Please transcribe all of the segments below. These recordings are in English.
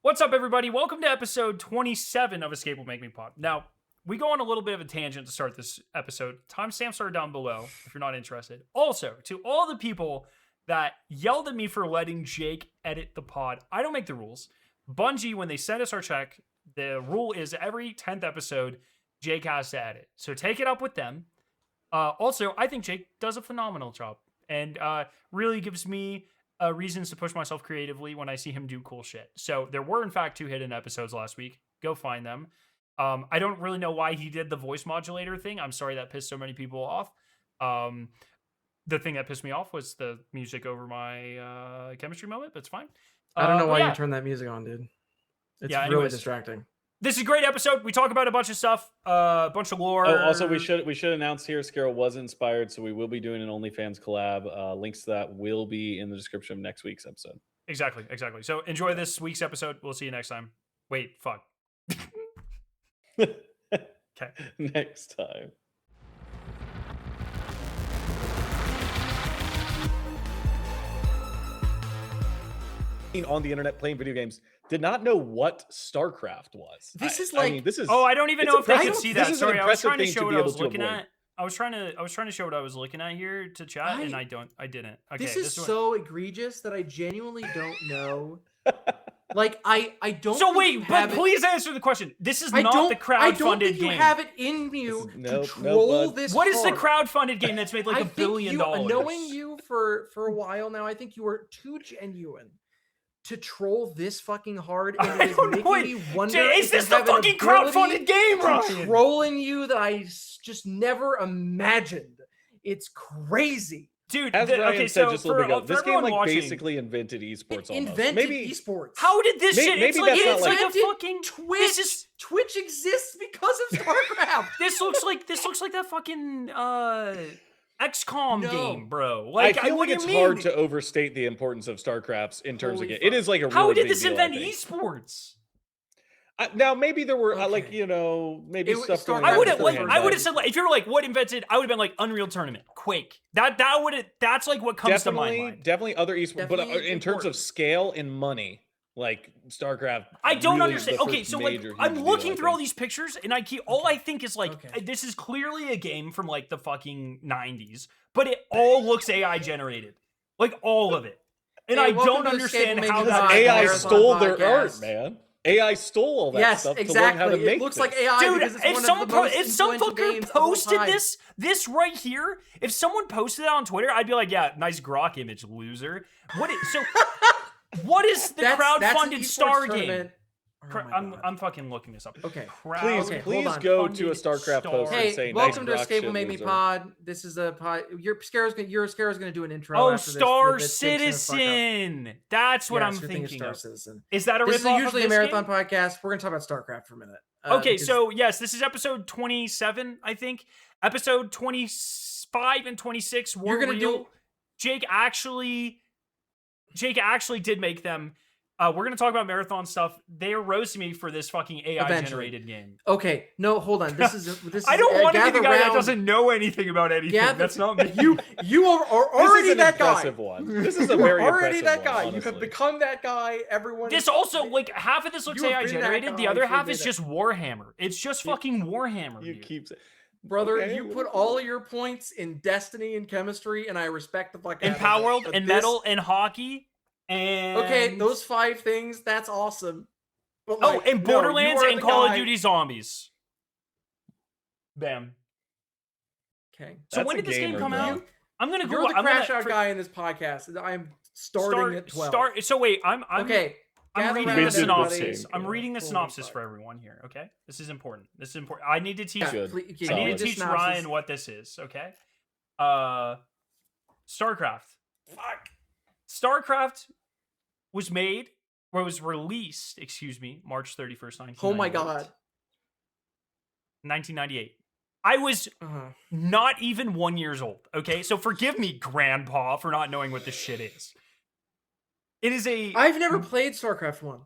What's up, everybody? Welcome to episode 27 of Escape Will Make Me Pod. Now, we go on a little bit of a tangent to start this episode. Timestamps are down below if you're not interested. Also, to all the people that yelled at me for letting Jake edit the pod, I don't make the rules. Bungie, when they send us our check, the rule is every 10th episode, Jake has to edit. So take it up with them. Also, I think Jake does a phenomenal job and really gives me reasons to push myself creatively when I see him do cool shit. So there were, in fact, 2 hidden episodes last week. Go find them. I don't really know why he did the voice modulator thing. I'm sorry that pissed so many people off. The thing that pissed me off was the music over my chemistry moment, but it's fine. I don't know why you turned that music on, dude. It's really distracting. This is a great episode. We talk about a bunch of stuff, a bunch of lore. Oh, also, we should announce here, Skarrow was inspired, so we will be doing an OnlyFans collab. Links to that will be in the description of next week's episode. Exactly. So enjoy this week's episode. We'll see you next time. Wait, fuck. Okay. Next time. On the internet playing video games did not know what StarCraft was. This is Oh, I don't even know if they can see that. This is Sorry, an I was impressive trying to thing show to what be I able was to looking avoid. at. I was trying to show what I was looking at here to chat, and I didn't. Okay, this is so egregious that I genuinely don't know. I don't. So wait, but please answer the question. This is not the crowdfunded game. I don't think you have it in you to troll this. What is the crowdfunded game that's made like $1 billion? Knowing you for a while now, I think you are too genuine to troll this fucking hard, and it is making me wonder. Is this the fucking crowdfunded game, Ryan? Trolling you that I just never imagined. It's crazy. Dude, as Ryan said just a little bit ago, this game basically invented esports. Invented esports. How did this shit? Maybe It's like a fucking Twitch. Twitch exists because of StarCraft. This looks like that fucking XCOM game, bro. I feel like it's hard to overstate the importance of StarCraft in terms of it. It is like a how really did big this deal, invent esports? Now maybe there were maybe stuff going on. I would have said if you're like what invented, I would have been like Unreal Tournament, Quake. That's like what comes to my mind. Definitely other esports, but in terms of scale and money, like StarCraft. I don't understand. Okay, so like I'm looking through all these pictures, and all I think is like this is clearly a game from like the fucking 90s, but it all looks AI generated, like all of it, and I don't understand how that AI stole their art, man. AI stole all that stuff to learn how to make it looks like AI. Dude, because it's if some fucker posted this right here, if someone posted it on Twitter, I'd be like, yeah, nice grok image, loser. What is the crowdfunded star game? I'm fucking looking this up. Okay. Please go to a StarCraft post and say, welcome nice to Escape Will Make Me Pod. This is a pod. Skarrow's gonna do an intro. Oh, after Star this Citizen. That's what I'm thinking of. Citizen. Is that a ripoff? This is usually a marathon game? podcast. We're gonna talk about StarCraft for a minute. Okay, so yes, this is episode 27, I think. Episode 25 and 26 were real. Jake actually did make them. We're going to talk about marathon stuff. They are roasting me for this fucking AI-generated game. Okay, no, hold on. This is. I don't want to be the guy that doesn't know anything about anything. That's not me. You are already that guy. This is a very already impressive that guy. one, You have become that guy. Everyone. This also, like, half of this looks AI-generated. The other half is just Warhammer. It's just fucking Warhammer. You keep it. Brother, you put all of your points in Destiny and chemistry, and I respect the fuck out of it. In Power World, and Metal, and Hockey. And okay, those 5 things, that's awesome. But and Borderlands and Call of Duty Zombies. Bam. Okay. So when did this game come out? I'm gonna go. You're the crash out guy in this podcast. I'm starting at 12. So wait, I'm okay. I'm reading the synopsis. I'm reading the synopsis for everyone here. Okay, this is important. I need to teach. I need to teach Ryan what this is. Okay. StarCraft. Fuck. StarCraft was released, March 31st, 1998. Oh my god. 1998. I was not even 1 year old, okay? So forgive me, grandpa, for not knowing what this shit is. It is I've never played StarCraft 1.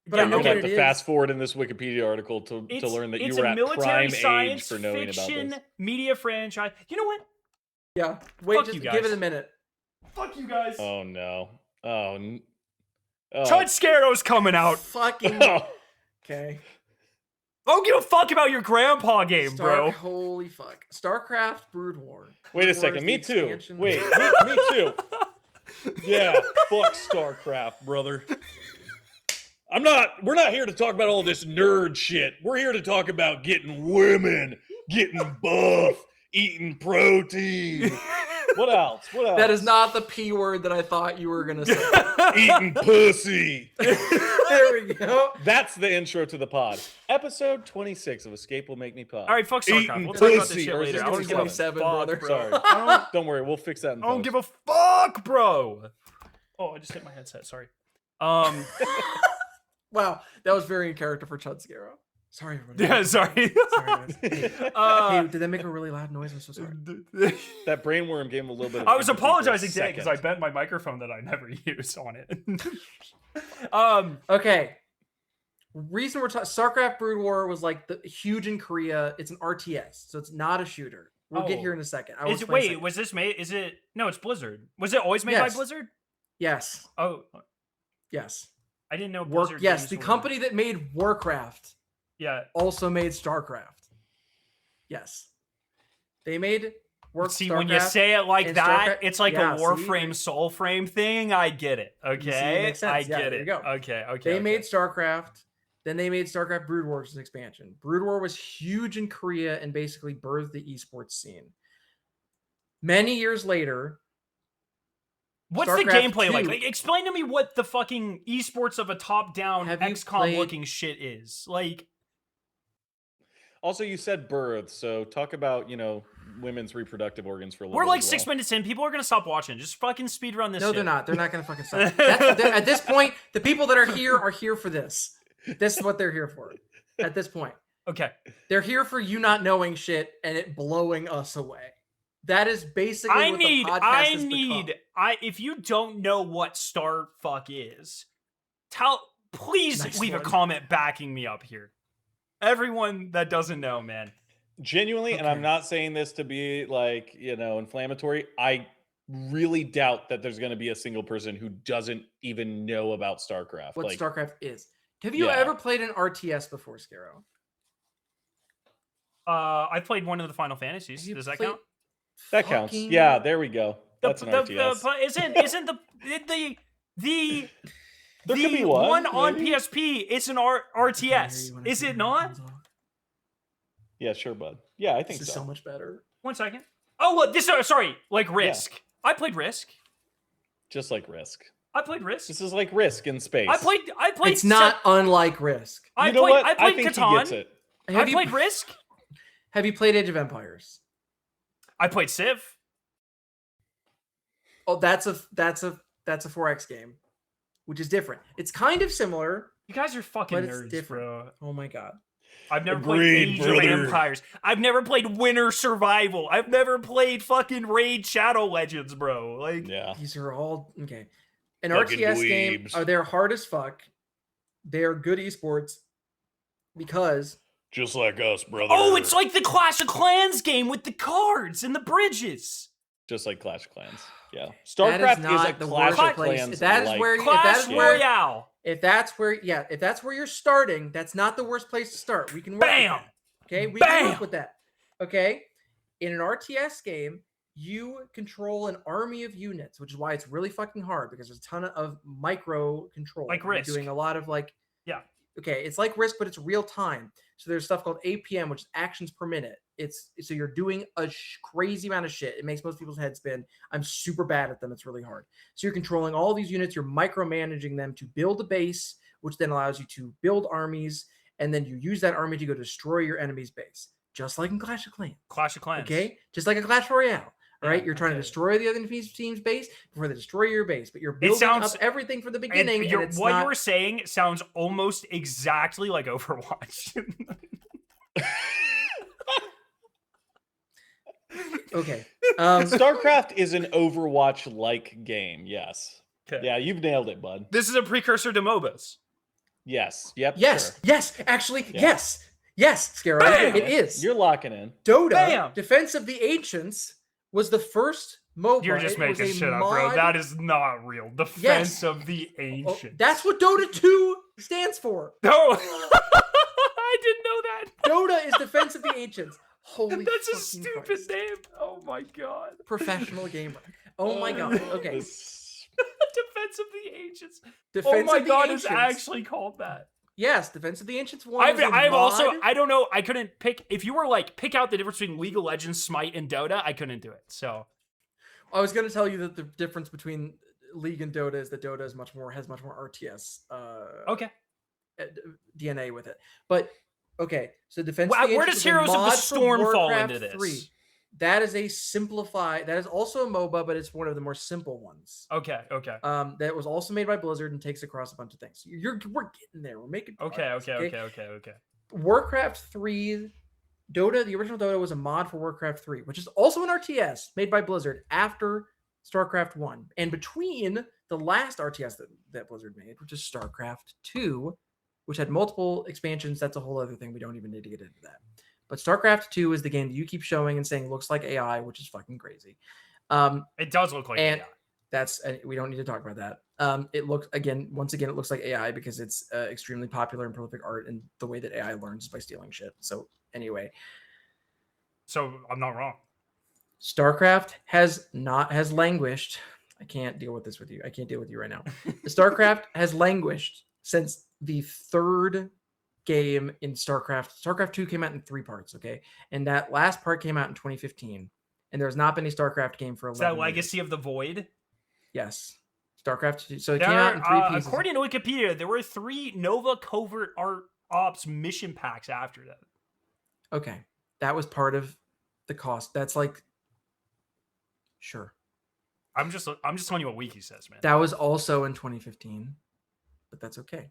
But I know what it is. Fast forward in this Wikipedia article to learn that you were at prime age for knowing about this. Media franchise. You know what? Yeah. Wait, just give it a minute. Fuck you guys. Oh no. Oh. Chud Skarrow's coming out. Fucking okay. I don't give a fuck about your grandpa game, bro. Holy fuck. StarCraft Brood War. Wait a Brood War second. is Me the too. expansion. Wait, me too. Yeah, fuck StarCraft, brother. We're not here to talk about all this nerd shit. We're here to talk about getting women, getting buff, eating protein. What else? That is not the P word that I thought you were going to say. Eating pussy. There we go. That's the intro to the pod. Episode 26 of Escape Will Make Me Pod. All right, fuck StarCraft. Eating We'll talk about this pussy, shit or is later. this I don't give a 27, fuck, brother? bro. Sorry. Don't worry. We'll fix that in I don't post. give a fuck, bro. Oh, I just hit my headset. Sorry. Wow, that was very in character for Chud Skarrow. Sorry, everybody. Yeah, sorry. Sorry, guys. Hey, did that make a really loud noise? I'm so sorry. That brainworm gave him a little bit of I was empathy for a apologizing today because I second. bent my microphone that I never use on it. Okay. Reason we're talking StarCraft Brood War was like the huge in Korea. It's an RTS, so it's not a shooter. We'll get Oh. here in a second. Is it, wait, was this made? Is it? No, it's Blizzard. Was it always made by Yes. Blizzard? Yes. Oh, Yes. I didn't know Blizzard. Yes, games the were- company that made Warcraft Yeah. also made StarCraft. Yes. They made See, when you say it like and that, StarCraft- it's like yeah, a see? Warframe Soulframe thing. I get it. Okay, makes sense. I Yeah, get there it. you go. Okay. They made StarCraft, then they made StarCraft Brood War as an expansion. Brood War was huge in Korea and basically birthed the esports scene. Many years later, What's the StarCraft gameplay like? 2. Like, explain to me what the fucking esports of a top-down Have you XCOM played- looking shit is. Like, Also, you said birth, so talk about, women's reproductive organs for a little we're bit like as 6 well. minutes in. People are gonna stop watching. Just fucking speed run this. no, shit. they're not. They're not going to fucking stop. At this point, the people that are here for this. This is what they're here for. At this point, Okay. they're here for you not knowing shit and it blowing us away. That is basically what the podcast has become. If you don't know what Star Fuck is, please Nice leave a one. comment backing me up here. Everyone that doesn't know, man. Genuinely, and I'm Okay. not saying this to be like, inflammatory. I really doubt that there's going to be a single person who doesn't even know about StarCraft. What Like, StarCraft is. Have you Yeah. ever played an RTS before, Skarrow? I played one of the Final Fantasies. Have you Does that played count? that counts. fucking- Yeah, there we go. That's an RTS. Isn't the There could be one, on maybe? PSP? It's an RTS. Is it not? Yeah, sure, bud. Yeah, I think This is so. so much better. 1 second. Oh, well, sorry, like Risk. I played Risk. Just like Risk. I played Risk. This is like Risk in space. I played. It's not unlike Risk. I You know played. what? I played think he Catan. gets it. I played Risk. Have you played Age of Empires? I played Civ. Oh, that's a 4X game, which is different. It's kind of similar. You guys are fucking But it's nerds, different. bro. Oh my god. I've never Agreed, played Age brother. of Empires. I've never played Winter Survival. I've never played fucking Raid Shadow Legends, bro. Like, Yeah. These are all okay. An Fucking RTS game dweebs. they're hard as fuck. They're good esports because Just like us, brother. oh, it's like the Clash of Clans game with the cards and the bridges. just like Clash of Clans. Yeah. that StarCraft is not is a the Clash worst of place. Clans. That is like. where Clash Royale. if that's where you're starting, that's not the worst place to start. We can work with Bam! that. Okay, we can Bam! work with that. Okay, in an RTS game, you control an army of units, which is why it's really fucking hard because there's a ton of micro control. Like You're Risk. doing a lot of like Yeah. Okay, it's like Risk, but it's real time. So there's stuff called APM, which is actions per minute. So you're doing a crazy amount of shit. It makes most people's heads spin. I'm super bad at them. It's really hard. So you're controlling all these units. You're micromanaging them to build a base, which then allows you to build armies, and then you use that army to go destroy your enemy's base, just like in Clash of Clans. Clash of Clans. Okay, just like a Clash Royale. All right, Yeah, you're trying to okay. destroy the other team's base before they destroy your base, but you're building sounds- up everything from the And beginning. And it's what not, you were saying sounds almost exactly like Overwatch. okay. StarCraft is an Overwatch-like game. Yes. Okay. Yeah, you've nailed it, bud. This is a precursor to MOBAs. Yes. Yep. Yes, sure. yes, actually, Yeah. yes, Skarrow, Bam! it is. You're locking in. Dota, Bam! Defense of the Ancients, was the first MOBA. You're just It was making a shit up, bro. mod- That is not real. Defense of the Oh, Ancients. that's what Dota 2 stands for. No, I didn't know that. Dota is Defense of the Ancients. Holy That's a fucking stupid Christ. name. Oh my god. Professional gamer. Oh my god. Okay. Defense of the Ancients. Defense Oh my of the god, Ancients. it's actually called that. Yes, Defense of the Ancients 1 I've was a also, mod. I don't know, I couldn't pick, if you were like, pick out the difference between League of Legends, Smite, and Dota, I couldn't do it, so. I was going to tell you that the difference between League and Dota is that Dota is has much more RTS Okay. DNA with it. But, okay, so Defense of the Where Ancients does Heroes was a of the mod for Storm fall Warcraft into this? 3. That is a simplified, that is also a MOBA, but it's one of the more simple ones. Okay. That was also made by Blizzard and takes across a bunch of things. We're getting there. We're making progress, Okay. Warcraft 3, Dota, the original Dota was a mod for Warcraft 3, which is also an RTS made by Blizzard after StarCraft 1. And between the last RTS that Blizzard made, which is StarCraft 2, which had multiple expansions, that's a whole other thing. We don't even need to get into that. But StarCraft 2 is the game that you keep showing and saying looks like AI, which is fucking crazy. It does look like and AI. That's we don't need to talk about that. It looks once again, it looks like AI because it's extremely popular and prolific art, and the way that AI learns is by stealing shit. So anyway, So I'm not wrong. StarCraft has languished. I can't deal with this with you. I can't deal with you right now. StarCraft has languished since the third game in StarCraft. StarCraft 2 came out in 3 parts, okay? And that last part came out in 2015. And there's not been a StarCraft game for 11 Is that years. Legacy of the Void? Yes. StarCraft 2. So it came out in 3 pieces. According to Wikipedia, there were 3 Nova Covert Ops mission packs after that. Okay. That was part of the cost. That's like, sure. I'm just telling you what Wiki says, man. That was also in 2015, but that's okay.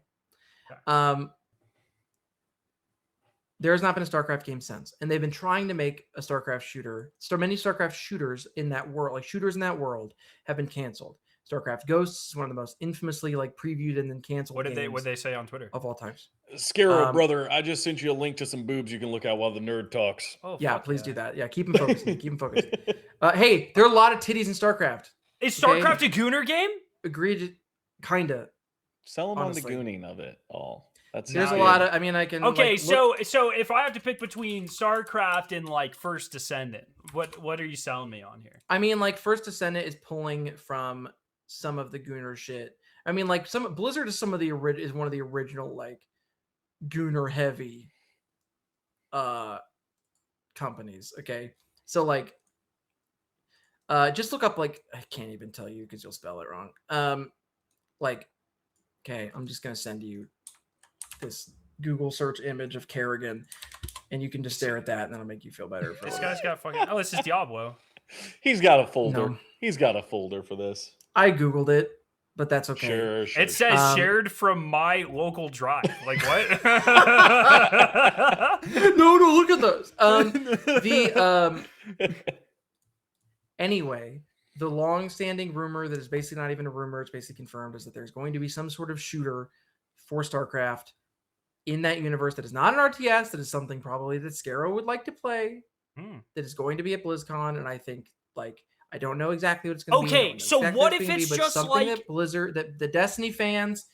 There's not been a StarCraft game since, and they've been trying to make a StarCraft shooter. So many StarCraft shooters in that world, like shooters in that world, have been canceled. StarCraft Ghosts is one of the most infamously like previewed and then canceled. What did they say on Twitter? Of all times? Skarrow, brother, I just sent you a link to some boobs you can look at while the nerd talks. Oh, yeah, please do that. Yeah, keep them focusing. Keep them focusing. Hey, there are a lot of titties in StarCraft. Is StarCraft a Gooner game? Agreed, kinda. Sell them honestly. on the gooning of it all. There's a lot of. I mean, I can. Okay, like, so if I have to pick between StarCraft and like First Descendant, what are you selling me on here? I mean, like First Descendant is pulling from some of the Gooner shit. I mean, like Blizzard is one of the original like Gooner heavy companies. Okay, so like just look up like I can't even tell you because you'll spell it wrong. Like, okay, I'm just gonna send you this Google search image of Kerrigan, and you can just stare at that, and that'll make you feel better. This guy's got fucking. Oh, this is Diablo. He's got a folder. No. He's got a folder for this. I Googled it, but that's okay. Sure. It says shared from my local drive. Like what? No, look at those. Anyway, the long-standing rumor that is basically not even a rumor, it's basically confirmed, is that there's going to be some sort of shooter for StarCraft in that universe that is not an RTS, that is something probably that Skarrow would like to play, that is going to be at BlizzCon, and I think, like, I don't know exactly what it's going to be. Okay, so what if it's just something like that Blizzard, that the Destiny fans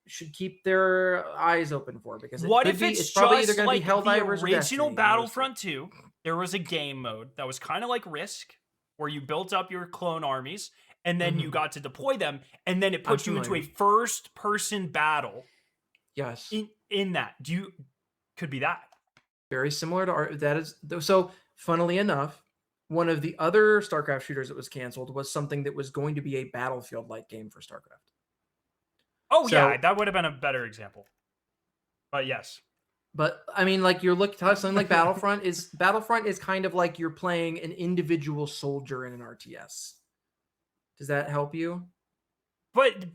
should keep their eyes open for, because what if it's probably just either going like to be Helldivers the or original Destiny, Battlefront 2? There was a game mode that was kind of like Risk, where you built up your clone armies and then you got to deploy them, and then it puts you into a first-person battle. Yes. In that, could be that very similar to that is so. Funnily enough, one of the other StarCraft shooters that was canceled was something that was going to be a Battlefield-like game for StarCraft. Oh, yeah, that would have been a better example. But yes. But I mean, like you're looking at something like Battlefront is kind of like you're playing an individual soldier in an RTS. Does that help you? But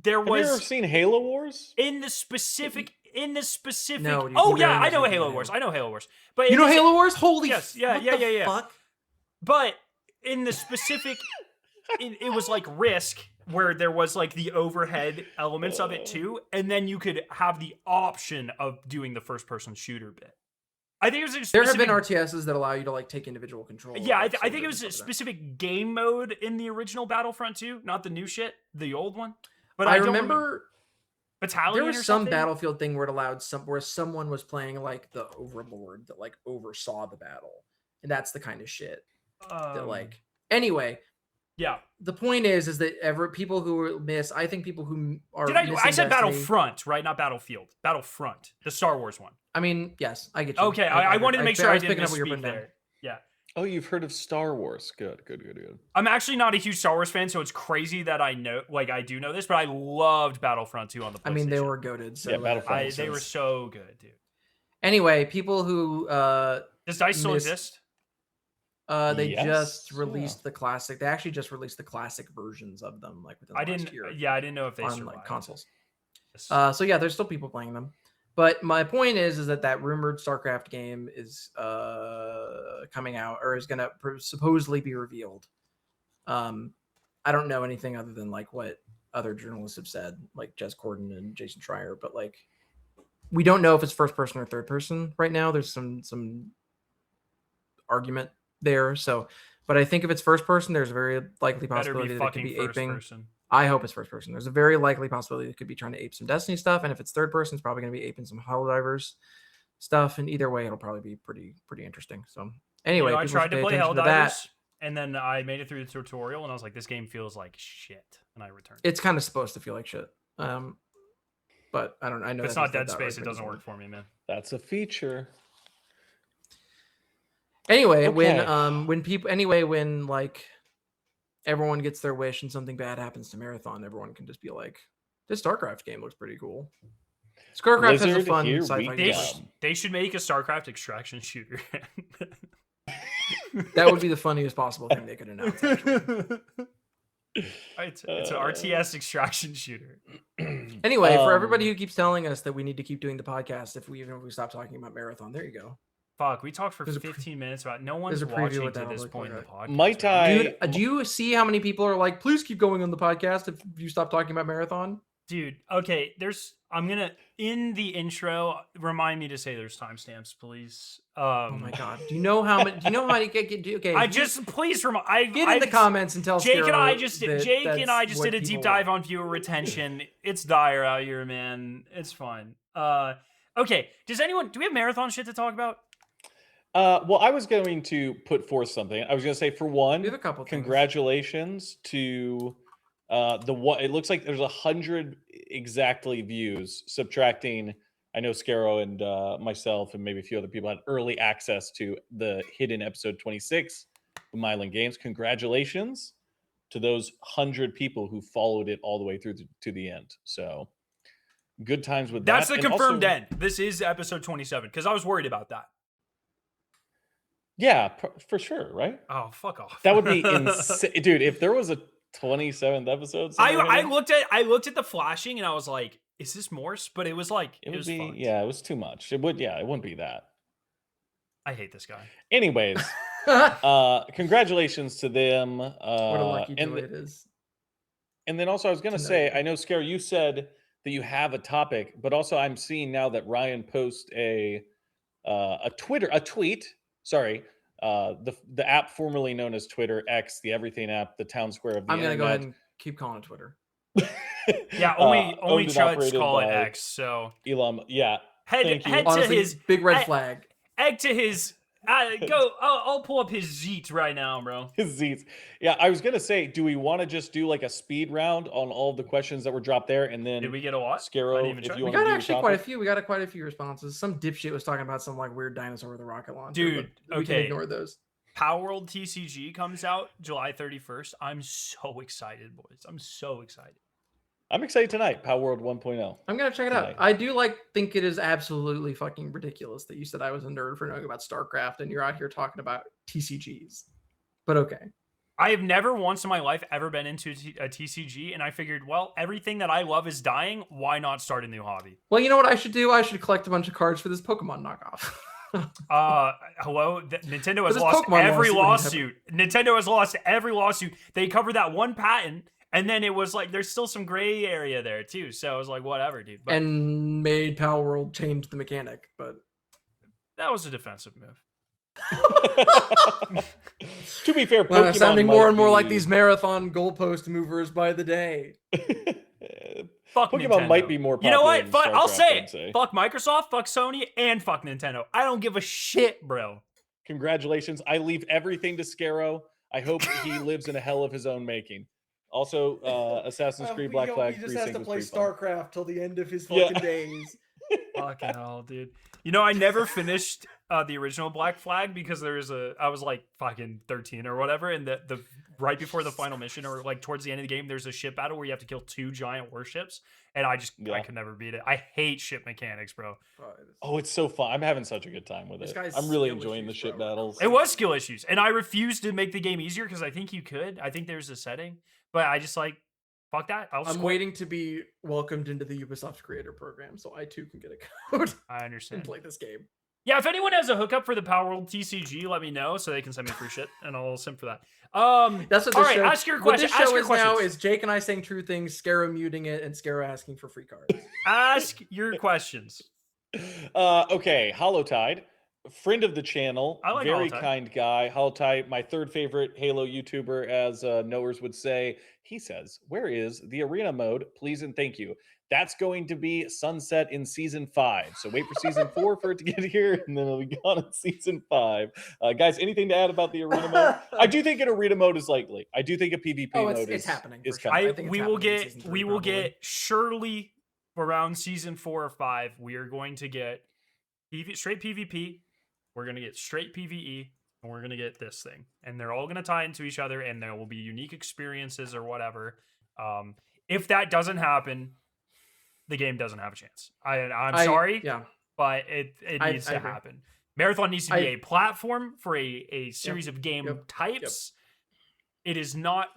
there was. Have you ever seen Halo Wars? In the specific. No, dude, oh yeah, I know Halo Wars. But you know Halo Wars? Holy yes, yeah. Fuck? But in the specific, it was like Risk, where there was like the overhead elements of it too, and then you could have the option of doing the first-person shooter bit. I think it was a There have specific, been RTSs that allow you to like take individual control. yeah, of, like, I think it soldiers was a and stuff like specific game mode in the original Battlefront 2, not the new shit, the old one. But that. I don't remember Battalion there or was some something? Battlefield thing where it allowed where someone was playing like the overlord that like oversaw the battle, and that's the kind of shit that like. Anyway, yeah. the point is that people who miss, I think people who are Did I missing said Destiny, Battlefront, right? Not Battlefield. Battlefront, the Star Wars one. I mean, yes, I get you. Okay, I wanted to make sure I was didn't picking up what you're misspeak putting down. there. Yeah. Oh, you've heard of Star Wars? Good. I'm actually not a huge Star Wars fan, so it's crazy that I do know this, but I loved Battlefront 2 on the PlayStation. I mean, they were goated. So Yeah, Battlefront. they were so good, dude. Anyway, people who Does DICE still missed- exist? they Yes, just yeah. released the classic. They actually just released the classic versions of them, like within the I last didn't. year. Yeah, I didn't know if they on survived. like consoles. Yes. So yeah, there's still people playing them. But my point is that rumored StarCraft game is coming out or is gonna supposedly be revealed. I don't know anything other than like what other journalists have said, like Jez Corden and Jason Schreier, but like we don't know if it's first person or third person right now. There's some argument there. So, but I think if it's first person, there's a very likely Better possibility be that it could fucking be first aping. person. I hope it's first person. There's a very likely possibility it could be trying to ape some Destiny stuff, and if it's third person, it's probably going to be aping some Helldivers stuff. And either way, it'll probably be pretty interesting. So anyway, I people tried should to pay play attention to that. Helldivers, and then I made it through the tutorial, and I was like, "This game feels like shit," and I returned. It's kind of supposed to feel like shit, but I don't. I know If it's that not doesn't Dead that Space, right it doesn't for work for me, man. That's a feature. Anyway, Okay. when like everyone gets their wish and something bad happens to Marathon, everyone can just be like, "This StarCraft game looks pretty cool." StarCraft has a Blizzard, fun here sci-fi we They, go. game. they should make a StarCraft extraction shooter. That would be the funniest possible thing they could announce. Actually. It's an RTS extraction shooter. Anyway, for everybody who keeps telling us that we need to keep doing the podcast if we stop talking about Marathon, there you go. Fuck, we talked for There's a 15 minutes about no one's there's a preview watching what to that'll this look point in the like. podcast. Might man. I- Dude, do you see how many people are like, please keep going on the podcast if you stop talking about Marathon? Dude, okay, I'm gonna in the intro remind me to say there's timestamps, please. Oh my god. Do you know how many okay? I just please remind. get in the comments and tell Jake and I Skarrow just that Jake and I that's just what did a deep people dive want. on viewer retention. It's dire out here, man. It's fun. Okay. Do we have marathon shit to talk about? Well, I was going to put forth something. I was going to say, for one, We have a couple things. congratulations to it looks like there's 100 exactly views, subtracting. I know Skarrow and myself and maybe a few other people had early access to the hidden episode 26 of Mylan Games. Congratulations to those 100 people who followed it all the way through to the end. So good times with That's that. the And confirmed also- end. This is episode 27 because I was worried about that. Yeah, for sure, right? Oh, fuck off. That would be insane, dude. If there was a 27th episode, somewhere I in looked at the flashing and I was like, is this Morse? But it was like it it would was be, fucked. yeah, it was too much. It wouldn't be that. I hate this guy. Anyways, congratulations to them. What a lucky and joy it is. And then also, I was gonna say, I know, Scare, you said that you have a topic, but also I'm seeing now that Ryan posts a tweet. Sorry, the app formerly known as Twitter X, the everything app, the town square of the I'm gonna go internet. ahead and keep calling it Twitter. Yeah, only owned and chuds operated call it by X. So Elon, yeah. Thank you. head to Honestly, his big red egg- flag. egg to his. Go. I'll pull up his Zeet right now, bro. His Z's. Yeah, I was gonna say, do we want to just do like a speed round on all of the questions that were dropped there, and then Did we get a lot? I Skarrow, didn't even if check. you We want to got do actually your quite a topic? few. We got quite a few responses. Some dipshit was talking about some like weird dinosaur with a rocket launcher. Dude, but we can okay. ignore those. Power World TCG comes out July 31st. I'm so excited, boys. I'm so excited. I'm excited tonight. Power World 1.0. I'm gonna check it out. Tonight. I do think it is absolutely fucking ridiculous that you said I was a nerd for knowing about StarCraft and you're out here talking about TCGs. But okay. I have never once in my life ever been into a TCG, and I figured, well, everything that I love is dying. Why not start a new hobby? Well, you know what I should do? I should collect a bunch of cards for this Pokemon knockoff. Hello, Nintendo has this lost Pokemon every lawsuit lawsuit. Nintendo has lost every lawsuit. They covered that one patent, and then it was like there's still some gray area there too. So I was like, whatever, dude. But and made Power World change the mechanic, but That was a defensive move. To be fair, Pokemon sounding more and more like be- these marathon goalpost movers by the day. Fuck Pokemon Nintendo. might be more popular. You know what? than Fuck, I'll StarCraft, say I'd it. Fuck Microsoft, fuck Sony, and fuck Nintendo. I don't give a shit, bro. Congratulations. I leave everything to Skarrow. I hope he lives in a hell of his own making. Also, Assassin's Creed Black Flag. He just has to play pretty fun. StarCraft till the end of his Yeah. fucking days. Fucking hell, dude. You know, I never finished the original Black Flag because I was like fucking 13 or whatever, and the right before the final mission or like towards the end of the game, there's a ship battle where you have to kill 2 giant warships, and I could never beat it. I hate ship mechanics, bro. Oh, it's so fun. I'm having such a good time with it. I'm really enjoying the ship battles. It was skill issues, and I refused to make the game easier because I think you could. I think there's a setting, but I just like, fuck that. I'm waiting to be welcomed into the Ubisoft Creator Program so I too can get a code I understand. and play this game. Yeah, if anyone has a hookup for the Power World TCG, let me know so they can send me free shit, and I'll simp for that. That's what all this right, show. ask your What question. this show Ask your is now questions. is Jake and I saying true things, Skarrow muting it, and Skarrow asking for free cards. Ask your questions. Okay, Hollowtide, friend of the channel, I like very Hollowtide. kind guy. Hollowtide, my third favorite Halo YouTuber, as knowers would say. He says, "Where is the arena mode? Please and thank you. That's going to be sunset in season 5. So wait for season 4 for it to get here, and then it'll be gone in season 5." Guys, anything to add about the arena mode? I do think an arena mode is likely. I do think a PvP mode it's happening. is For sure. coming. I think it's we will happening in season 3, we will probably. get surely around season 4 or 5. We are going to get straight PvP. We're going to get straight PvE, and we're going to get this thing, and they're all going to tie into each other, and there will be unique experiences or whatever. If that doesn't happen, the game doesn't have a chance. I'm sorry, Yeah. but it needs to agree. happen. Marathon needs to be a platform for a series of game types. It is not.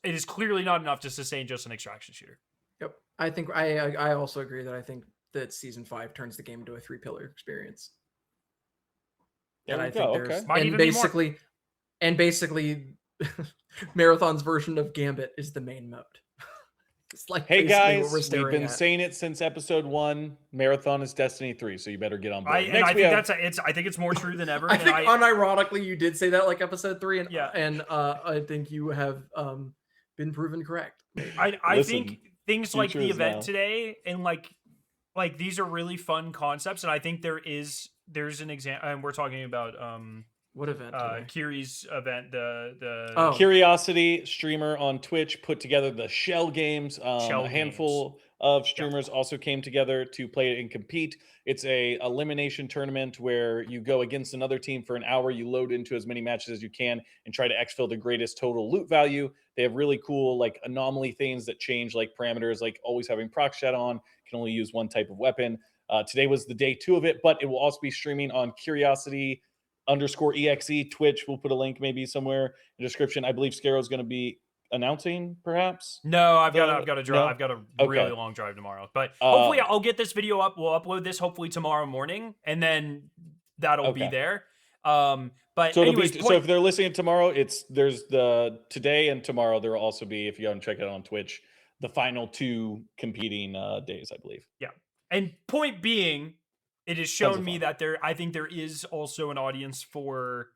It is clearly not enough to sustain just an extraction shooter. Yep. I think I also agree that I think that season 5 turns the game into a 3-pillar experience. There And we I think go, there's okay. Might even be more. basically Marathon's version of Gambit is the main mode. It's like Hey basically what guys, we're we've staring been at. saying it since episode 1. Marathon is Destiny 3, so you better get on board. I think it's more true than ever. I and think unironically you did say that like episode 3, and Yeah. and I think you have been proven correct. I Listen, think things like future the is event now. today and like these are really fun concepts, and I think there's an example, and we're talking about What event today? Kiri's event, the Oh. Curiosity streamer on Twitch put together the Shell games. A handful of streamers also came together to play it and compete. It's a elimination tournament where you go against another team for an hour. You load into as many matches as you can and try to exfil the greatest total loot value. They have really cool like anomaly things that change like parameters, like always having proc shed on, can only use one type of weapon. Today was the day 2 of it, but it will also be streaming on Curiosity_exe Twitch. We'll put a link maybe somewhere in the description. I believe Skarrow is going to be announcing, perhaps. No, I've got a drive. No? I've got a Okay. really long drive tomorrow, but hopefully I'll get this video up. We'll upload this hopefully tomorrow morning, and then that'll be Okay. there. But So anyways, so if they're listening tomorrow, there's the today and tomorrow. There will also be, if you go and check it out on Twitch, the final 2 competing days, I believe. Yeah. And point being, it has Tons shown of me fun. that I think there is also an audience for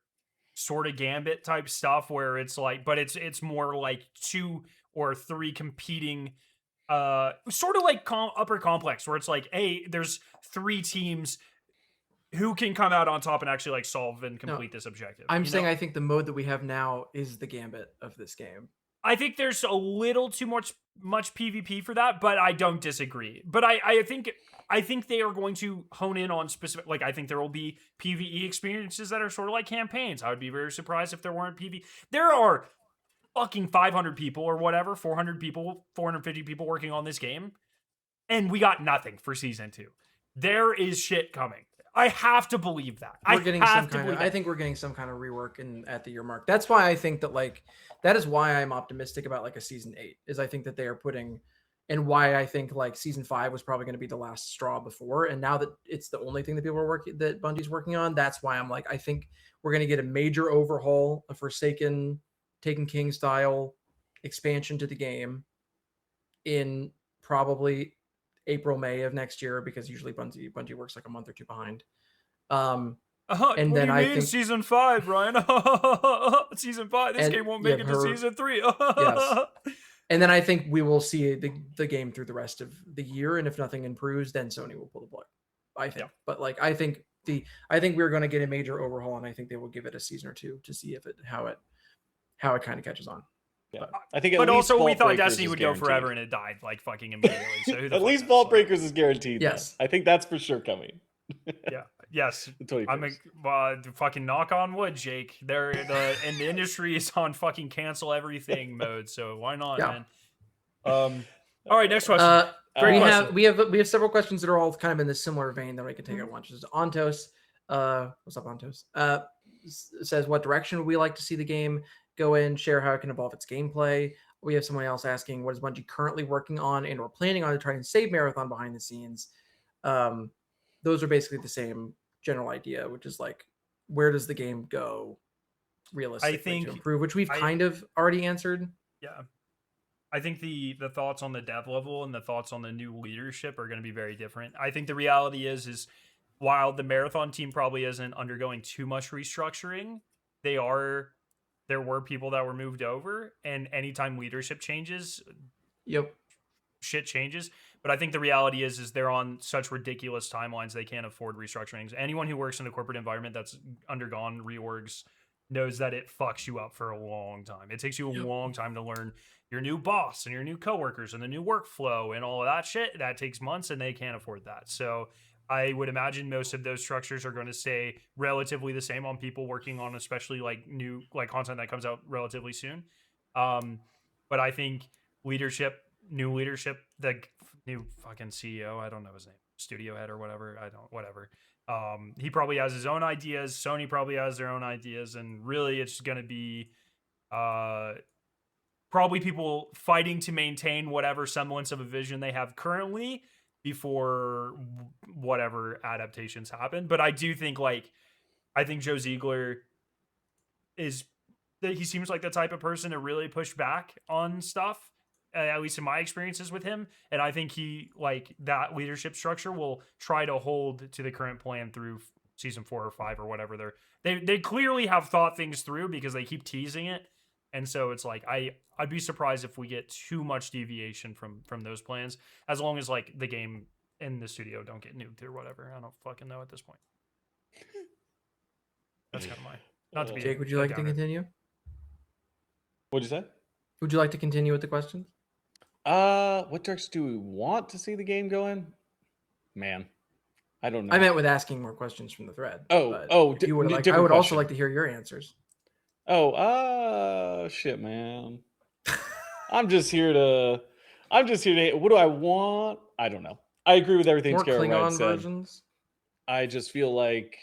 sort of Gambit type stuff where it's like, but it's more like 2 or 3 competing, sort of like upper complex, where it's like, hey, there's 3 teams who can come out on top and actually like solve and complete this objective. I'm you saying know? I think the mode that we have now is the Gambit of this game. I think there's a little too much PvP for that, but I don't disagree. But I think they are going to hone in on specific, like I think there will be PvE experiences that are sort of like campaigns. I would be very surprised if there weren't PvE. There are fucking 500 people or whatever, 400 people, 450 people working on this game, and we got nothing for season 2. There is shit coming. I have to believe that. I think we're getting some kind of rework at the year mark. That's why I think that is why I'm optimistic about like a season 8, is I think that they are putting, and why I think like season 5 was probably going to be the last straw before. And now that it's the only thing that that Bungie's working on, that's why I'm like, I think we're going to get a major overhaul, a Forsaken, Taken King style expansion to the game in probably April, May of next year, because usually Bungie works like a month or 2 behind. And what then do you I mean think season 5, Ryan? Season 5. This And- game won't yeah, make it to her- season 3. Yes. And then I think we will see the game through the rest of the year, and if nothing improves, then Sony will pull the plug. I think. Yeah. But like I think we're going to get a major overhaul, and I think they will give it a season or two to see if how it kind of catches on. Yeah, I think. But also, we Vault thought Breakers Destiny is would go guaranteed. forever, and it died like fucking immediately. So who the At fuck least knows? Vault Like, Breakers is guaranteed. Yes. Though. I think that's for sure coming. Yeah. Yes. The 21st. I'm fucking knock on wood, Jake. And the industry is on fucking cancel everything mode. So why not, Yeah. man? All right, next question. Great question. we have several questions that are all kind of in this similar vein that I can take at once. Just Ontos, what's up, Ontos? Says, what direction would we like to see the game go in? Share how it can evolve its gameplay. We have someone else asking, what is Bungie currently working on and or planning on to try and save Marathon behind the scenes? Those are basically the same general idea, which is like, where does the game go realistically to improve, which we've kind of already answered. Yeah. I think the thoughts on the dev level and the thoughts on the new leadership are going to be very different. I think the reality is while the Marathon team probably isn't undergoing too much restructuring, there were people that were moved over, and anytime leadership changes, shit changes. But I think the reality is they're on such ridiculous timelines they can't afford restructurings. Anyone who works in a corporate environment that's undergone reorgs knows that it fucks you up for a long time. It takes you a long time to learn your new boss and your new coworkers and the new workflow and all of that shit. That takes months, and they can't afford that. So I would imagine most of those structures are going to stay relatively the same on people working on especially like new content that comes out relatively soon. But I think new leadership, the new fucking CEO, I don't know his name, studio head or whatever. Whatever. He probably has his own ideas. Sony probably has their own ideas, and really it's going to be probably people fighting to maintain whatever semblance of a vision they have currently before whatever adaptations happen. But I do think I think Joe Ziegler he seems like the type of person to really push back on stuff, at least in my experiences with him. And I think he, that leadership structure will try to hold to the current plan through season 4 or 5 or whatever. They clearly have thought things through because they keep teasing it. And so it's like, I'd be surprised if we get too much deviation from those plans, as long as the game and the studio don't get nuked or whatever. I don't fucking know at this point. That's kind of not to be. Jake, would you like to continue? What'd you say? Would you like to continue with the questions? What direction do we want to see the game go in? Man, I don't know. I meant with asking more questions from the thread. If you would I would also like to hear your answers. Shit, man. I'm just here to. What do I want? I don't know. I agree with everything More Skarrow Klingon said. versions. I just feel like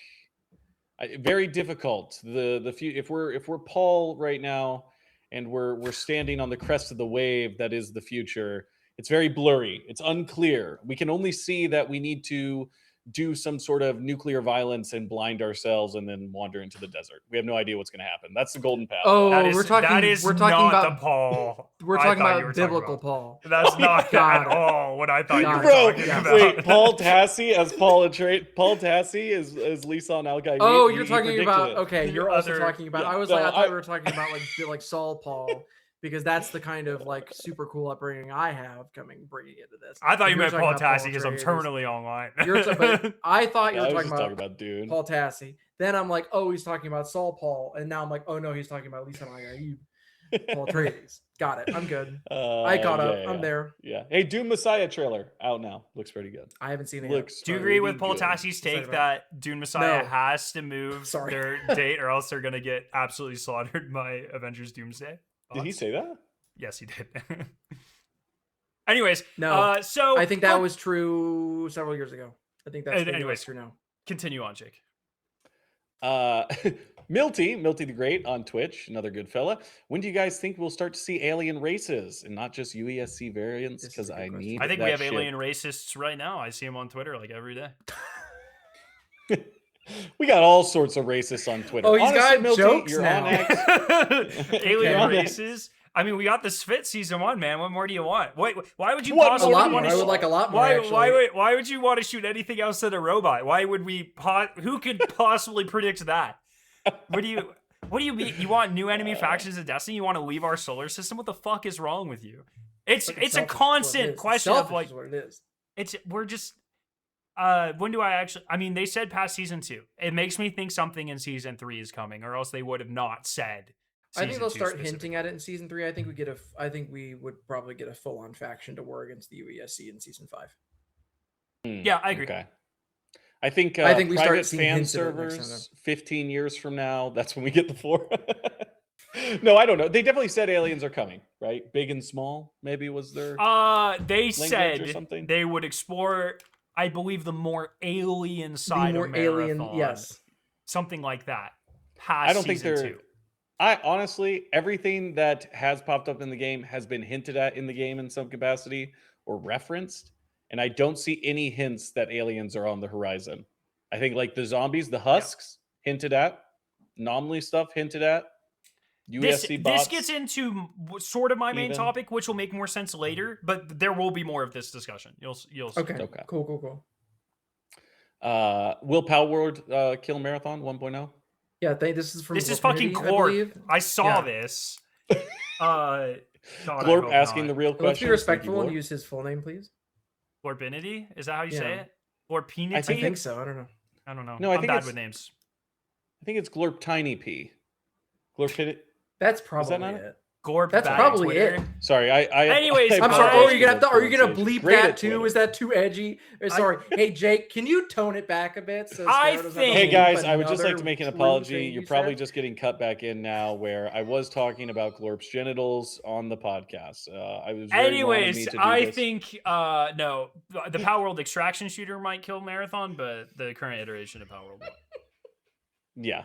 very difficult. The few if we're Paul right now, and we're standing on the crest of the wave that is the future. It's very blurry. It's unclear. We can only see that we need to do some sort of nuclear violence and blind ourselves and then wander into the desert. We have no idea what's going to happen. That's the golden path. Oh, we're talking about the Paul. We're talking about biblical Paul. That's not at all what I thought you were talking about. Wait, Paul Tassi as Paul Tassi is Lisan Al-Gaib. Oh, you're talking about you're also talking about. Yeah, I thought we were talking about like Saul Paul, because that's the kind of super cool upbringing I have bringing into this. I thought you meant Paul Tassi because I'm terminally online. But I thought you were talking about dude. Paul Tassi. Then I'm like, oh, he's talking about Saul Paul, and now I'm like, oh no, he's talking about Lisan Al-Gaib. Paul Atreides. Got it. I'm good. I caught up. I'm there. Yeah. Hey, Doom Messiah trailer out now. Looks pretty good. I haven't seen it. Do you agree with Paul Tassi's take that Doom Messiah has to move their date, or else they're gonna get absolutely slaughtered by Avengers Doomsday? Did he say that? Yes, he did. Anyways, no. So I think that was true several years ago. I think that's true now. Continue on, Jake. Milty the Great on Twitch, another good fella. When do you guys think we'll start to see alien races and not just UESC variants? Because I think we have alien racists right now. I see them on Twitter every day. We got all sorts of racists on Twitter. Oh, he's got Milty, jokes you're now. on X. Alien races. I mean, we got the sph't season 1, man. What more do you want? Wait, why would you What? possibly A lot want more. to? I would like a lot more. Why? Actually. Why would you want to shoot anything else than a robot? Why would we? Who could possibly predict that? What do you mean? You want new enemy factions in Destiny? You want to leave our solar system? What the fuck is wrong with you? It's a constant question of like, is what it is. we're just. When do I actually? I mean, they said past season 2. It makes me think something in season 3 is coming, or else they would have not said. I think they'll start hinting at it in season 3. I think we would probably get a full-on faction to war against the UESC in season 5. Yeah, I agree. Okay. I think we start private seeing fan hints of it next time, servers 15 years from now, that's when we get the 4. No, I don't know. They definitely said aliens are coming, right? Big and small, maybe was their they or said something? they would explore, I believe, the more alien side more of alien, Marathon. yes. Something like that. Past I don't think season they're 2. I honestly, everything that has popped up in the game has been hinted at in the game in some capacity or referenced, and I don't see any hints that aliens are on the horizon. I think like the zombies, the husks, hinted at, anomaly stuff hinted at, USC bots. This gets into sort of my main even. topic, which will make more sense later, but there will be more of this discussion. You'll see. Okay. Cool. Will Power World kill Marathon 1.0? Yeah, this is from. This is fucking Glorp. I saw this. God, Glorp asking the real question. Let's be respectful and use his full name, please. Glorpinity? Is that how you say it? Glorpinity? I think so. I don't know. No, I'm bad with names. I think it's Glorp Tiny P. Glorpinity. That's probably it. Glorp. That's probably it. Sorry, Anyways, I'm sorry. Oh, Are you gonna bleep Great that at too? Twitter. Is that too edgy? Sorry. Hey Jake, can you tone it back a bit? So I Skarrow doesn't think- have to Hey guys, bleep I would just like to another make an true apology. thing You're you probably said? just getting cut back in now, where I was talking about Glorp's genitals on the podcast. I was very Anyways, wanting me to do I this. think no, the Power World extraction shooter might kill Marathon, but the current iteration of Power World won't. Yeah.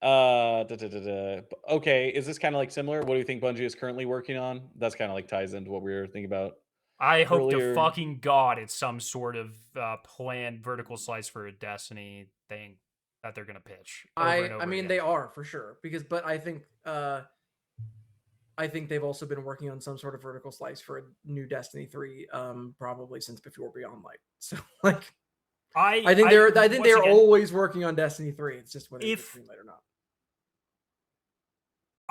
Okay, is this kind of like similar? What do you think Bungie is currently working on? That's kind of like ties into what we were thinking about. I hope earlier. to fucking God it's some sort of planned vertical slice for a Destiny thing that they're gonna pitch. I mean, they are for sure but I think they've also been working on some sort of vertical slice for a new Destiny 3, probably since before Beyond Light. So like, I think they're always working on Destiny 3. It's just whether it's green light or not.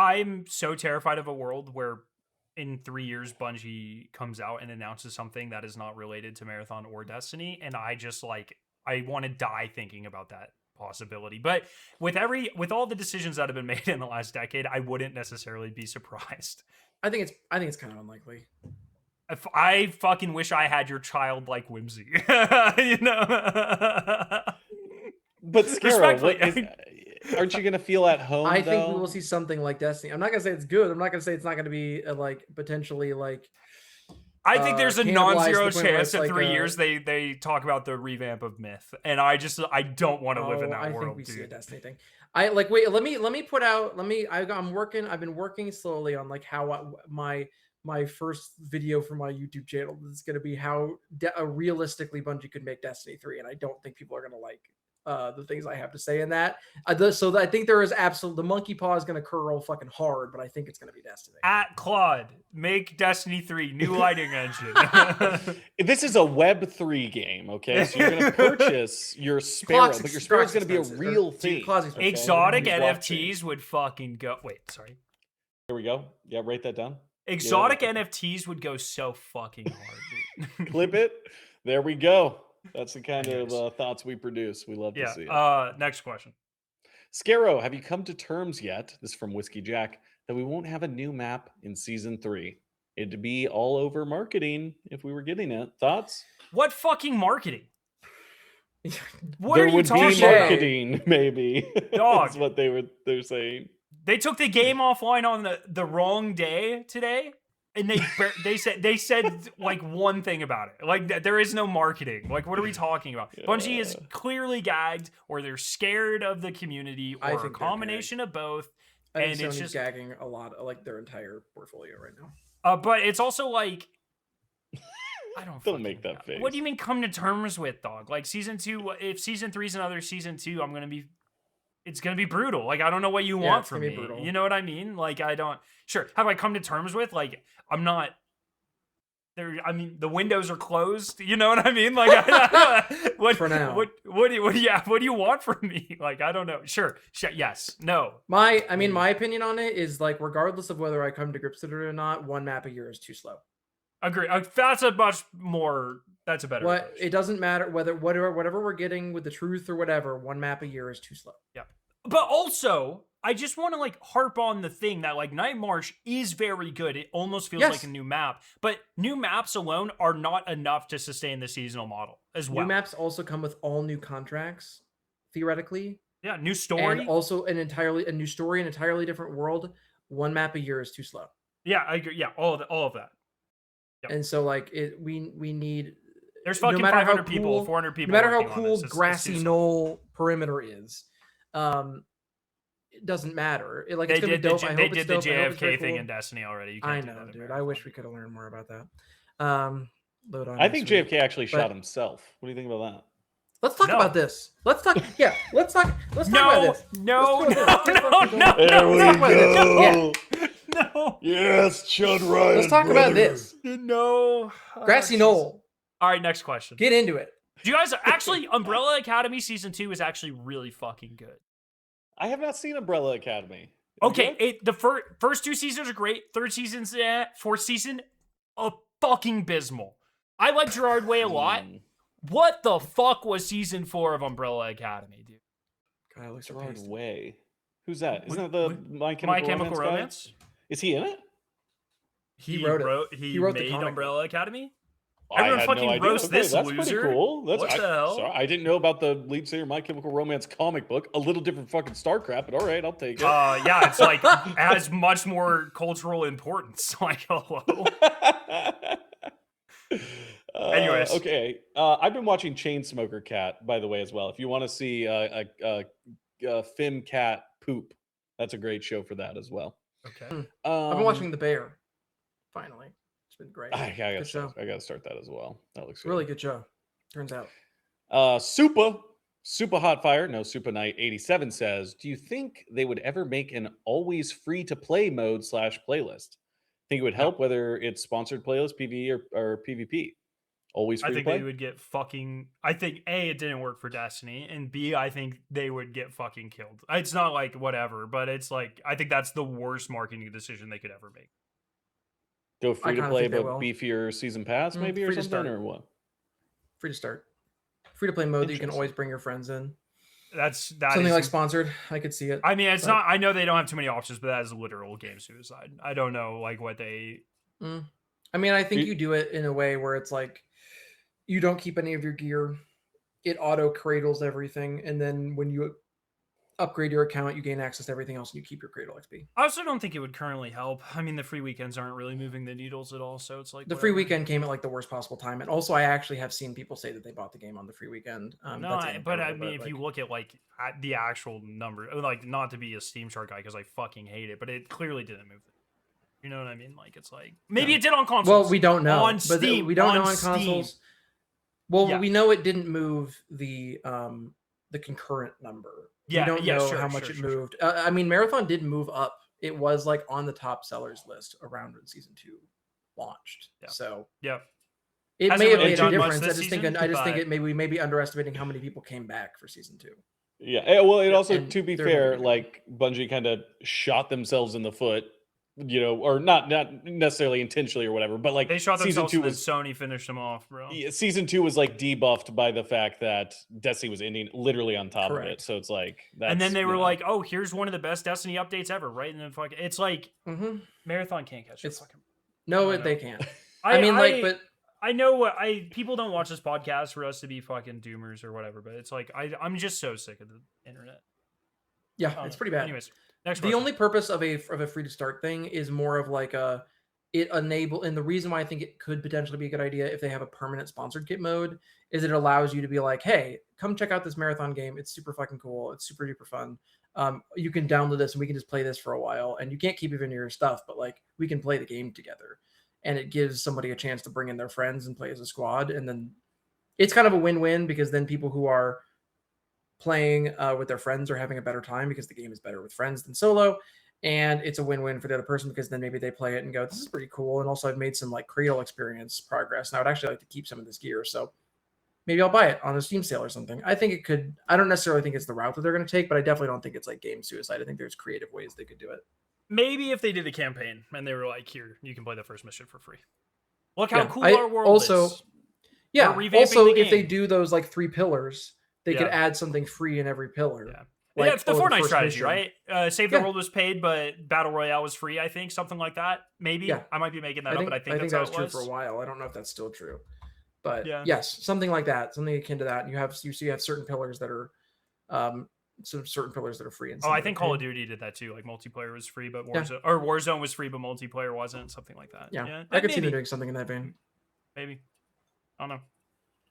I'm so terrified of a world where in 3 years with comes out and announces something that is not related to Marathon or Destiny, and I just like I want to die thinking about that possibility. But with all the decisions that have been made in the last decade, I wouldn't necessarily be surprised. I think it's kind of unlikely. I fucking wish I had your childlike whimsy. You know. But Skarrow, aren't you gonna feel at home? I think we will see something like Destiny. I'm not gonna say it's good. I'm not gonna say it's not gonna be like potentially like. I think there's a non-zero chance in like 3 years they talk about the revamp of Myth, and I don't want to live in that world. I think we dude. see a Destiny thing. Wait. Let me put out. I've been working slowly on like how my first video for my YouTube channel is going to be how realistically Bungie could make Destiny 3, and I don't think people are going to like the things I have to say in that. So I think there is the monkey paw is going to curl fucking hard, but I think it's going to be Destiny. At Claude, make Destiny 3 new lighting engine. This is a Web 3 game, okay? So you're going to purchase your Sparrow, but your Sparrow is going to be a real thing. Okay? Exotic NFTs would fucking go. Wait, sorry. Here we go. Yeah, write that down. Exotic NFTs would go so fucking hard. Dude. Clip it. There we go. That's the kind of thoughts we produce. We love to see it. Next question. Skarrow, have you come to terms yet, this is from Whiskey Jack, that we won't have a new map in Season 3? It'd be all over marketing if we were getting it. Thoughts? What fucking marketing? What there are you would talking be marketing, maybe. Dog. That's what they're saying. They took the game offline on the wrong day today, and they said like one thing about it. Like there is no marketing. Like what are we talking about? Yeah. Bungie is clearly gagged, or they're scared of the community, or a combination of both. I think and Sony's it's just gagging a lot, like their entire portfolio right now. But it's also like I don't make that face. What do you mean come to terms with, dog? Like season 2, if season 3 is another season 2, I'm gonna be it's gonna be brutal. Like, I don't know what you Yeah, want it's from gonna be me. brutal. You know what I mean? Like, I don't. Sure, have I come to terms with? Like, I'm not. There, I mean, the windows are closed. You know what I mean? Like, what? For now. What do you want from me? Like, I don't know. Sure, yes, no. My opinion on it is like, regardless of whether I come to grips with it or not, one map a year is too slow. Agree. That's a much more. That's a better. What approach. it doesn't matter whatever we're getting with the truth or whatever. One map a year is too slow. Yeah, but also I just want to like harp on the thing that like Night March is very good. It almost feels like a new map, but new maps alone are not enough to sustain the seasonal model as well. New maps also come with all new contracts, theoretically. Yeah, new story, and also a new story, an entirely different world. One map a year is too slow. Yeah, I agree. Yeah, all of that. Yep. And so like we need. There's fucking 500 people, 400 people. No matter how cool grassy knoll perimeter is, it doesn't matter. It's gonna be dope. They did the JFK thing in Destiny already. You can't I know, dude. I wish we could have learned more about that. Load on. I think JFK actually shot himself. What do you think about that? Let's talk about this. Let's talk. Yeah, let's talk about this. No. There we go. No. Yes, Chud Ryan. Let's talk about this. No. Grassy knoll. All right, next question. Get into it. Do you guys actually Umbrella Academy season 2 is actually really fucking good. I have not seen Umbrella Academy. Okay, the first 2 seasons are great. Third season's fourth season, fucking abysmal. I like Gerard Way a lot. What the fuck was season 4 of Umbrella Academy, dude? God, looks Gerard Way. Who's that? Isn't that the My Chemical Romance? Is he in it? He wrote made Umbrella Academy. I Everyone had fucking no idea. roast this that's loser. Pretty cool. What the hell? Sorry, I didn't know about the lead singer My Chemical Romance comic book. A little different fucking star crap, but all right, I'll take it. Yeah, it's like it has much more cultural importance. Like, hello. Anyways, okay. I've been watching Chainsmoker Cat, by the way, as well. If you want to see a femme cat poop, that's a great show for that as well. Okay. I've been watching The Bear. Finally. Been great. I gotta start that as well. That looks good. Really good show. Turns out. Super Hot Fire, no Super Night 87 says, do you think they would ever make an always free to play mode /playlist? Think it would help whether it's sponsored playlist, PvE or PvP? Always free to play? They would get fucking. I think A, it didn't work for Destiny, and B, I think they would get fucking killed. It's not like whatever, but it's like I think that's the worst marketing decision they could ever make. Go free to play, but beefier season pass, maybe, or something, or what? Free to start. Free to play mode that you can always bring your friends in. That's something like sponsored. I could see it. I mean, it's not. I know they don't have too many options, but that is literal game suicide. I don't know, like what they. I mean, I think you do it in a way where it's like you don't keep any of your gear. It auto cradles everything, and then when you upgrade your account, you gain access to everything else, and you keep your cradle XP. I also don't think it would currently help. I mean, the free weekends aren't really moving the needles at all, so it's like the free weekend came at like the worst possible time. And also, I actually have seen people say that they bought the game on the free weekend. But I mean, if you look at like at the actual number, like not to be a Steam Shark guy because I fucking hate it, but it clearly didn't move. You know what I mean? Like it's like maybe it did on consoles. Well, we don't know on Steam. We don't know on consoles. Well, we know it didn't move the concurrent number. Yeah, we don't know how much it moved. I mean, Marathon did move up. It was like on the top sellers list around when season 2 launched. Yeah. So it may have made a difference. I just think we may be underestimating how many people came back for season 2. Yeah. Well, it also, to be fair, like Bungie kind of shot themselves in the foot. You know, or not necessarily intentionally or whatever, but like they shot season 2 was Sony finished them off, bro. Yeah, season 2 was like debuffed by the fact that Destiny was ending literally on top of it. So it's like that's, and then they were like, "Oh, here's one of the best Destiny updates ever!" Right? And then fucking, it's like Marathon can't catch it. They can't. I know people don't watch this podcast for us to be fucking doomers or whatever, but it's like I'm just so sick of the internet. Yeah, it's pretty bad. Anyways. The only purpose of a free to start thing is more of like and the reason why I think it could potentially be a good idea if they have a permanent sponsored kit mode is it allows you to be like, hey, come check out this Marathon game. It's super fucking cool. It's super duper fun. You can download this and we can just play this for a while, and you can't keep even your stuff, but like we can play the game together, and it gives somebody a chance to bring in their friends and play as a squad, and then it's kind of a win-win because then people who are playing with their friends or having a better time because the game is better with friends than solo. And it's a win-win for the other person because then maybe they play it and go, this is pretty cool. And also I've made some like cradle experience progress. And I would actually like to keep some of this gear. So maybe I'll buy it on a Steam sale or something. I think it could, I don't necessarily think it's the route that they're going to take, but I definitely don't think it's like game suicide. I think there's creative ways they could do it. Maybe if they did a campaign and they were like, here, you can play the first mission for free. Look how cool I our world also, is. Yeah. We're revamping Also, the if they game. do those like 3 pillars, they could Yeah. add something free in every pillar. Yeah. Like, Yeah, it's the Fortnite first strategy, mission. right? Save the Yeah. World was paid, but Battle Royale was free, I think. Something like that. Maybe. Yeah. I might be making that up, but I think that's that how was it true was. for a while. I don't know if that's still true. But Yeah. yes, something like that. Something akin to that. And you have certain pillars that are certain pillars that are free. And Oh, some I that think are Call of paid. Duty did that too. Like multiplayer was free, but Yeah. Warzone was free, but multiplayer wasn't. Something like that. Yeah. I could see them maybe. doing something in that vein. Maybe. I don't know.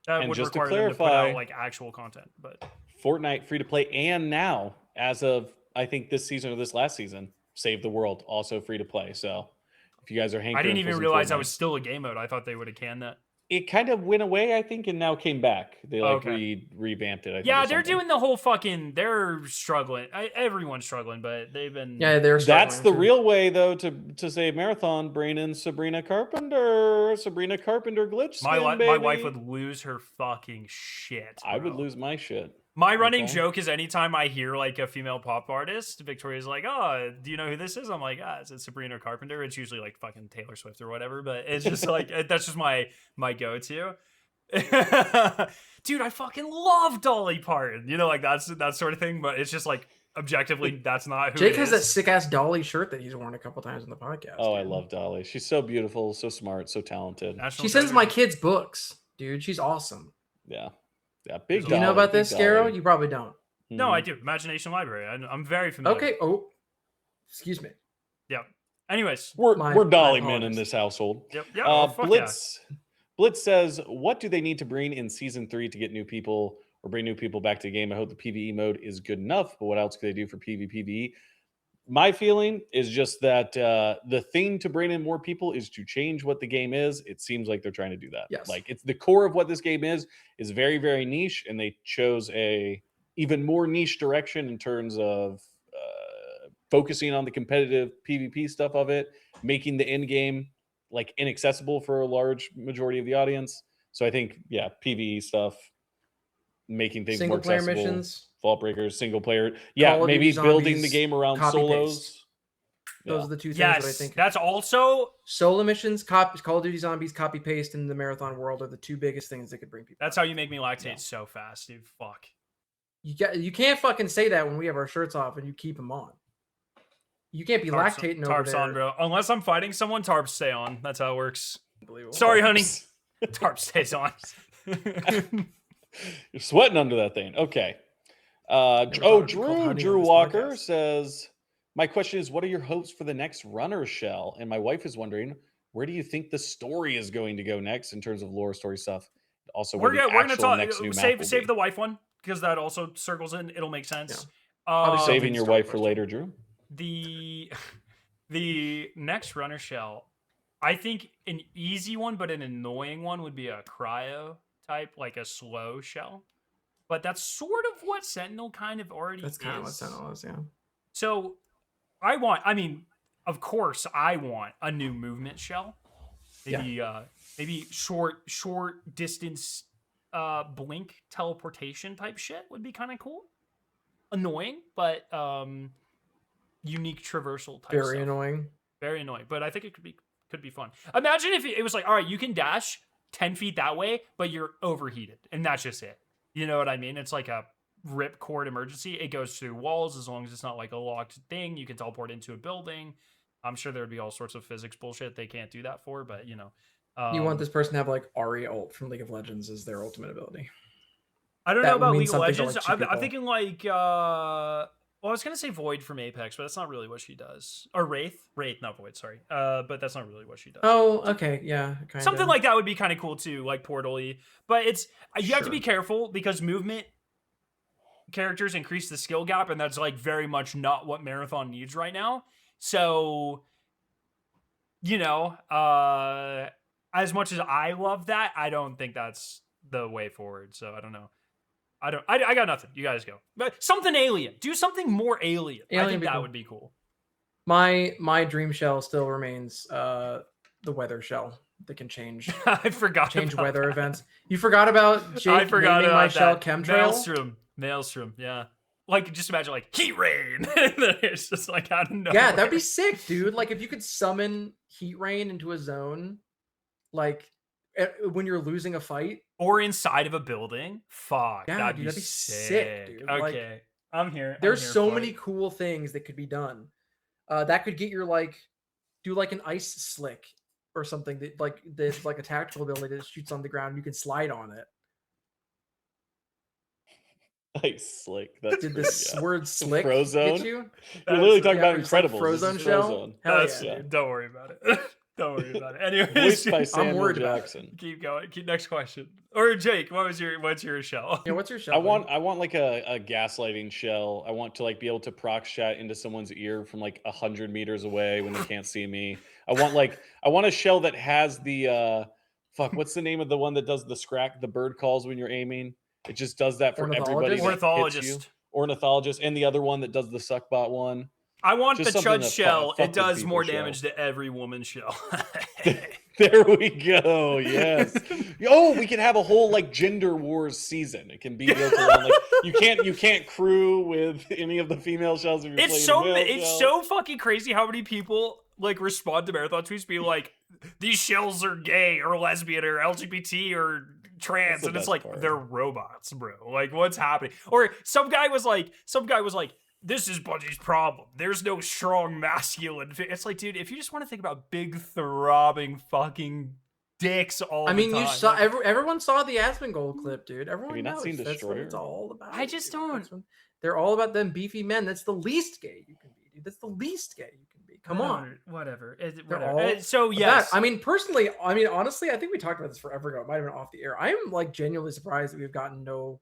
That And would just to require them to put clarify- out like actual content, but Fortnite free to play, and now, as of I think this season or this last season, Save the World also free to play. So if you guys are hankering, I didn't for even some realize that Fortnite- was still a game mode. I thought they would have canned that. It kind of went away, I think, and now came back. They like revamped it. I think, Yeah, or they're something. doing the whole fucking. They're struggling. Everyone's struggling, but they've been. Yeah, they're That's the struggling, too. real way, though, to save Marathon. Bring in Sabrina Carpenter glitch My skin, my wife baby. would lose her fucking shit. I would bro. lose my shit. My running Okay. joke is anytime I hear like a female pop artist, Victoria's like, "Oh, do you know who this is?" I'm like, "Ah, it's Sabrina Carpenter." It's usually like fucking Taylor Swift or whatever, but it's just like that's just my go-to. Dude, I fucking love Dolly Parton. You know, like that's that sort of thing. But it's just like objectively, that's not who Jake it has that is. sick ass Dolly shirt that he's worn a couple times in the podcast. Oh, I dude. love Dolly. She's so beautiful, so smart, so talented. National She sends treasure. my kids books, dude. She's awesome. Yeah, big. Do you know Dolly, about big this, Skarrow? Dolly. You probably don't. No, Mhm. I do. Imagination Library. I'm very familiar. Okay. Oh, excuse me. Yeah. Anyways. We're My Dolly men in apologies. this household. Yep. Yeah. Oh, fuck yeah. Blitz says, what do they need to bring in season 3 to get new people or bring new people back to the game? I hope the PvE mode is good enough, but what else could they do for PvE? My feeling is just that the thing to bring in more people is to change what the game is. It seems like they're trying to do that. Yes. Like it's the core of what this game is very, very niche, and they chose a even more niche direction in terms of focusing on the competitive PvP stuff of it, making the end game like inaccessible for a large majority of the audience. So I think, yeah, PvE stuff, making things Single more player accessible. missions. Vault Breakers, single player. Yeah, Call of maybe Duty building the Zombies, game around copy solos. paste. Those are the two things Yes, that I think. that's also Solo missions, Call of Duty Zombies, copy paste in the marathon world are the two biggest things that could bring people. that's how you make me lactate Yeah. so fast, dude. Fuck. You can't fucking say that when we have our shirts off and you keep them on. You can't be lactating over tarps there. on, bro. Unless I'm fighting someone, tarps stay on. That's how it works. Unbelievable. Sorry, honey. Tarp stays on. You're sweating under that thing. Okay. thought it'd be called Drew honey on Drew this Walker podcast. says, my question is, what are your hopes for the next runner shell? And my wife is wondering, where do you think the story is going to go next in terms of lore story stuff? Also, we're where the gonna actual talk. next new map will Save be. the wife one because that also circles in. It'll make sense. Probably Saving something your story wife for question. later, Drew. The next runner shell, I think an easy one, but an annoying one would be a cryo type, like a slow shell. But that's sort of what Sentinel kind of already That's kind of what is. Sentinel is, yeah. So of course, I want a new movement shell. Maybe short distance blink teleportation type shit would be kind of cool. Annoying, but unique traversal type Very stuff. annoying. Very annoying, but I think it could be fun. Imagine if it was like, all right, you can dash 10 feet that way, but you're overheated, and that's just it. You know what I mean? It's like a rip cord emergency. It goes through walls as long as it's not like a locked thing. You can teleport into a building. I'm sure there would be all sorts of physics bullshit they can't do that for, but you know. You want this person to have like Ahri ult from League of Legends as their ultimate ability. I don't that know about means League of something to, Legends. like, two I'm people. thinking like, well, I was gonna say Void from Apex, but that's not really what she does. Or Wraith, not Void. Sorry, but that's not really what she does. Oh, okay, yeah, kind Something like that would be kind of cool too, like Portal-y. But it's you have to Sure. be careful because movement characters increase the skill gap, and that's like very much not what Marathon needs right now. So, you know, as much as I love that, I don't think that's the way forward. So I don't know. I got nothing. You guys go. But something alien. Do something more alien. I Alien think be that cool. would be cool. My dream shell still remains the weather shell that can change I forgot about weather that. events. You forgot about Jake I forgot naming about my shell that. chemtrail? Maelstrom. Yeah. Like, just imagine, like, heat rain. It's just like, I don't know. Yeah, that'd be sick, dude. Like, if you could summon heat rain into a zone, like when you're losing a fight, or inside of a building. Fuck. Yeah, that'd dude, be that'd be sick. sick, dude. Okay. Like, I'm here. there's I'm here so for many it. cool things that could be done. That could get your like, do like an ice slick or something that that's like a tactical ability that shoots on the ground. You can slide on it. Ice slick. That's Did pretty, this word slick Frozone? get you? You're literally talking Yeah, about it's like Incredibles. Frozone This is shell? Frozone. Hell That's, yeah, dude. Don't worry about it. Don't worry about it. Anyways, Voiced by Samuel worried about it. Jackson. keep going. Next question. Or Jake, what's your shell? Yeah, what's your shell? I want like a gaslighting shell. I want to like be able to prox chat into someone's ear from like 100 meters away when they can't see me. I want a shell that has the what's the name of the one that does the scrack, the bird calls when you're aiming? It just does that for everybody that hits you. Ornithologist. Ornithologist, and the other one that does the suckbot one. I want Just the something chud to shell. fuck It with does people more shell. damage to every woman's shell. There we go. Yes. Oh, we can have a whole like gender wars season. It can be built around like you can't crew with any of the female shells if you're It's so fucking crazy how many people like respond to marathon tweets being like, these shells are gay or lesbian or LGBT or trans, and it's like they're robots, bro. Like, what's happening? Or some guy was like, this is Bungie's problem. There's no strong masculine. It's like, dude, if you just want to think about big throbbing fucking dicks all the time. you saw everyone saw the Asmongold clip, dude. Everyone Have you not knows seen that's what Destroyer? it's all about. I just dude. don't. They're all about them beefy men. That's the least gay you can be, dude. That's the least gay you can be. Come on. Whatever. All So yes. I mean, personally, honestly, I think we talked about this forever ago. It might have been off the air. I am like genuinely surprised that we've gotten no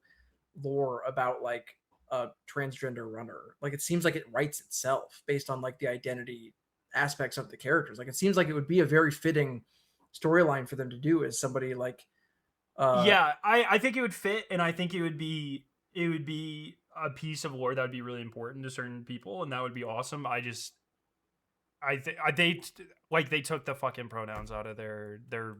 lore about like a transgender runner. Like, it seems like it writes itself based on like the identity aspects of the characters. Like, it seems like it would be a very fitting storyline for them to do as somebody like I think it would fit, and I think it would be a piece of lore that would be really important to certain people, and that would be awesome. They took the fucking pronouns out of their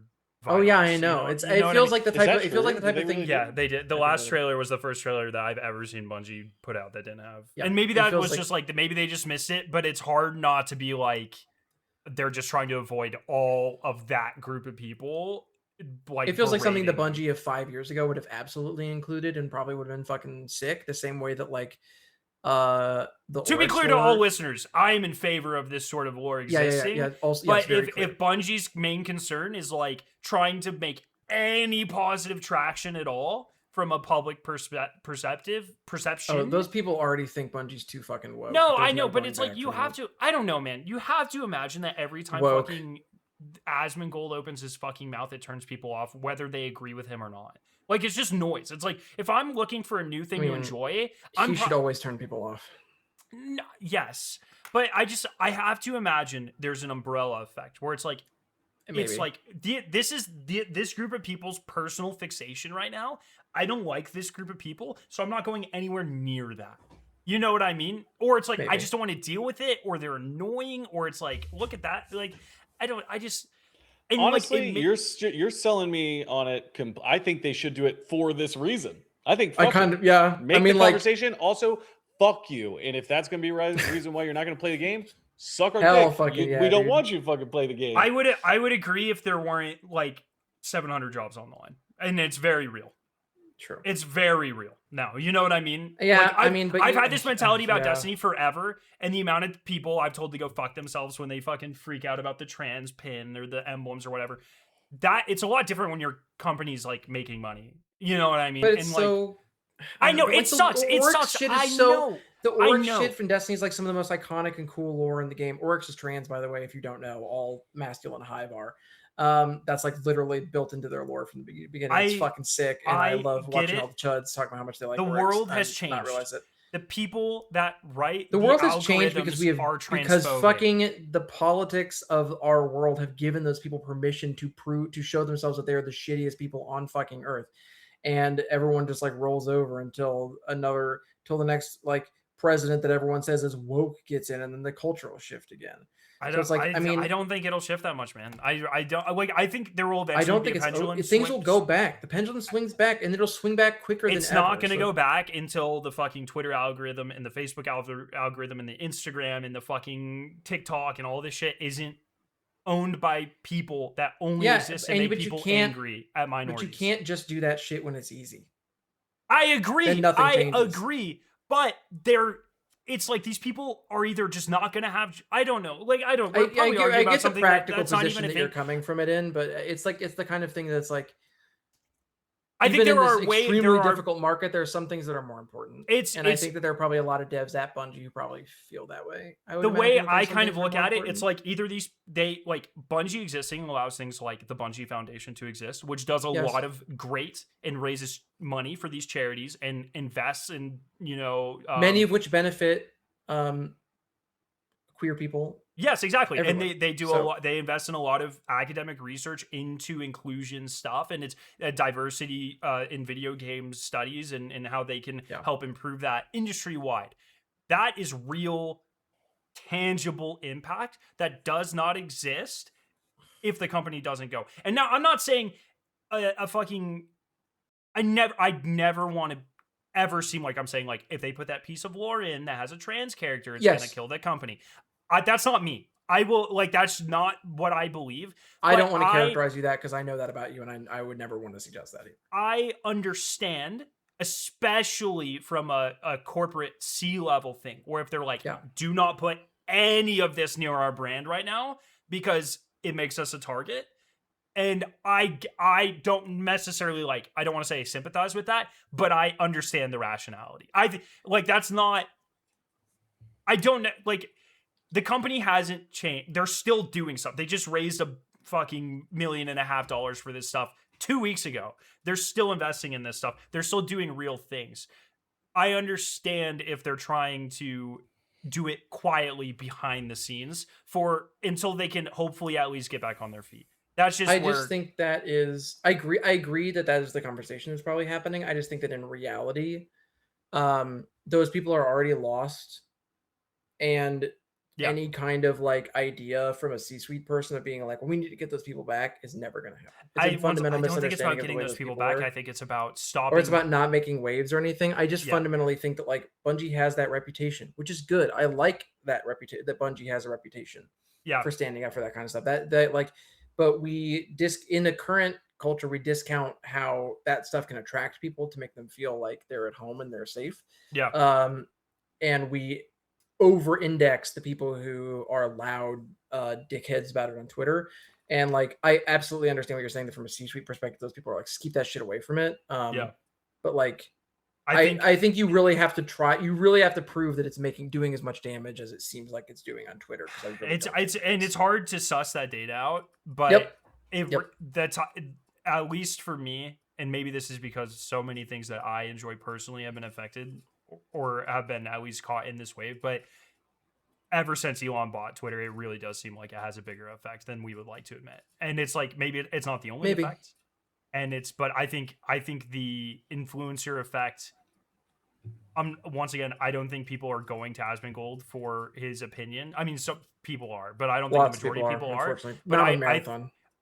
Oh yeah, I violence, know. you know It feels like the type of thing. Yeah, they did. The last trailer was the first trailer that I've ever seen Bungie put out that didn't have. Yeah, and maybe that was just like maybe they just missed it, but it's hard not to be like they're just trying to avoid all of that group of people. Like, it feels like something the Bungie of 5 years ago would have absolutely included and probably would have been fucking sick. The same way that like to be clear to all listeners, I am in favor of this sort of lore existing. Yeah. Also, but if Bungie's main concern is like trying to make any positive traction at all from a public perception, those people already think Bungie's too fucking woke. No, I know, but it's like you have to. I don't know, man. You have to imagine that every time fucking Asmongold opens his fucking mouth, it turns people off, whether they agree with him or not. Like, it's just noise. It's like, if I'm looking for a new thing to enjoy, he should always turn people off. No, yes, but I have to imagine there's an umbrella effect where it's like, it's like this group of people's personal fixation right now. I don't like this group of people, so I'm not going anywhere near that. You know what I mean? Or it's like, I just don't want to deal with it, or they're annoying, or it's like, look at that. Like, and honestly, like, you're selling me on it. I think they should do it for this reason. I think make the conversation. Also, fuck you. And if that's gonna be the reason why you're not gonna play the game, suck our dick. We don't want you to fucking play the game. I would agree if there weren't like 700 jobs on the line, and it's very real. True. It's very real. Now, you know what I mean? Yeah, like, I've had this mentality about Destiny forever, and the amount of people I've told to go fuck themselves when they fucking freak out about the trans pin or the emblems or whatever. That it's a lot different when your company's like making money. You know what I mean? But it's I know it sucks. It sucks. I know. The orc shit from Destiny is like some of the most iconic and cool lore in the game. Oryx is trans, by the way, if you don't know. All masculine hive are. That's like literally built into their lore from the beginning. It's fucking sick, and I love watching all the chuds talk about how much they like. The Oryx. world has changed. Not realize it. The people that write the world has changed because because fucking the politics of our world have given those people permission to show themselves that they are the shittiest people on fucking earth. and everyone just like rolls over until the next like president that everyone says is woke gets in, and then the culture will shift again. I So it's don't. like, I mean, I don't think it'll shift that much, man. I don't like. I think there will I eventually don't be think a pendulum. things will go back. The pendulum swings back, and it'll swing back quicker than ever. It's not going to So go back until the fucking Twitter algorithm and the Facebook algorithm and the Instagram and the fucking TikTok and all this shit isn't owned by people that only exist to make people angry at minorities. But you can't just do that shit when it's easy. I agree. Then nothing I changes. agree. But it's like these people are either just not going to have. I don't know. Like I don't. We're probably arguing about get the something practical that's not position even a that you're thing. coming from it in, but it's the kind of thing that's like. I think there are extremely difficult market. There are some things that are more important. I think that there are probably a lot of devs at Bungie who probably feel that way. The way I kind of look at it, it's like either Bungie existing allows things like the Bungie Foundation to exist, which does a lot of great and raises money for these charities and invests in, many of which benefit queer people. Yes, exactly. Everyone. And they do a lot. They invest in a lot of academic research into inclusion stuff, and it's diversity in video game studies and how they can help improve that industry wide. That is real, tangible impact that does not exist if the company doesn't go. And now I'm not saying I'd never want to ever seem like I'm saying like if they put that piece of lore in that has a trans character, it's gonna kill the company. That's not me. I will that's not what I believe. I don't want to characterize you that because I know that about you, and I would never want to suggest that either. I understand, especially from a corporate C-level thing, where if they're like, do not put any of this near our brand right now because it makes us a target. And I don't necessarily I don't want to say sympathize with that, but I understand the rationality. That's not, I don't the company hasn't changed. They're still doing stuff. They just raised a fucking $1.5 million for this stuff 2 weeks ago. They're still investing in this stuff. They're still doing real things. I understand if they're trying to do it quietly behind the scenes until they can hopefully at least get back on their feet. That's just just think that is, I agree that is the conversation that's probably happening. I just think that in reality, those people are already lost, and any kind of idea from a C-suite person of being like, well, we need to get those people back is never going to happen. It's a fundamental misunderstanding. I don't think it's about getting those people back. I think it's about stopping. Or it's about not making waves or anything. I just fundamentally think that Bungie has that reputation, which is good. I like that reputation, that Bungie has a reputation for standing up for that kind of stuff. But in the current culture, we discount how that stuff can attract people to make them feel like they're at home and they're safe. Yeah. And we over-index the people who are loud dickheads about it on Twitter. And I absolutely understand what you're saying, that from a C-suite perspective, those people are keep that shit away from it. But I think you really have to try. You really have to prove that it's doing as much damage as it seems like it's doing on Twitter. It's hard to suss that data out, but that's at least for me. And maybe this is because so many things that I enjoy personally have been affected or have been at least caught in this wave. But ever since Elon bought Twitter, it really does seem like it has a bigger effect than we would like to admit. And it's maybe it's not the only effect. And but I think the influencer effect, once again, I don't think people are going to Asmongold for his opinion. I mean, some people are, but I don't think the majority of people are. But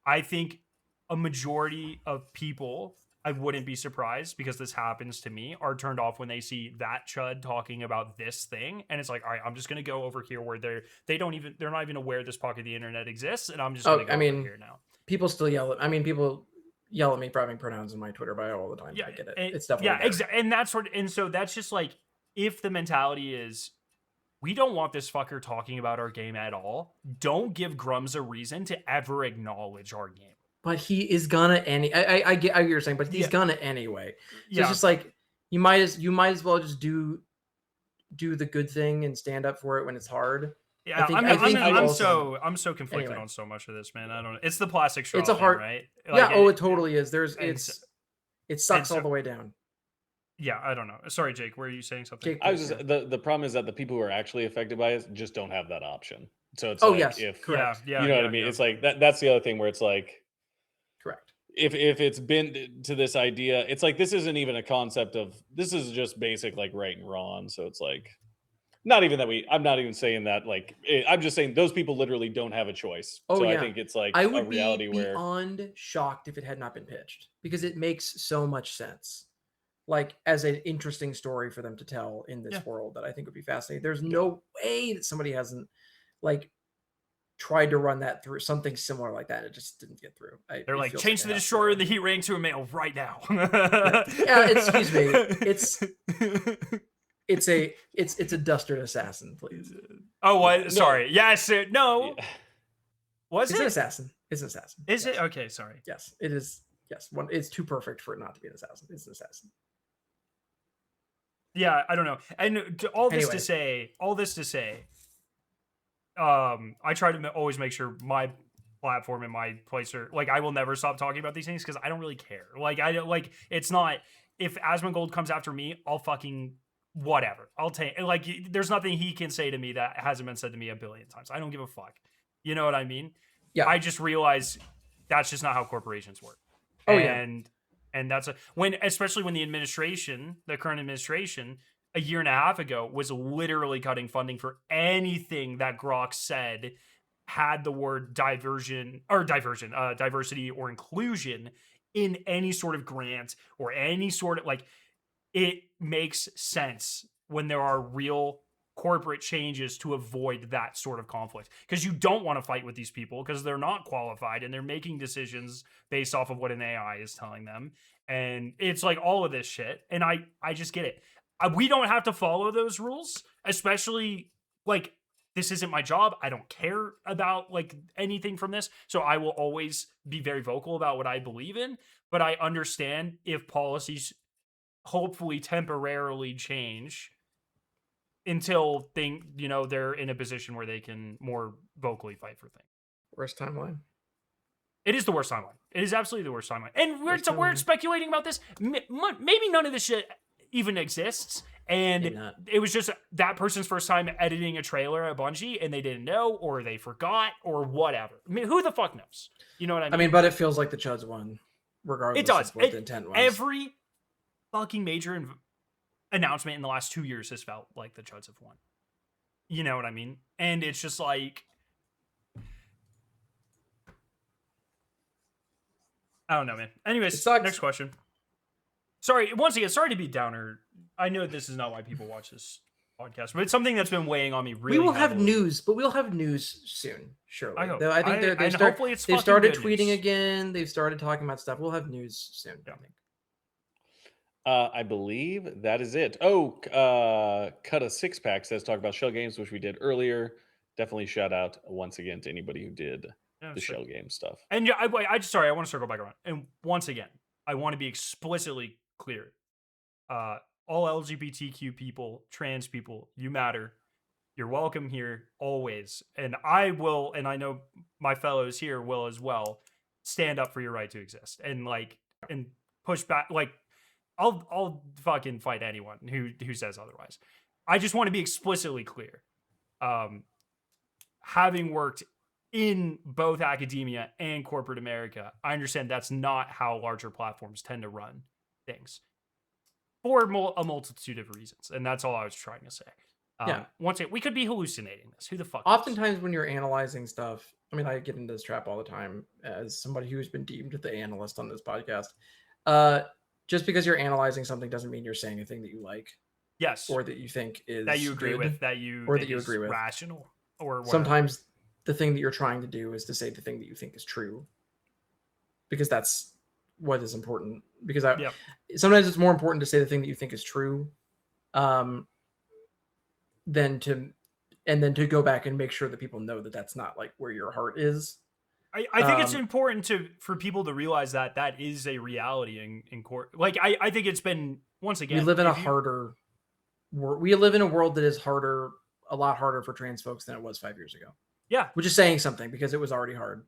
I think a majority of people, I wouldn't be surprised because this happens to me, are turned off when they see that chud talking about this thing. And it's like, all right, I'm just going to go over here where they're not even aware this pocket of the internet exists. And I'm just going to go over here now. People still yell people yell at me for having pronouns in my Twitter bio all the time. I get it. It's definitely exactly. And so that's just if the mentality is, we don't want this fucker talking about our game at all, don't give Grums a reason to ever acknowledge our game. But he is gonna I get what you're saying, but he's gonna anyway. So it's just you might as well just do the good thing and stand up for it when it's hard. Yeah, I'm so conflicted on so much of this, man. I don't know. It's the plastic straw. It's a hard, right? It totally is. It sucks all the way down. Yeah, I don't know. Sorry, Jake. Were you saying something? Jake, the problem is that the people who are actually affected by it just don't have that option. So it's correct. You know what I mean? It's that's the other thing where it's correct. if it's been to this idea, it's like this isn't even a concept of, this is just basic like right and wrong. So it's like, not even that I'm not even saying that like I'm just saying those people literally don't have a choice. Oh So I yeah. think it's like I a would reality be where beyond shocked if it had not been pitched because it makes so much sense. Like as an interesting story for them to tell in this Yeah. world that I think would be fascinating. There's no way that somebody hasn't like tried to run that through something similar like that. It just didn't get through. They're like, change the destroyer of the heat ring to a male right now. Yeah, excuse me. It's a Dustard assassin, please. Oh, what? No. Sorry. Yes. No. Yeah. Was It's it? an assassin. It's an assassin. Is Yes. it? Okay. Sorry. Yes, it is. Yes, one. It's too perfect for it not to be an assassin. It's an assassin. Yeah, I don't know. And all this Anyway. to say, I try to always make sure my platform and my place are like, I will never stop talking about these things because I don't really care. Like, I don't like, it's not, if Asmongold comes after me, I'll fucking whatever. I'll take, like, there's nothing he can say to me that hasn't been said to me a billion times. I don't give a fuck. You know what I mean? Yeah. I just realize that's just not how corporations work. Oh, and that's especially when the current administration, a year and a half ago was literally cutting funding for anything that Grok said had the word diversity or inclusion in any sort of grant or any sort of like, it makes sense when there are real corporate changes to avoid that sort of conflict, because you don't want to fight with these people because they're not qualified and they're making decisions based off of what an AI is telling them. And it's like all of this shit. And I just get it. We don't have to follow those rules, especially like, this isn't my job. I don't care about like anything from this. So I will always be very vocal about what I believe in, but I understand if policies hopefully temporarily change until they're in a position where they can more vocally fight for things. Worst timeline. It is the worst timeline. It is absolutely the worst timeline. And we're speculating about this. Maybe none of this shit even exists. And it was just that person's first time editing a trailer at Bungie and they didn't know, or they forgot, or whatever. I mean, who the fuck knows? You know what I mean? I mean, but it feels like the Chuds won, regardless it does. of what the intent was. Every fucking major announcement in the last 2 years has felt like the Chuds have won. You know what I mean? And it's just like, I don't know, man. Anyways, next question. Sorry, once again, sorry to be downer. I know this is not why people watch this podcast, but it's something that's been weighing on me really We will heavily. have news, but we'll have news soon, surely. I hope. I think hopefully it's they've started good tweeting news. again. They've started talking about stuff. We'll have news soon, Yeah. I think. I believe that is it. Oh, Cut a Six Pack says talk about shell games, which we did earlier. Definitely shout out once again to anybody who did the shell game stuff. And yeah, I want to circle back around. And once again, I want to be explicitly clear. All LGBTQ people, trans people, you matter. You're welcome here always. And I will, and I know my fellows here will as well, stand up for your right to exist and push back. Like, I'll fucking fight anyone who says otherwise. I just want to be explicitly clear. Having worked in both academia and corporate America, I understand that's not how larger platforms tend to run things for a multitude of reasons. And that's all I was trying to say. Once again, we could be hallucinating this. Who the fuck knows? Oftentimes when you're analyzing stuff, I mean, I get into this trap all the time as somebody who's been deemed the analyst on this podcast. Just because you're analyzing something doesn't mean you're saying anything that you like. Yes. Or that you think is that you agree good, with, that you agree with, rational, or whatever. Sometimes the thing that you're trying to do is to say the thing that you think is true, because that's what is important. Because sometimes it's more important to say the thing that you think is true, than to go back and make sure that people know that that's not like where your heart is. I think it's important for people to realize that is a reality in court. Like, I think it's been, once again, we live in we live in a world that is a lot harder for trans folks than it was 5 years ago. Yeah. Which is saying something, because it was already hard.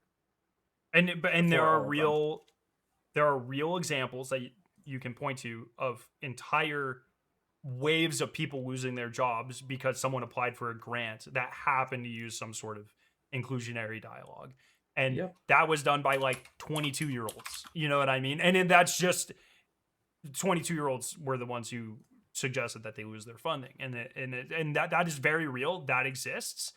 And there are real examples that you can point to of entire waves of people losing their jobs because someone applied for a grant that happened to use some sort of inclusionary dialogue. And Yep. that was done by like 22-year-olds. You know what I mean? And that's just 22-year-olds were the ones who suggested that they lose their funding, and that is very real. That exists.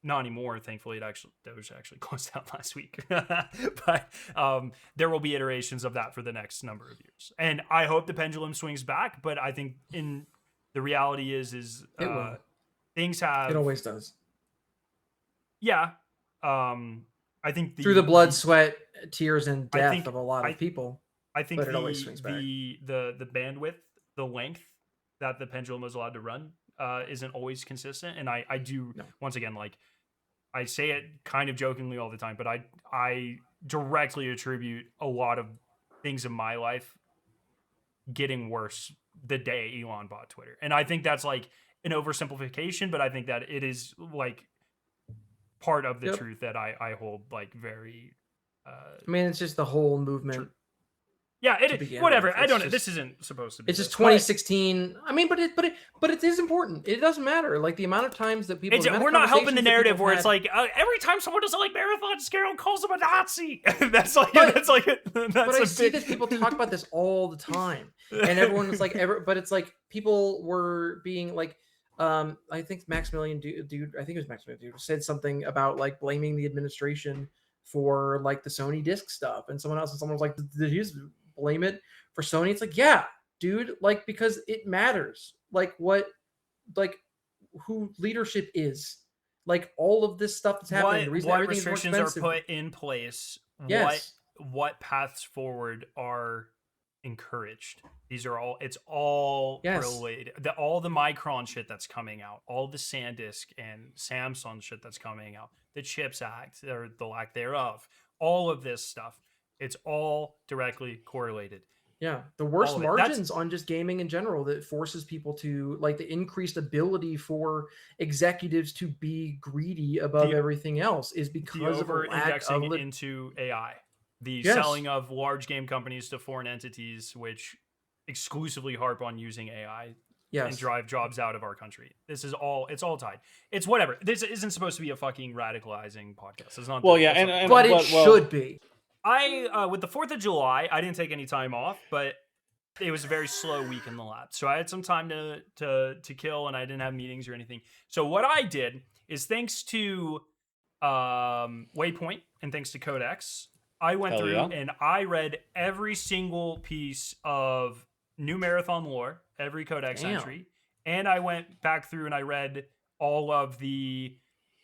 Not anymore, thankfully. That was actually closed down last week. But there will be iterations of that for the next number of years, and I hope the pendulum swings back. But I think the reality is It will. things have. It always does. Yeah. I think Through the blood, sweat, tears, and I death think- of a lot of people. I think But it always swings back. the bandwidth, the length that the pendulum is allowed to run isn't always consistent. And I do, No. once again, like I say it kind of jokingly all the time, but I directly attribute a lot of things in my life getting worse the day Elon bought Twitter. And I think that's like an oversimplification, but I think that it is like part of the Yep. truth that I hold like very I mean, it's just the whole movement. yeah, to it begin whatever. with. I It's don't know. just- This isn't supposed to be. It's just this, 2016. I mean, but it is important. It doesn't matter. Like the amount of times that people. It's, the amount of we're not helping the conversations that narrative people where have it's like every time someone does a like marathon, Skarrow calls them a Nazi. that's like But- that's like that's But I a see bit- that people talk about this all the time, and everyone's like, but it's like people were being like, I think Maximilian dude, I think it was Maximilian dude, said something about like blaming the administration for like the Sony disc stuff, and someone was like, did you just blame it for Sony? It's like, yeah, dude, like because it matters, like what, like who leadership is, like all of this stuff that's happening. The reason what everything's more restrictions are expensive. put in place? Yes. What paths forward are encouraged? These are all. It's all Yes. related. All the Micron shit that's coming out, all the SanDisk and Samsung shit that's coming out, the Chips Act or the lack thereof, all of this stuff. It's all directly correlated. Yeah, the worst all of it. That's- margins on just gaming in general that forces people to like the increased ability for executives to be greedy above The- everything else is The because of a over lack indexing of into AI, the Yes. selling of large game companies to foreign entities, which exclusively harp on using AI and yes. drive jobs out of our country. It's all tied. It's whatever. This isn't supposed to be a fucking radicalizing podcast. It's not. Well, yeah, that's and But it well, should be. I with the 4th of July, I didn't take any time off, but it was a very slow week in the lab. So I had some time to kill, and I didn't have meetings or anything. So what I did is, thanks to Waypoint and thanks to Codex, I went Hell through yeah. and I read every single piece of NuMarathon lore, every Codex Damn. entry, and I went back through and I read all of the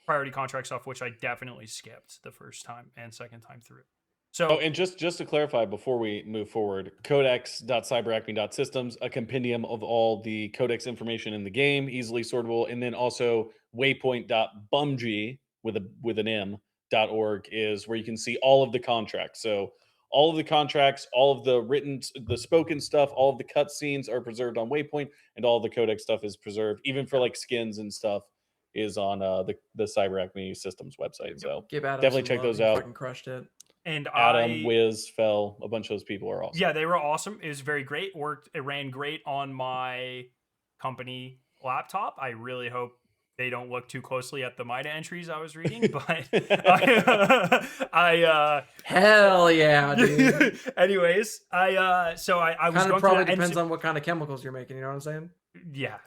priority contract stuff, which I definitely skipped the first time and second time through. So Oh, and just to clarify before we move forward, codex.cyberacme.systems, a compendium of all the codex information in the game, easily sortable, and then also waypoint.bungie with an M.org is where you can see all of the contracts. So all of the contracts, all of the written, the spoken stuff, all of the cutscenes are preserved on Waypoint, and all the codex stuff is preserved, even for like skins and stuff, is on the Cyber Acme Systems website. So Give Adam definitely some check love. those He out. Fucking crushed it. and Adam, Wiz, Fell, a bunch of those people are awesome. yeah, they were awesome. It was very great. It ran great on my company laptop. I really hope they don't look too closely at the MIDA entries I was reading, but I Hell yeah, dude. anyways, I was Kind going of through probably that, and depends so- on what kind of chemicals you're making. You know what I'm saying? yeah.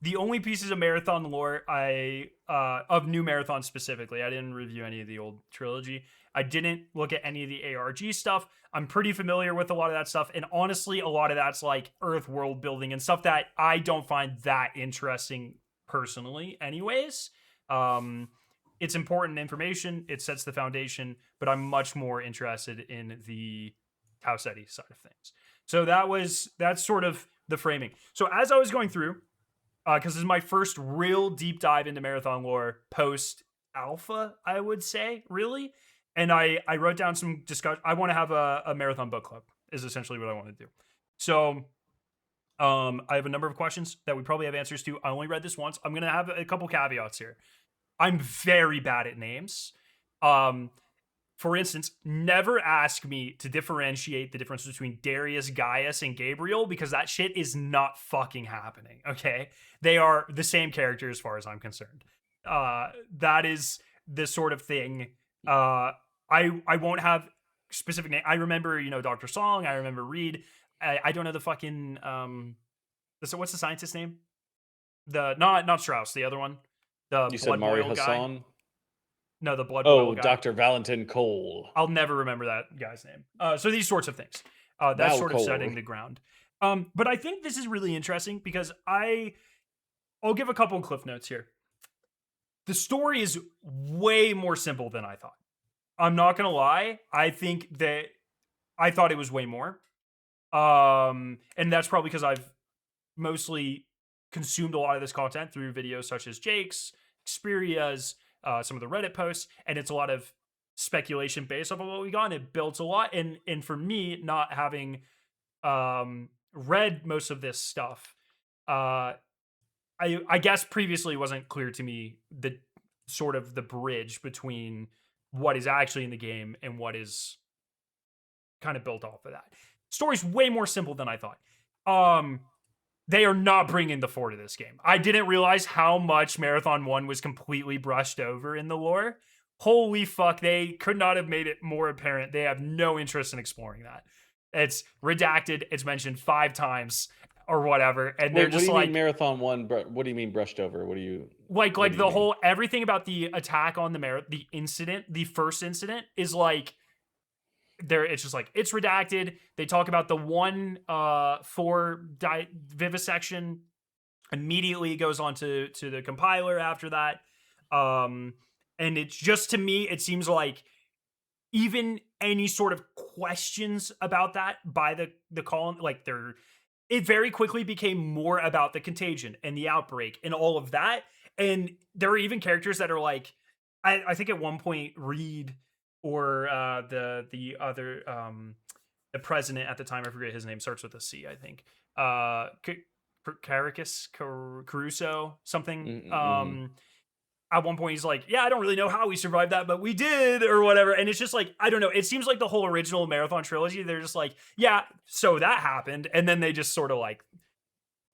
The only pieces of marathon lore of NuMarathon specifically, I didn't review any of the old trilogy. I didn't look at any of the ARG stuff. I'm pretty familiar with a lot of that stuff, and honestly, a lot of that's like Earth world building and stuff that I don't find that interesting personally. Anyways, it's important information. It sets the foundation, but I'm much more interested in the Tau Ceti side of things. So that's sort of the framing. So as I was going through, because this is my first real deep dive into marathon lore post alpha, I would say, really. And I wrote down some discussion. I want to have a marathon book club is essentially what I want to do. So I have a number of questions that we probably have answers to. I only read this once. I'm going to have a couple caveats here. I'm very bad at names. For instance, never ask me to differentiate the difference between Darius, Gaius, and Gabriel, because that shit is not fucking happening, okay? They are the same character as far as I'm concerned. That is the sort of thing. I won't have specific name. I remember, Dr. Song. I remember Reed. I don't know the fucking so what's the scientist's name? The not Strauss, the other one, the You said blood Mari boil guy. Hassan? No, the blood boil Oh, guy. Dr. Valentin Cole. I'll never remember that guy's name. So these sorts of things. That's Now sort of Cole. setting the ground. But I think this is really interesting because I'll give a couple of cliff notes here. The story is way more simple than I thought. I'm not gonna lie. I think that I thought it was way more. And that's probably because I've mostly consumed a lot of this content through videos such as Jake's, Xperia's, some of the Reddit posts, and it's a lot of speculation based off of what we got, and it builds a lot. And for me, not having read most of this stuff, I guess previously wasn't clear to me the sort of the bridge between what is actually in the game and what is kind of built off of that. Story's way more simple than I thought. They are not bringing the 4 to this game. I didn't realize how much Marathon 1 was completely brushed over in the lore. Holy fuck, they could not have made it more apparent. They have no interest in exploring that. It's redacted. It's mentioned 5 times or whatever. And they're Wait, just what do you like, mean Marathon 1? What do you mean brushed over? What do you... like what do the you mean? whole, everything about the attack on the incident, the first incident is like, it's just like it's redacted. They talk about the 1 vivisection. Immediately goes on to the compiler after that. And it's just, to me, it seems like even any sort of questions about that by the column, like it very quickly became more about the contagion and the outbreak and all of that. And there are even characters that are like, I think at one point Reed or the other the president at the time, I forget his name, starts with a C, I think. Caruso, something. Mm-hmm. At one point he's like, yeah, I don't really know how we survived that, but we did, or whatever. And it's just like, I don't know. It seems like the whole original Marathon trilogy, they're just like, yeah, so that happened. And then they just sort of like,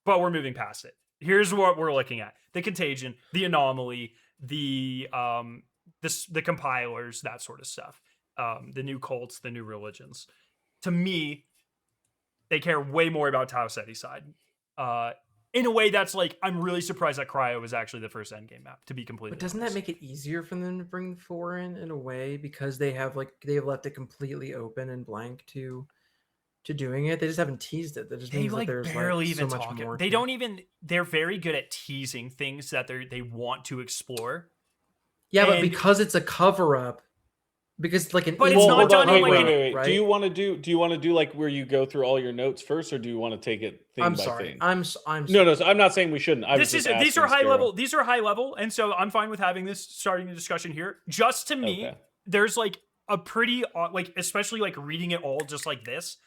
but we're moving past it. Here's what we're looking at: the contagion, the anomaly, the compilers, that sort of stuff. The new cults, the new religions. To me, they care way more about Tau Ceti's side. In a way that's like, I'm really surprised that Cryo was actually the first endgame map, to be completely But doesn't honest. that make it easier for them to bring 4 in a way, because they have left it completely open and blank to doing it? They just haven't teased it. That just They means like that there's barely like so even much talk. more. They don't even. They're very good at teasing things that they want to explore. Yeah, but And- because it's a cover up, because like an But it's Well, not hold on, done in wait, like wait. right? Do you want to do like where you go through all your notes first, or do you want to take it thing I'm by sorry. thing? I'm No, so I'm not saying we shouldn't. these are high level. These are high level, and so I'm fine with having this, starting the discussion here. Just to me, Okay. there's like a pretty like, especially like reading it all just like this,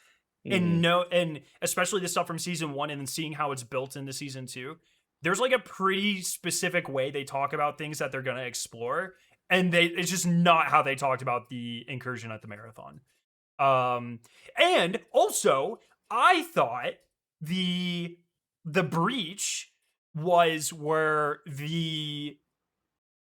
Mhm. and especially the stuff from season 1 and then seeing how it's built into season 2. There's like a pretty specific way they talk about things that they're gonna explore, and it's just not how they talked about the incursion at the marathon. And also, I thought the breach was where the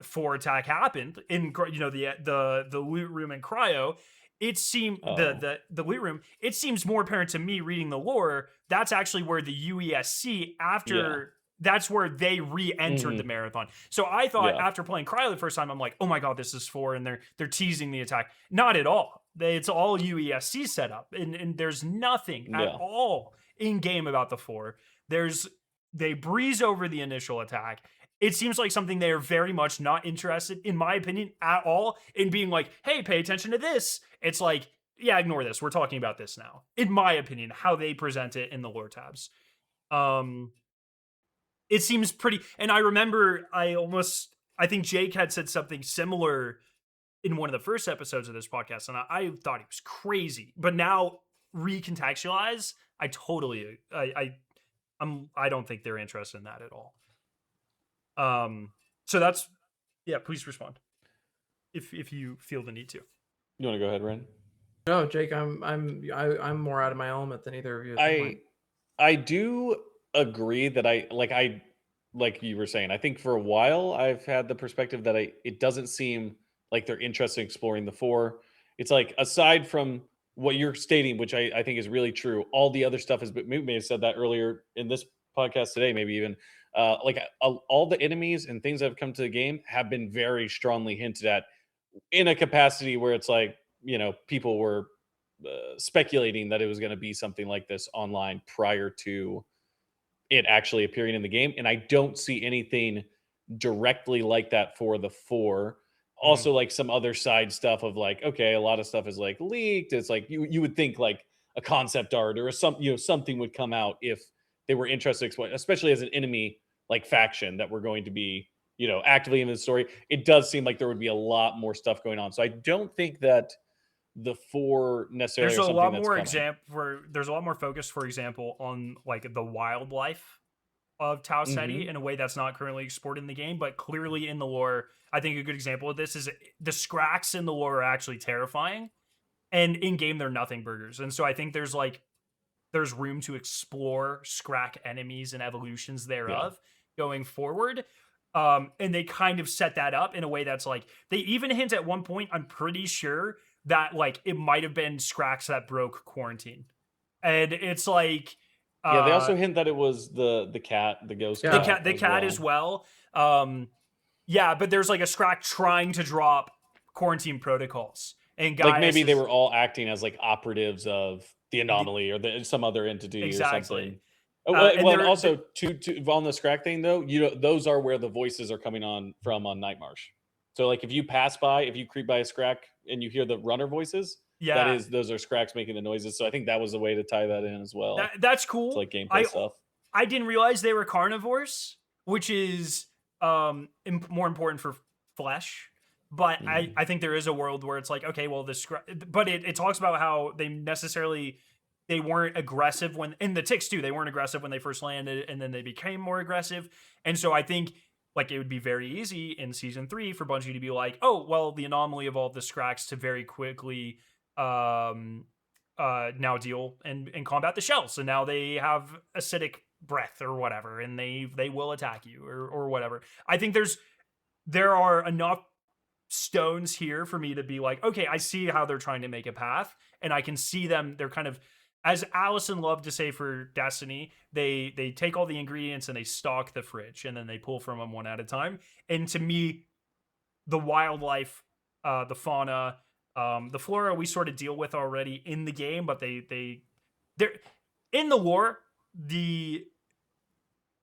4 attack happened in, the loot room in Cryo. It seemed the loot room. It seems more apparent to me reading the lore. That's actually where the UESC after. That's where they re-entered the marathon. So I thought after playing Cryo the first time, I'm like, oh my god, this is 4, and they're teasing the attack. Not at all. It's all UESC setup, and there's nothing at all in game about the 4. They breeze over the initial attack. It seems like something they are very much not interested, in my opinion, at all in being like, hey, pay attention to this. It's like, yeah, ignore this. We're talking about this now. In my opinion, how they present it in the lore tabs. It seems pretty, and I remember I think Jake had said something similar in one of the first episodes of this podcast, and I thought he was crazy. But now recontextualize, I totally, I don't think they're interested in that at all. So that's, yeah, please respond if you feel the need to. You want to go ahead, Ren? No, Jake, I'm more out of my element than either of you. I do agree that I like you were saying, I think for a while I've had the perspective that it doesn't seem like they're interested in exploring the four. It's like aside from what you're stating, which I think is really true, all the other stuff has been. We may have said that earlier in this podcast today, maybe even all the enemies and things that have come to the game have been very strongly hinted at in a capacity where it's like people were speculating that it was going to be something like this online prior to it actually appearing in the game, and I don't see anything directly like that for the four. Mhm. Also, like some other side stuff of like, okay, a lot of stuff is like leaked. It's like you would think like a concept art or something would come out if they were interested in exploring, especially as an enemy like faction that we're going to be actively in the story. It does seem like there would be a lot more stuff going on. So I don't think that the four necessarily There's are a something lot that's more coming. there's a lot more focus, for example, on like the wildlife of Tau Ceti Hmm. in a way that's not currently explored in the game, but clearly in the lore. I think a good example of this is the Scracks in the lore are actually terrifying, and in game they're nothing burgers. And so I think there's room to explore Scrack enemies and evolutions Yeah. thereof going forward. And they kind of set that up in a way that's like they even hint at one point, I'm pretty sure, that like it might have been Scracks that broke quarantine. And it's like Yeah, they uh also hint that it was the cat, the ghost Yeah. cat the as cat as well. well. Yeah, but there's like a Scrack trying to drop quarantine protocols. And Like Gaius maybe they is were all acting as like operatives of the the anomaly or some other entity or exactly. something. Oh, well, And well, and they're also to on the Scrack thing though, those are where the voices are coming on from on Night Marsh. So like if you creep by a Scrack and you hear the runner voices, yeah, those are Scracks making the noises. So I think that was a way to tie that in as well. that's It's cool. like gameplay stuff. I didn't realize they were carnivores, which is more important for flesh. But Mm. I think there is a world where it's like, okay, well, but it talks about how they weren't aggressive when in the ticks too. They weren't aggressive when they first landed, and then they became more aggressive. And so I think like it would be very easy in season 3 for Bungie to be like, oh, well, the anomaly evolved the Scrax to very quickly um now deal and combat the shells. So now they have acidic breath or whatever, and they will attack you or whatever. I think there are enough stones here for me to be like, okay, I see how they're trying to make a path, and I can see them. They're kind of, as Allison loved to say for Destiny, they take all the ingredients and they stock the fridge, and then they pull from them one at a time. And to me, the wildlife, the fauna, the flora we sort of deal with already in the game, but they're in the lore. The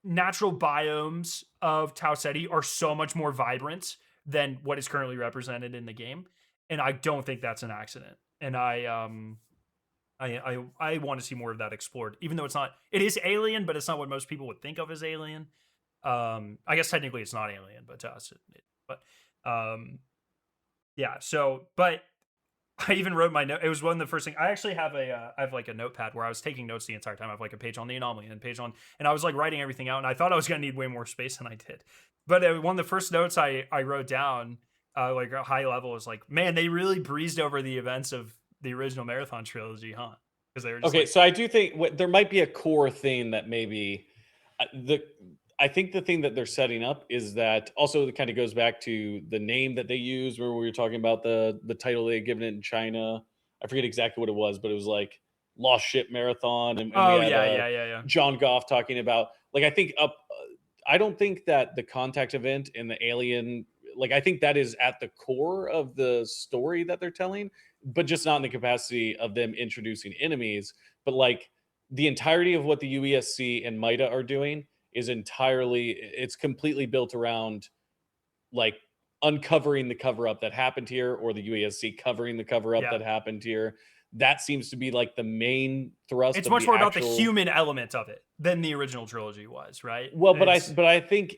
natural biomes of Tau Ceti are so much more vibrant than what is currently represented in the game, and I don't think that's an accident. And I want to see more of that explored, even though it is alien, but it's not what most people would think of as alien. I guess technically it's not alien, but to us, but yeah. So, but I even wrote my note. It was one of the first things. I actually have I have like a notepad where I was taking notes the entire time. I have like a page on the anomaly and a page on, and I was like writing everything out. And I thought I was gonna need way more space than I did. But one of the first notes I wrote down, like a high level, is like, man, they really breezed over the events of the original Marathon trilogy, huh? Because they were just Okay, like, so I do think there might be a core thing that maybe the I think the thing that they're setting up is that also it kind of goes back to the name that they use. Where we were talking about the title they had given it in China. I forget exactly what it was, but it was like Lost Ship Marathon, and we oh had yeah, yeah, yeah, yeah, John Goff talking about like I think up. I don't think that the contact event and the alien like I think that is at the core of the story that they're telling, but just not in the capacity of them introducing enemies. But like the entirety of what the UESC and MITA are doing is it's completely built around like uncovering the cover up that happened here or the UESC covering the cover up yeah. that happened here. That seems to be like the main thrust It's of much the more about the actual. human element of it than the original trilogy was, right? Well, It's but I think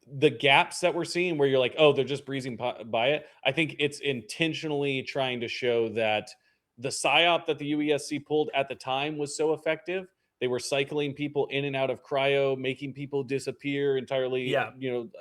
the gaps that we're seeing where you're like, oh, they're just breezing by it. I think it's intentionally trying to show that the psyop that the UESC pulled at the time was so effective. They were cycling people in and out of cryo, making people disappear entirely, yeah,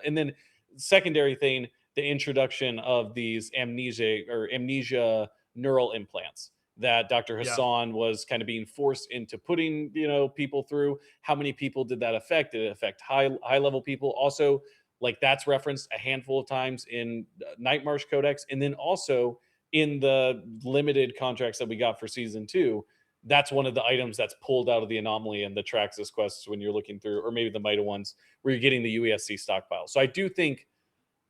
and then secondary thing, the introduction of these amnesia neural implants. that Dr. Yeah. Hassan was kind of being forced into putting, people through. How many people did that affect? Did it affect high level people? Also, like that's referenced a handful of times in Night March Codex, and then also in the limited contracts that we got for season 2. That's one of the items that's pulled out of the anomaly and the Traxxas quests when you're looking through, or maybe the Mida ones where you're getting the UESC stockpile. So I do think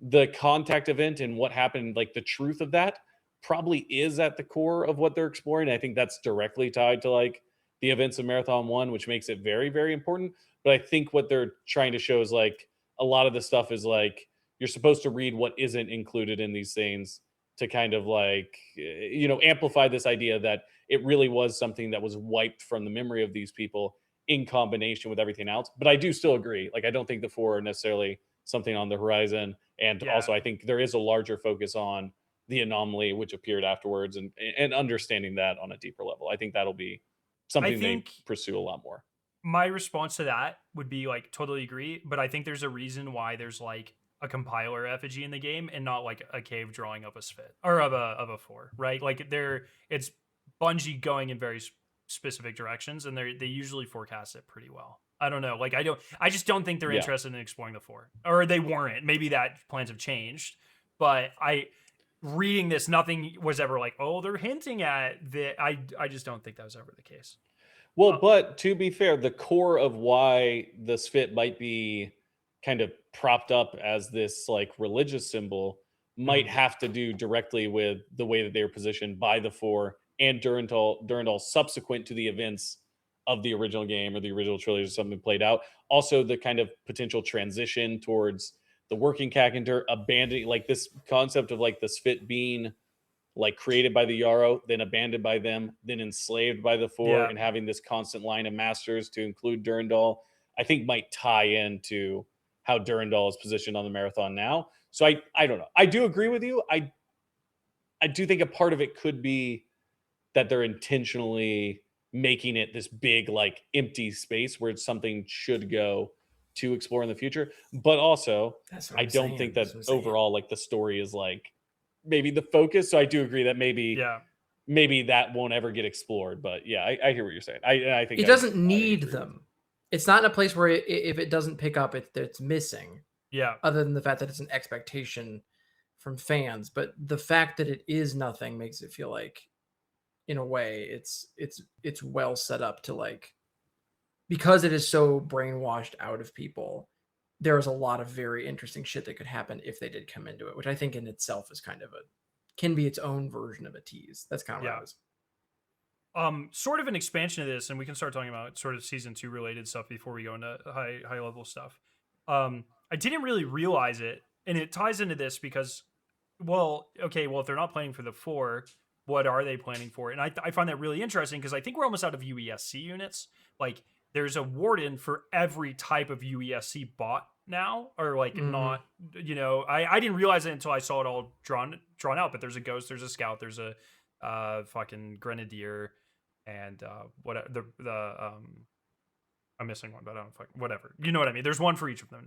the contact event and what happened, like the truth of that, probably is at the core of what they're exploring. I think that's directly tied to like the events of Marathon 1, which makes it very, very important. But I think what they're trying to show is like a lot of the stuff is like you're supposed to read what isn't included in these things to kind of like, amplify this idea that it really was something that was wiped from the memory of these people in combination with everything else. But I do still agree. Like, I don't think the 4 are necessarily something on the horizon. And also, I think there is a larger focus on the anomaly, which appeared afterwards, and understanding that on a deeper level. I think that'll be something they pursue a lot more. My response to that would be like totally agree, but I think there's a reason why there's like a compiler effigy in the game and not like a cave drawing of a sph't or of a 4, right? Like it's Bungie going in very specific directions, and they usually forecast it pretty well. I don't know. Like I just don't think they're interested in exploring the 4, or they weren't. Maybe that plans have changed, but reading this, nothing was ever like, oh, they're hinting at that. I just don't think that was ever the case. Well, but to be fair, the core of why the sph't might be kind of propped up as this like religious symbol might have to do directly with the way that they were positioned by the 4 and Durandal subsequent to the events of the original game or the original trilogy or something played out. Also, the kind of potential transition towards the working Kakandur abandoning, like this concept of like the sph't being like created by the Yarrow, then abandoned by them, then enslaved by the 4, and having this constant line of masters to include Durandal, I think might tie into how Durandal is positioned on the Marathon now. So I don't know. I do agree with you. I do think a part of it could be that they're intentionally making it this big, like empty space where something should go to explore in the future. But also, I don't think that overall, like the story is like maybe the focus. So I do agree that maybe that won't ever get explored. But yeah, I hear what you're saying. I think it doesn't need them. It's not in a place where if it doesn't pick up, it's missing. Yeah. Other than the fact that it's an expectation from fans, but the fact that it is nothing makes it feel like, in a way, it's well set up to like, because it is so brainwashed out of people. There is a lot of very interesting shit that could happen if they did come into it, which I think in itself is kind of can be its own version of a tease. That's kind of what I was. Sort of an expansion of this, and we can start talking about sort of season 2 related stuff before we go into high level stuff. I didn't really realize it, and it ties into this because, if they're not planning for the 4, what are they planning for? And I find that really interesting because I think we're almost out of UESC units. Like, there's a warden for every type of UESC bot now, or like not, I didn't realize it until I saw it all drawn out, but there's a ghost, there's a scout, there's a fucking grenadier, and I'm missing one, but I don't whatever. You know what I mean? There's one for each of them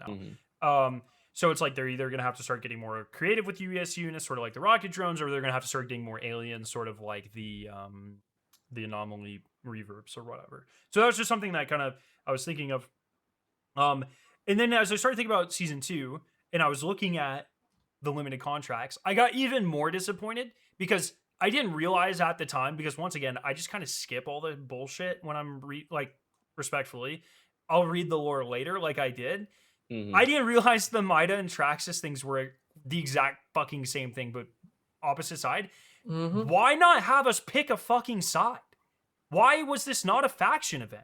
now. So it's like they're either going to have to start getting more creative with UESC units, sort of like the rocket drones, or they're going to have to start getting more aliens, sort of like the anomaly reverbs or whatever. So that was just something that kind of I was thinking of. And then as I started thinking about season 2, and I was looking at the limited contracts, I got even more disappointed because I didn't realize at the time, because once again, I just kind of skip all the bullshit when I'm respectfully, I'll read the lore later like I did. I didn't realize the Mida and Traxxas things were the exact fucking same thing, but opposite side. Why not have us pick a fucking side? Why was this not a faction event?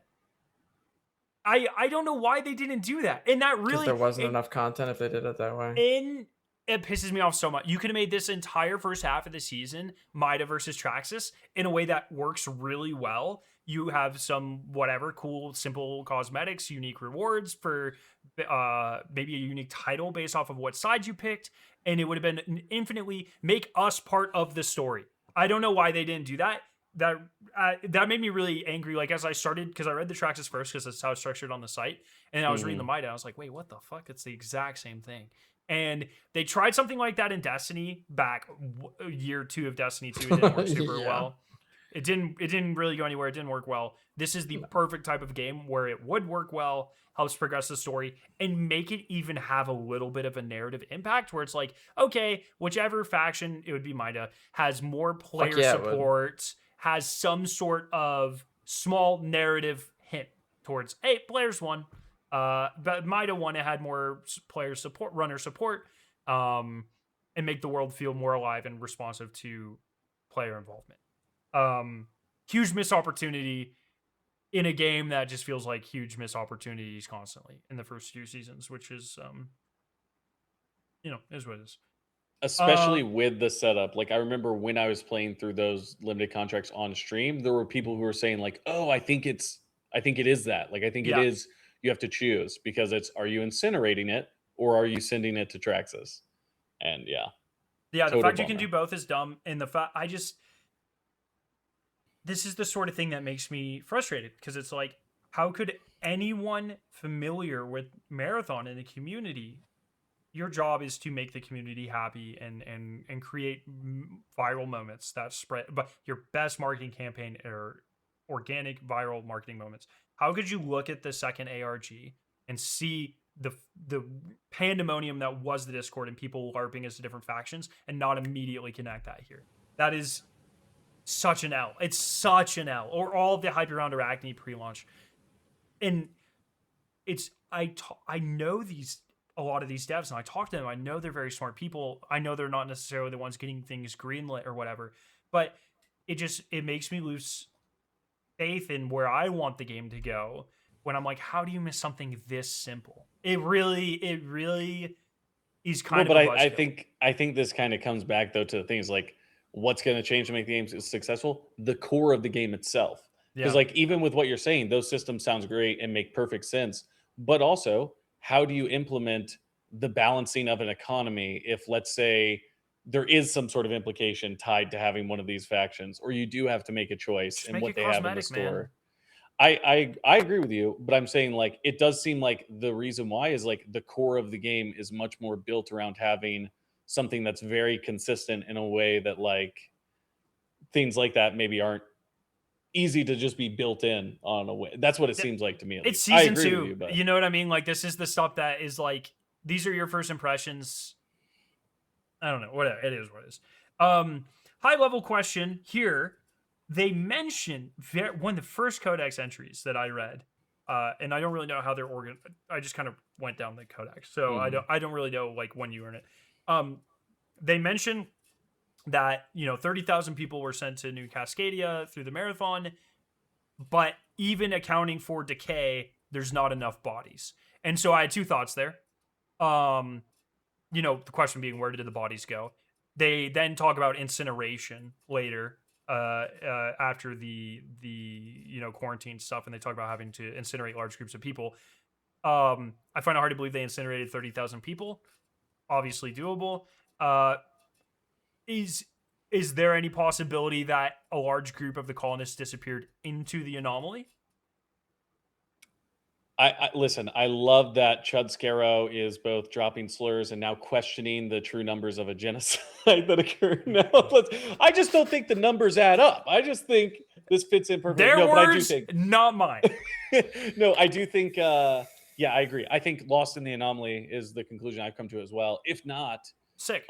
I don't know why they didn't do that. And that really... there wasn't enough content if they did it that way. And it pisses me off so much. You could have made this entire first half of the season Mida versus Traxxas in a way that works really well. You have some whatever cool, simple cosmetics, unique rewards for maybe a unique title based off of what side you picked. And it would have been infinitely make us part of the story. I don't know why they didn't do that. That made me really angry. Like, as I started, because I read the Traxxas first, because that's how it's structured on the site, and I was reading the Mida, I was like, wait, what the fuck? It's the exact same thing. And they tried something like that in Destiny back year 2 of Destiny 2. It didn't work super well. It didn't really go anywhere. It didn't work well. This is the perfect type of game where it would work well, helps progress the story, and make it even have a little bit of a narrative impact where it's like, okay, whichever faction, it would be Mida, has more player yeah, it would. support, has some sort of small narrative hint towards, hey, players won. But Mida won, it had more player support, runner support, and make the world feel more alive and responsive to player involvement. Huge missed opportunity in a game that just feels like huge missed opportunities constantly in the first few seasons, which is is what it is. Especially with the setup. Like I remember when I was playing through those limited contracts on stream, there were people who were saying like, "Oh, I think it is that. Like I think it Yeah. is you have to choose because it's are you incinerating it or are you sending it to Traxxas?" And yeah. Yeah, the Total fact you can bummer. do both is dumb, and the fact this is the sort of thing that makes me frustrated because it's like, how could anyone familiar with Marathon in the community, your job is to make the community happy and create viral moments that spread, but your best marketing campaign are organic viral marketing moments. How could you look at the second ARG and see the pandemonium that was the Discord and people LARPing as different factions and not immediately connect that here? That is such an L. It's such an L. Or all of the hype around Arachne pre-launch. And it's I know a lot of these devs, and I talk to them. I know they're very smart people. I know they're not necessarily the ones getting things greenlit or whatever, but it makes me lose faith in where I want the game to go when I'm like, how do you miss something this simple? It really is kind Well, of but a I buzzkill. think this kind of comes back though to things like what's going to change to make the game successful? The core of the game itself. Because Yeah. like even with what you're saying, those systems sounds great and make perfect sense. But also, how do you implement the balancing of an economy if let's say there is some sort of implication tied to having one of these factions, or you do have to make a choice Just in make what it they have in the cosmetic, man. store? I agree with you, but I'm saying like it does seem like the reason why is like the core of the game is much more built around having something that's very consistent in a way that like things like that maybe aren't easy to just be built in on a way. That's what it seems like to me at It's least. I season agree with 2. you, but You know what I mean? Like, this is the stuff that is like, these are your first impressions. I don't know. Whatever. It is what it is. High level question here. They mention one of the first codex entries that I read, and I don't really know how they're organized. I just kind of went down the codex, so I don't really know like when you earn it. They mention that 30,000 people were sent to New Cascadia through the marathon, but even accounting for decay, there's not enough bodies. And so I had two thoughts there. The question being, where did the bodies go? They then talk about incineration later, after the quarantine stuff, and they talk about having to incinerate large groups of people. I find it hard to believe they incinerated 30,000 people. Obviously doable. Is there any possibility that a large group of the colonists disappeared into the anomaly? I listen, I love that Chud Skarrow is both dropping slurs and now questioning the true numbers of a genocide that occurred. No, I just don't think the numbers add up. I just think this fits in perfectly. Their No, but I do words, think not mine. no, I do think yeah, I agree. I think Lost in the Anomaly is the conclusion I've come to as well. If not, Sick.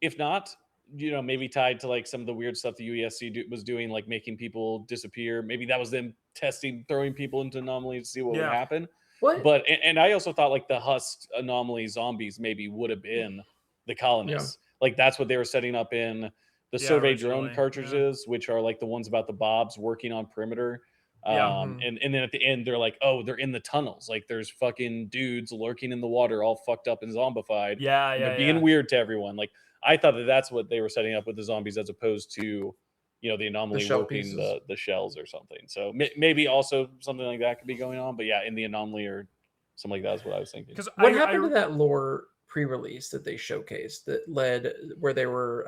if not, maybe tied to like some of the weird stuff the UESC was doing, like making people disappear. Maybe that was them testing, throwing people into anomalies to see what would Yeah. happen. What? But and I also thought like the husk anomaly zombies maybe would have been the colonists. Like that's what they were setting up in the survey drone originally, cartridges, which are like the ones about the bobs working on perimeter. Yeah. And then at the end they're like, oh, they're in the tunnels. Like there's fucking dudes lurking in the water, all fucked up and zombified. Yeah, And yeah, they're being yeah. weird to everyone. Like I thought that's what they were setting up with the zombies, as opposed to, the anomaly shell working pieces. the shells or something. So maybe also something like that could be going on. But yeah, in the anomaly or something like that is what I was thinking. Because What happened to that lore pre-release that they showcased that led where they were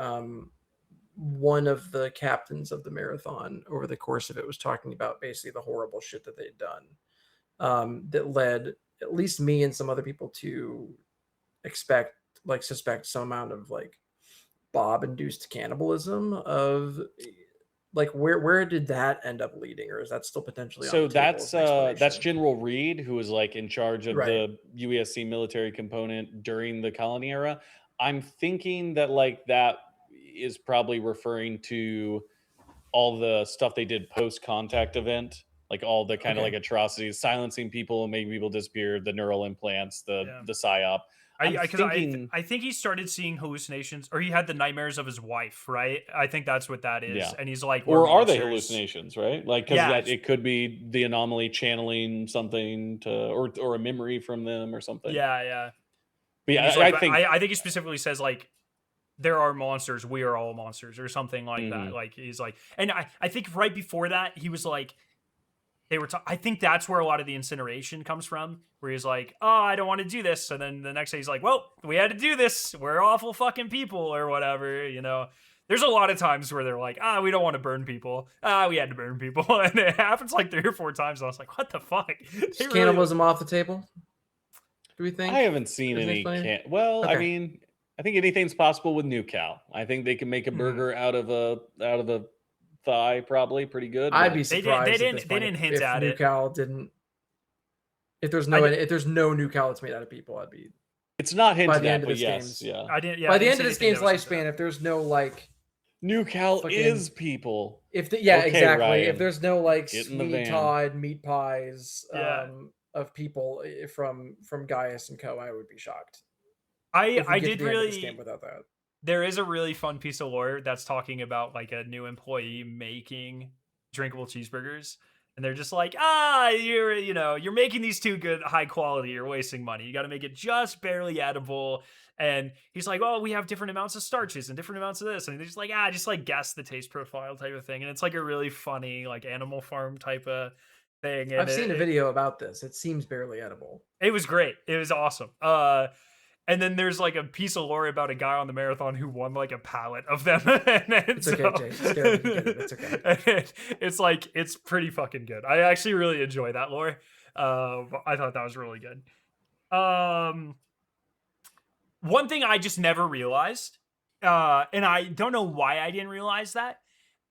one of the captains of the marathon over the course of it was talking about basically the horrible shit that they'd done, that led at least me and some other people to suspect some amount of like Bob induced cannibalism of Like where did that end up leading, or is that still potentially on So the table as an that's explanation? General Reed, who was like in charge of Right. the UESC military component during the colony era. I'm thinking that like that is probably referring to all the stuff they did post contact event, like all the kind of Okay. like atrocities, silencing people and making people disappear, the neural implants, Yeah. the psyop. I'm thinking, I think he started seeing hallucinations, or he had the nightmares of his wife, right? I think that's what that is, yeah. and he's like, we're Or are they monsters. hallucinations, right? Like, because Yeah, that it could be the anomaly channeling something to, or a memory from them or something. yeah. But And yeah, he's like, I I think he specifically says like, there are monsters, we are all monsters, or something like that. Mhm. Like he's like, and I think right before that he was like, they were. I think that's where a lot of the incineration comes from, where he's like, "Oh, I don't want to do this," and then the next day he's like, "Well, we had to do this. We're awful fucking people, or whatever." You know, there's a lot of times where they're like, "Ah, we don't want to burn people. Ah, we had to burn people," and it happens like 3 or 4 times. And I was like, "What the fuck?" Is cannibalism off the table? Do we think? I haven't seen There's an any. explanation? Well, I Okay. mean, I think anything's possible with NuCal. I think they can make a burger out of a thigh, probably pretty good. I'd but- be They surprised didn't. at this They point didn't hint if at it. NuCal didn't. If there's I no did- if there's no NuCal that's made out of people, I'd be It's not hinted by the at, end of but this yes, game's- yeah. I didn't. Yeah, by I the didn't end of see this anything game's that was hinted lifespan. at. If there's no like, NuCal fucking- is people. yeah, Okay, exactly. Ryan, If there's no like get in the Sweeney van. Todd meat pies Yeah. of people from Gaius and Co, I would be shocked. I If we get did to the end of this really. game without that. There is a really fun piece of lore that's talking about like a new employee making drinkable cheeseburgers, and they're just like, you're making these too good, high quality, you're wasting money, you got to make it just barely edible. And he's like, well, we have different amounts of starches and different amounts of this, and they're just like, just like guess the taste profile type of thing. And it's like a really funny like Animal Farm type of thing. And I've seen a video about this. It seems barely edible. it was great, it was awesome. And then there's like a piece of lore about a guy on the marathon who won like a pallet of them. It's okay, Jay. It's scary if you get it. It's okay. It's like, it's pretty fucking good. I actually really enjoy that lore. I thought that was really good. One thing I just never realized, and I don't know why I didn't realize that,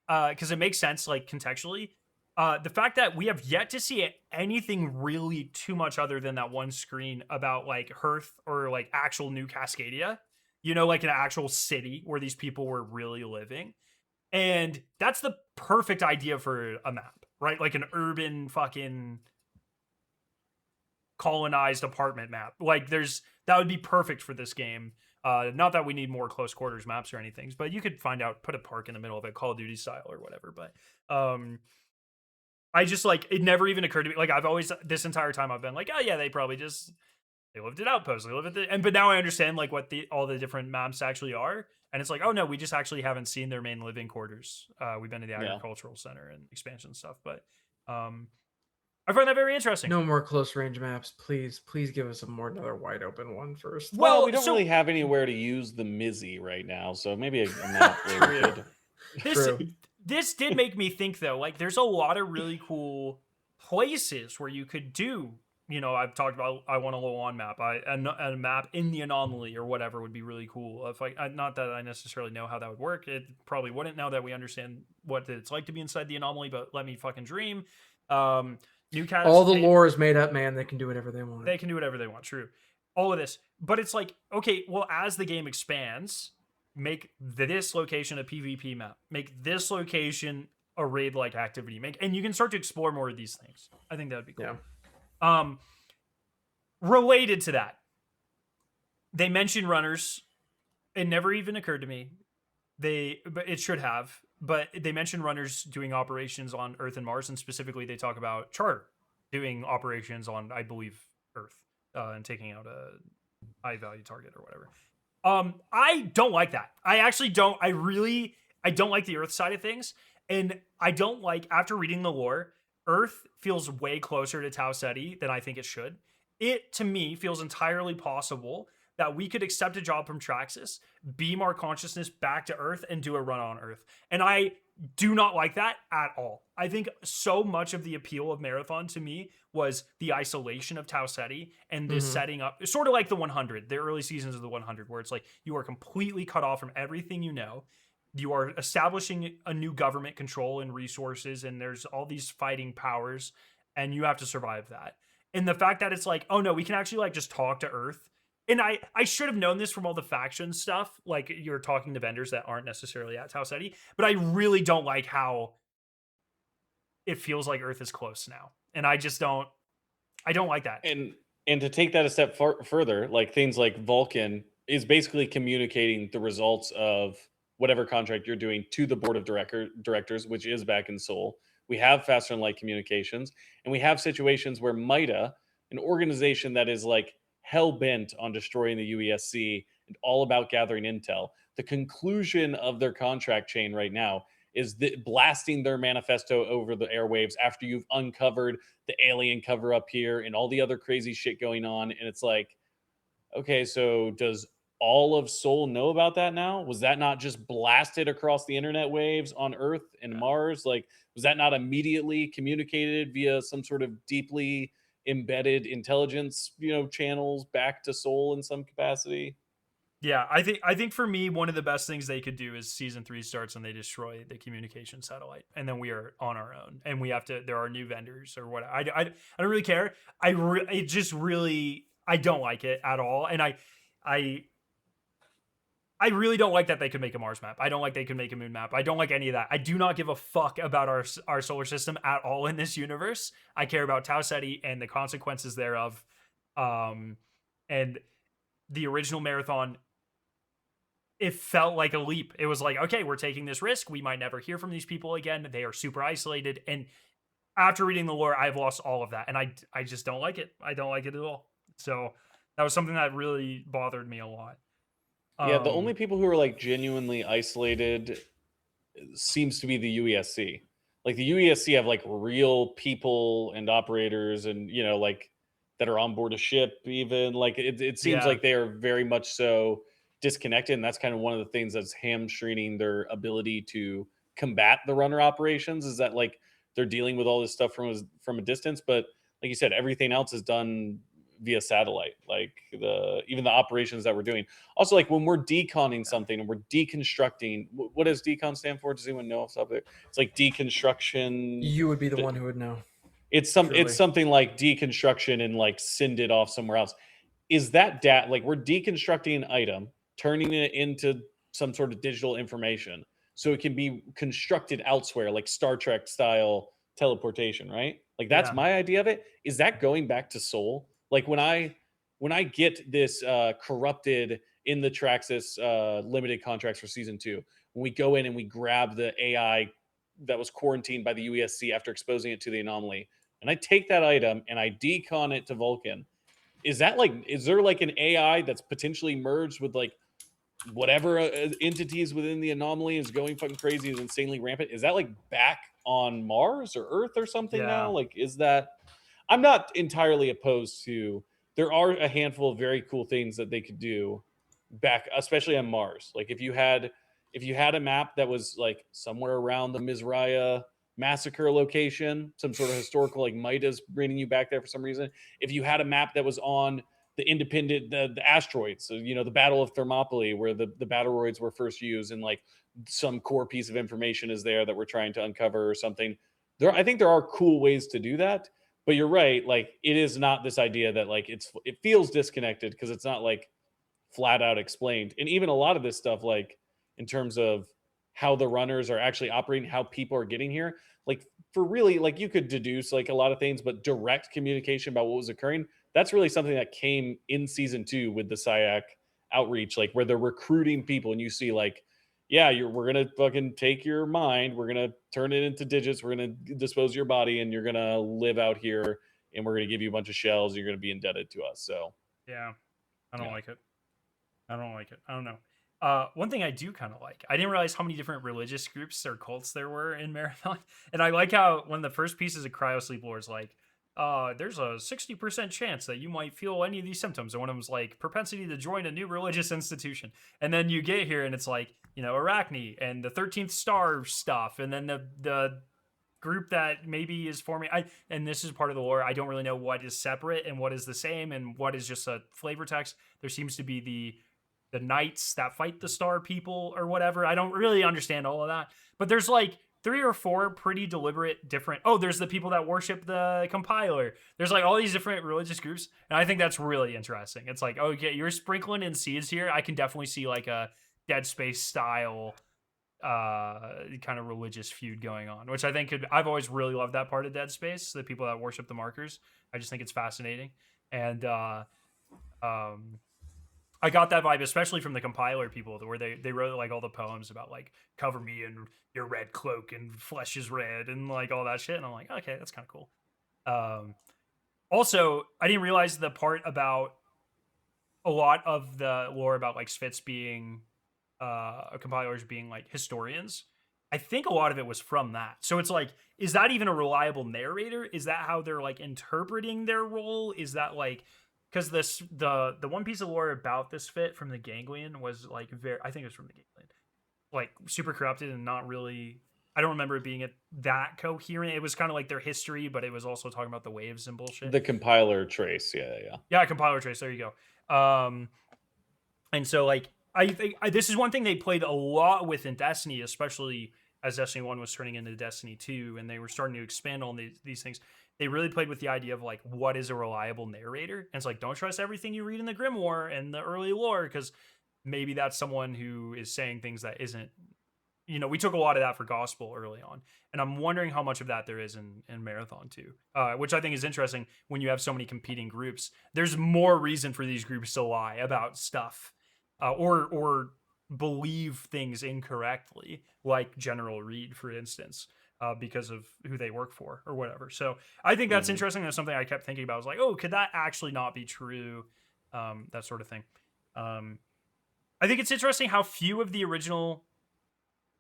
because it makes sense like contextually. The fact that we have yet to see anything really too much other than that one screen about like Hearth or like actual New Cascadia, like an actual city where these people were really living. And that's the perfect idea for a map, right? Like an urban fucking colonized apartment map. Like that would be perfect for this game. Not that we need more close quarters maps or anything, but you could put a park in the middle of it, Call of Duty style or whatever. But I just like, it never even occurred to me. Like I've always, this entire time I've been like, oh yeah, they probably they lived at Outpost. They live at but now I understand like what all the different maps actually are. And it's like, oh no, we just actually haven't seen their main living quarters. We've been to the agricultural center and expansion stuff, but I find that very interesting. No more close range maps, please. Please give us another wide open one first. Well, we don't really have anywhere to use the Mizzy right now, so maybe a map would. This did make me think though, like there's a lot of really cool places where you could do, I've talked about, I want a low on map, a map in the anomaly or whatever would be really cool. If not that I necessarily know how that would work, it probably wouldn't now that we understand what it's like to be inside the anomaly, but let me fucking dream. Newcastle, all the lore is made up, man. They can do whatever they want. They can do whatever they want, true. All of this. But it's like, okay, well, as the game expands, make this location a PvP map. Make this location a raid-like activity. And you can start to explore more of these things. I think that would be cool. Yeah. Related to that, they mentioned runners. It never even occurred to me. But it should have. But they mentioned runners doing operations on Earth and Mars, and specifically they talk about Charter doing operations on, I believe, Earth, and taking out a high-value target or whatever. I don't like that. I actually don't. I don't like the Earth side of things, and I don't like, after reading the lore, Earth feels way closer to Tau Ceti than I think it should. It, to me, feels entirely possible that we could accept a job from Traxxas, beam our consciousness back to Earth, and do a run on Earth. And I do not like that at all. I think so much of the appeal of Marathon to me was the isolation of Tau Ceti and this setting up, sort of like the 100, the early seasons of the 100, where it's like you are completely cut off from everything you know. you are establishing a new government control and resources, and there's all these fighting powers, and you have to survive that. And the fact that it's like, oh no, we can actually like just talk to Earth. And I should have known this from all the faction stuff. Like you're talking to vendors that aren't necessarily at Tau Ceti, but I really don't like how it feels like Earth is close now. And I don't like that. And to take that a step further, like things like Vulcan is basically communicating the results of whatever contract you're doing to the board of directors, which is back in Seoul. We have faster than light communications, and we have situations where MITA, an organization that is like hell bent on destroying the UESC and all about gathering intel, the conclusion of their contract chain right now is blasting their manifesto over the airwaves after you've uncovered the alien cover up here and all the other crazy shit going on. And it's like, okay, so does all of Seoul know about that now? Was that not just blasted across the internet waves on Earth and Mars? Like, was that not immediately communicated via some sort of deeply embedded intelligence, channels back to Seoul in some capacity? Yeah, I think for me, one of the best things they could do is season 3 starts and they destroy the communication satellite, and then we are on our own, and we have to. There are new vendors or what. I don't really care. It just really I don't like it at all, and I I really don't like that they could make a Mars map. I don't like they could make a moon map. I don't like any of that. I do not give a fuck about our solar system at all in this universe. I care about Tau Ceti and the consequences thereof. And the original marathon, it felt like a leap. It was like, okay, we're taking this risk. We might never hear from these people again. They are super isolated. And after reading the lore, I've lost all of that. And I just don't like it. I don't like it at all. So that was something that really bothered me a lot. Yeah, the only people who are like genuinely isolated seems to be the UESC. Like the UESC have like real people and operators and like that are on board a ship even. Like it seems Yeah. like they are very much so disconnected, and that's kind of one of the things that's hamstringing their ability to combat the runner operations, is that like they're dealing with all this stuff from a distance. But like you said, everything else is done via satellite, like even the operations that we're doing. Also, like when we're deconning something and we're deconstructing, what does decon stand for? Does anyone know off the top of it? It's like deconstruction. You would be the one who would know. It's Truly. something like deconstruction and like send it off somewhere else. Is that like we're deconstructing an item, turning it into some sort of digital information so it can be constructed elsewhere, like Star Trek style teleportation, right? Like that's Yeah. my idea of it. Is that going back to Seoul? Like when I get this corrupted in the Traxxas limited contracts for season 2, when we go in and we grab the AI that was quarantined by the UESC after exposing it to the anomaly, and I take that item and I decon it to Vulcan, is there like an AI that's potentially merged with like whatever entities within the anomaly is going fucking crazy and insanely rampant? Is that like back on Mars or Earth or something now? Like, is that? I'm not entirely opposed to. There are a handful of very cool things that they could do back, especially on Mars. Like if you had a map that was like somewhere around the Mizraya massacre location, some sort of historical, like Midas bringing you back there for some reason. If you had a map that was on the asteroids, so the Battle of Thermopylae, where the battleroids were first used, and like some core piece of information is there that we're trying to uncover or something. I think there are cool ways to do that, but you're right. Like it is not this idea that like it feels disconnected because it's not like flat out explained. And even a lot of this stuff, like in terms of how the runners are actually operating, how people are getting here, like for really, like you could deduce like a lot of things, but direct communication about what was occurring, that's really something that came in season 2 with the SIAC outreach, like where they're recruiting people and you see like, yeah, we're going to fucking take your mind. We're going to turn it into digits. We're going to dispose of your body and you're going to live out here and we're going to give you a bunch of shells. You're going to be indebted to us. So, Yeah. I don't like it. I don't know. One thing I do kind of like, I didn't realize how many different religious groups or cults there were in Marathon. And I like how one of the first pieces of cryo sleep lore is like, there's a 60% chance that you might feel any of these symptoms. And one of them was like propensity to join a new religious institution. And then you get here and it's like, Arachne and the 13th star stuff. And then the group that maybe is forming. And this is part of the lore. I don't really know what is separate and what is the same and what is just a flavor text. There seems to be the knights that fight the star people or whatever. I don't really understand all of that, but there's like 3 or 4 pretty deliberate different. Oh, there's the people that worship the compiler. There's like all these different religious groups, and I think that's really interesting. It's like, okay, you're sprinkling in seeds here. I can definitely see like a Dead Space style kind of religious feud going on, which I think I've always really loved that part of Dead Space, the people that worship the markers. I just think it's fascinating. And I got that vibe, especially from the compiler people, where they wrote like all the poems about like cover me in your red cloak and flesh is red and like all that shit. And I'm like, okay, that's kind of cool. Also, I didn't realize the part about a lot of the lore about like sphts being compilers being like historians. I think a lot of it was from that. So it's like, is that even a reliable narrator? Is that how they're like interpreting their role? Is that like, because the one piece of lore about this sph't from the Ganglion was like I think it was from the Ganglion, like super corrupted and not really. I don't remember it being that coherent. It was kind of like their history, but it was also talking about the waves and bullshit. The compiler trace, yeah, compiler trace. There you go. And so like I think this is one thing they played a lot with in Destiny, especially as Destiny 1 was turning into Destiny 2, and they were starting to expand on these things. They really played with the idea of like, what is a reliable narrator? And it's like, don't trust everything you read in the Grimoire and the early lore, because maybe that's someone who is saying things that isn't, we took a lot of that for gospel early on. And I'm wondering how much of that there is in Marathon too, which I think is interesting when you have so many competing groups. There's more reason for these groups to lie about stuff or believe things incorrectly, like General Reed, for instance. Because of who they work for or whatever. So I think that's interesting. That's something I kept thinking about. I was like, oh, could that actually not be true? That sort of thing. I think it's interesting how few of the original,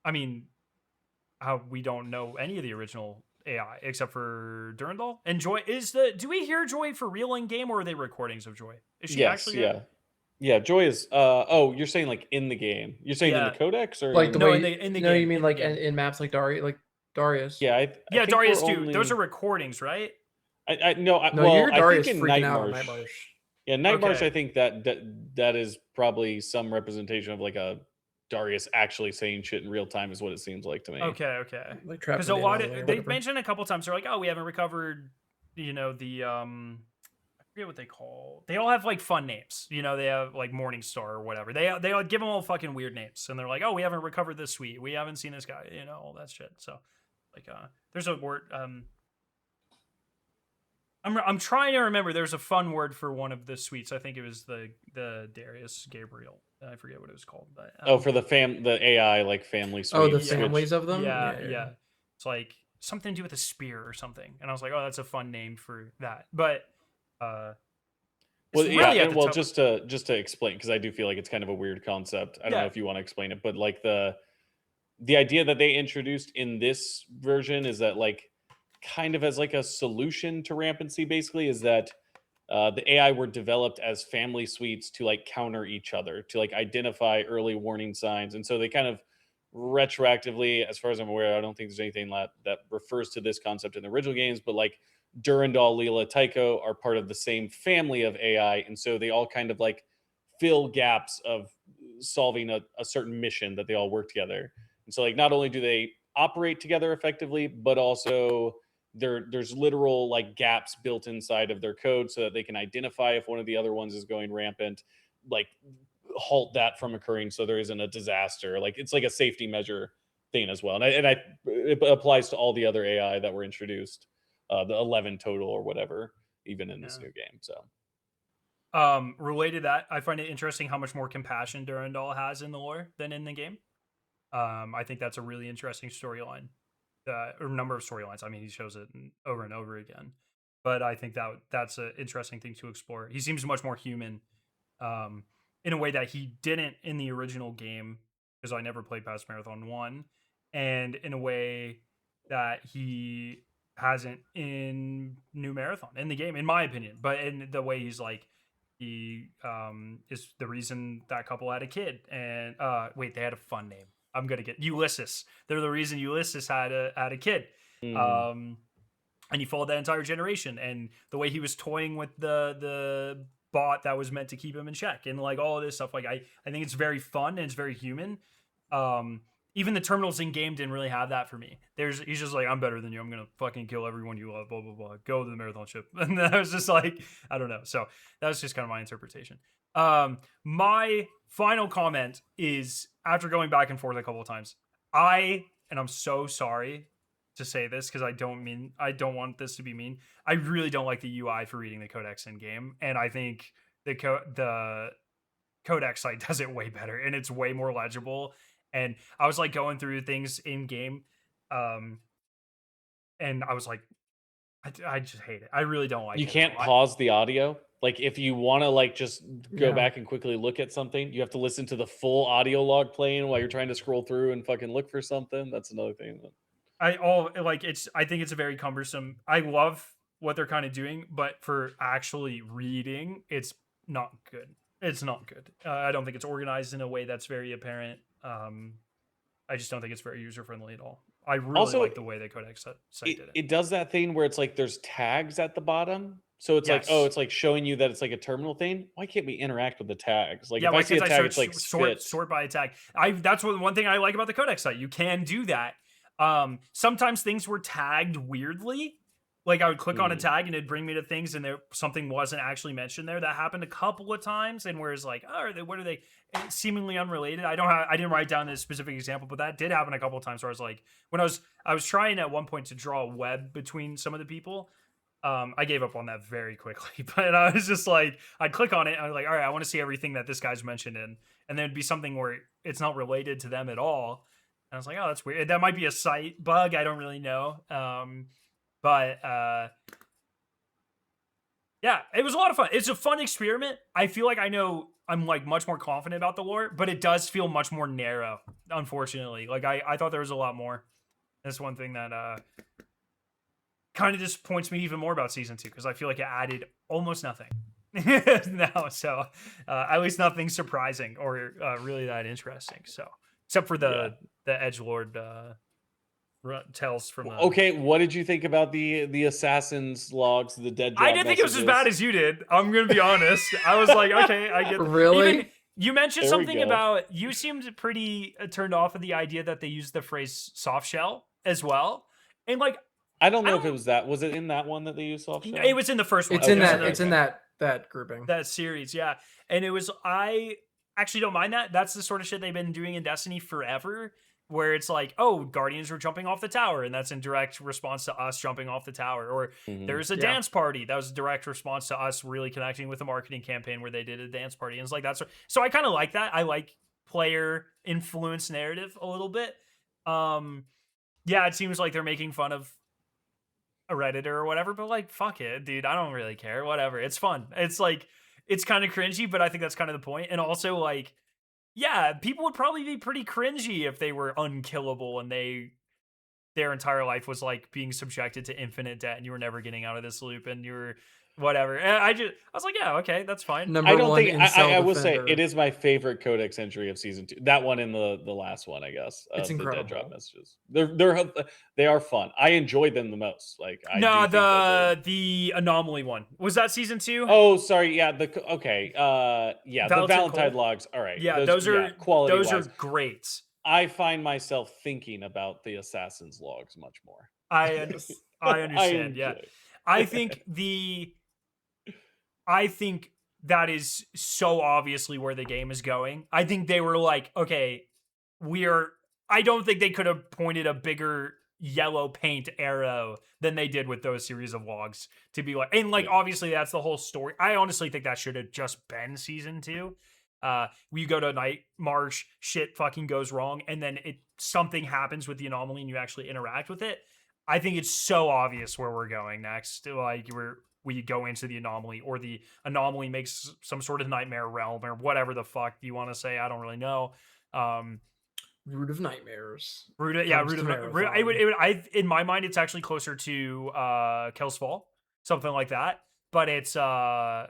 how we don't know any of the original AI except for Durandal and Joy. Do we hear Joy for real in game, or are they recordings of Joy? Is she actually? Yeah. Joy is. You're saying like in the game. You're saying in the codex, or like the way in the no, game, you mean like in maps like Darius. Yeah, I think Darius too. Those are recordings, right? No, well, you're Darius I think in freaking Night out on Marsh. Night Marsh. Yeah, Night Marsh. I think that is probably some representation of like a Darius actually saying shit in real time, is what it seems like to me. Okay. Like because a lot of they've mentioned a couple times. They're like, oh, we haven't recovered. The I forget what they call. They all have like fun names. They have like Morningstar or whatever. They give them all fucking weird names, and they're like, oh, we haven't recovered this suite. We haven't seen this guy. All that shit. So, like, there's a word. I'm trying to remember. There's a fun word for one of the suites. I think it was the Darius Gabriel. I forget what it was called, but for the AI like family suite. Oh, the families of them. Yeah. It's like something to do with a spear or something, and I was like, oh, that's a fun name for that. But just to explain, because I do feel like it's kind of a weird concept. I don't know if you want to explain it, but like the idea that they introduced in this version is that like kind of as like a solution to rampancy, basically, is that the AI were developed as family suites to like counter each other, to like identify early warning signs. And so they kind of retroactively, as far as I'm aware, I don't think there's anything that refers to this concept in the original games, but like Durandal, Leela, Tycho are part of the same family of AI. And so they all kind of like fill gaps of solving a certain mission that they all work together. And so like not only do they operate together effectively, but also there's literal like gaps built inside of their code so that they can identify if one of the other ones is going rampant, like halt that from occurring so there isn't a disaster. Like it's like a safety measure thing as well. And it applies to all the other AI that were introduced, the 11 total or whatever, even in this new game. So related to that, I find it interesting how much more compassion Durandal has in the lore than in the game. I think that's a really interesting storyline. Or number of storylines. I mean, he shows it over and over again, but I think that's an interesting thing to explore. He seems much more human, in a way that he didn't in the original game, because I never played past Marathon 1, and in a way that he hasn't in NuMarathon in the game, in my opinion. But in the way he's like, he is the reason that couple had a kid, and they had a fun name. I'm gonna get Ulysses. They're the reason Ulysses had a kid, and he followed that entire generation. And the way he was toying with the bot that was meant to keep him in check, and like all of this stuff. Like I think it's very fun and it's very human. Even the terminals in game didn't really have that for me. He's just like, I'm better than you. I'm gonna fucking kill everyone you love. Blah blah blah. Go to the marathon ship, and I was just like, I don't know. So that was just kind of my interpretation. My final comment is after going back and forth a couple of times, and I'm so sorry to say this because I don't want this to be mean. I really don't like the UI for reading the codex in game, and I think the codex site does it way better, and it's way more legible. And I was like going through things in game, and I was like, I just hate it. I really don't like it. You can't pause the audio. Like if you want to like just go Yeah. back and quickly look at something, you have to listen to the full audio log playing while you're trying to scroll through and fucking look for something. That's another thing. I think it's a very cumbersome. I love what they're kind of doing, but for actually reading, it's not good. It's not good. I don't think it's organized in a way that's very apparent. I just don't think it's very user friendly at all. I really Also, like the way the codex site did it. It does that thing where it's like there's tags at the bottom. So it's like, Yes. oh, it's like showing you that it's like a terminal thing. Why can't we interact with the tags? Like Yeah, if why I see a can't tag, it's like sph't. sort by a tag. That's one thing I like about the codex site. You can do that. Sometimes things were tagged weirdly. Like I would click on a tag and it'd bring me to things and something wasn't actually mentioned there. That happened a couple of times, and whereas like, oh, what are they? Seemingly unrelated. I didn't write down this specific example, but that did happen a couple of times where I was like, when I was trying at one point to draw a web between some of the people. I gave up on that very quickly, but I was just like, I'd click on it. And I was like, all right, I want to see everything that this guy's mentioned in, and then it'd be something where it's not related to them at all. And I was like, oh, that's weird. That might be a site bug. I don't really know. But yeah, it was a lot of fun. It's a fun experiment. I feel like I'm like much more confident about the lore, but it does feel much more narrow, unfortunately. Like I thought there was a lot more. That's one thing that kind of disappoints me even more about season 2, because I feel like it added almost nothing. No, so at least nothing surprising or really that interesting. So except for the edgelord tells from Okay, what did you think about the assassin's logs, the dead drop I didn't think it was as messages? bad as you did. I'm gonna be honest. I was like, okay, I get Really? Even, you mentioned There we something go. about, you seemed pretty turned off of the idea that they used the phrase soft shell as well, and like I don't know if it was that. Was it in that one that they used soft shell? it was in the first one. It's in Okay, that. okay. It's in that grouping. That series, yeah. And it was, I actually don't mind that. That's the sort of shit they've been doing in Destiny forever, where it's like, oh, Guardians were jumping off the tower, and that's in direct response to us jumping off the tower. Or there's a dance party that was a direct response to us really connecting with a marketing campaign where they did a dance party. And it's like, that's so I kind of like that. I like player influence narrative a little bit. Yeah, it seems like they're making fun of a Redditor or whatever, but like, fuck it, dude. I don't really care. Whatever. It's fun. It's like, it's kind of cringy, but I think that's kind of the point. And also, like, yeah, people would probably be pretty cringy if they were unkillable and their entire life was like being subjected to infinite debt and you were never getting out of this loop and you were whatever. And I was like, yeah, okay, that's fine. Number I don't one think incel I will say defender. it is my favorite codex entry of season 2. That one and the last one, I guess. It's the incredible. dead drop messages. They are fun. I enjoyed them the most. Like I No, do think that the anomaly one. Was that season 2? oh, sorry. Yeah. The Valentine Cold. logs. All right. Yeah, those are quality. those are great. I find myself thinking about the assassin's logs much more. I understand. Yeah. enjoy. I think that is so obviously where the game is going. I think they were like, okay, I don't think they could have pointed a bigger yellow paint arrow than they did with those series of logs to be like, and like, obviously that's the whole story. I honestly think that should have just been season 2. You go to night march, shit fucking goes wrong, and then something happens with the anomaly and you actually interact with it. I think it's so obvious where we're going next. Like we go into the anomaly, or the anomaly makes some sort of nightmare realm, or whatever the fuck you want to say. I don't really know. Root of Nightmares. Root of in my mind, it's actually closer to Kel's Fall, something like that. But it's like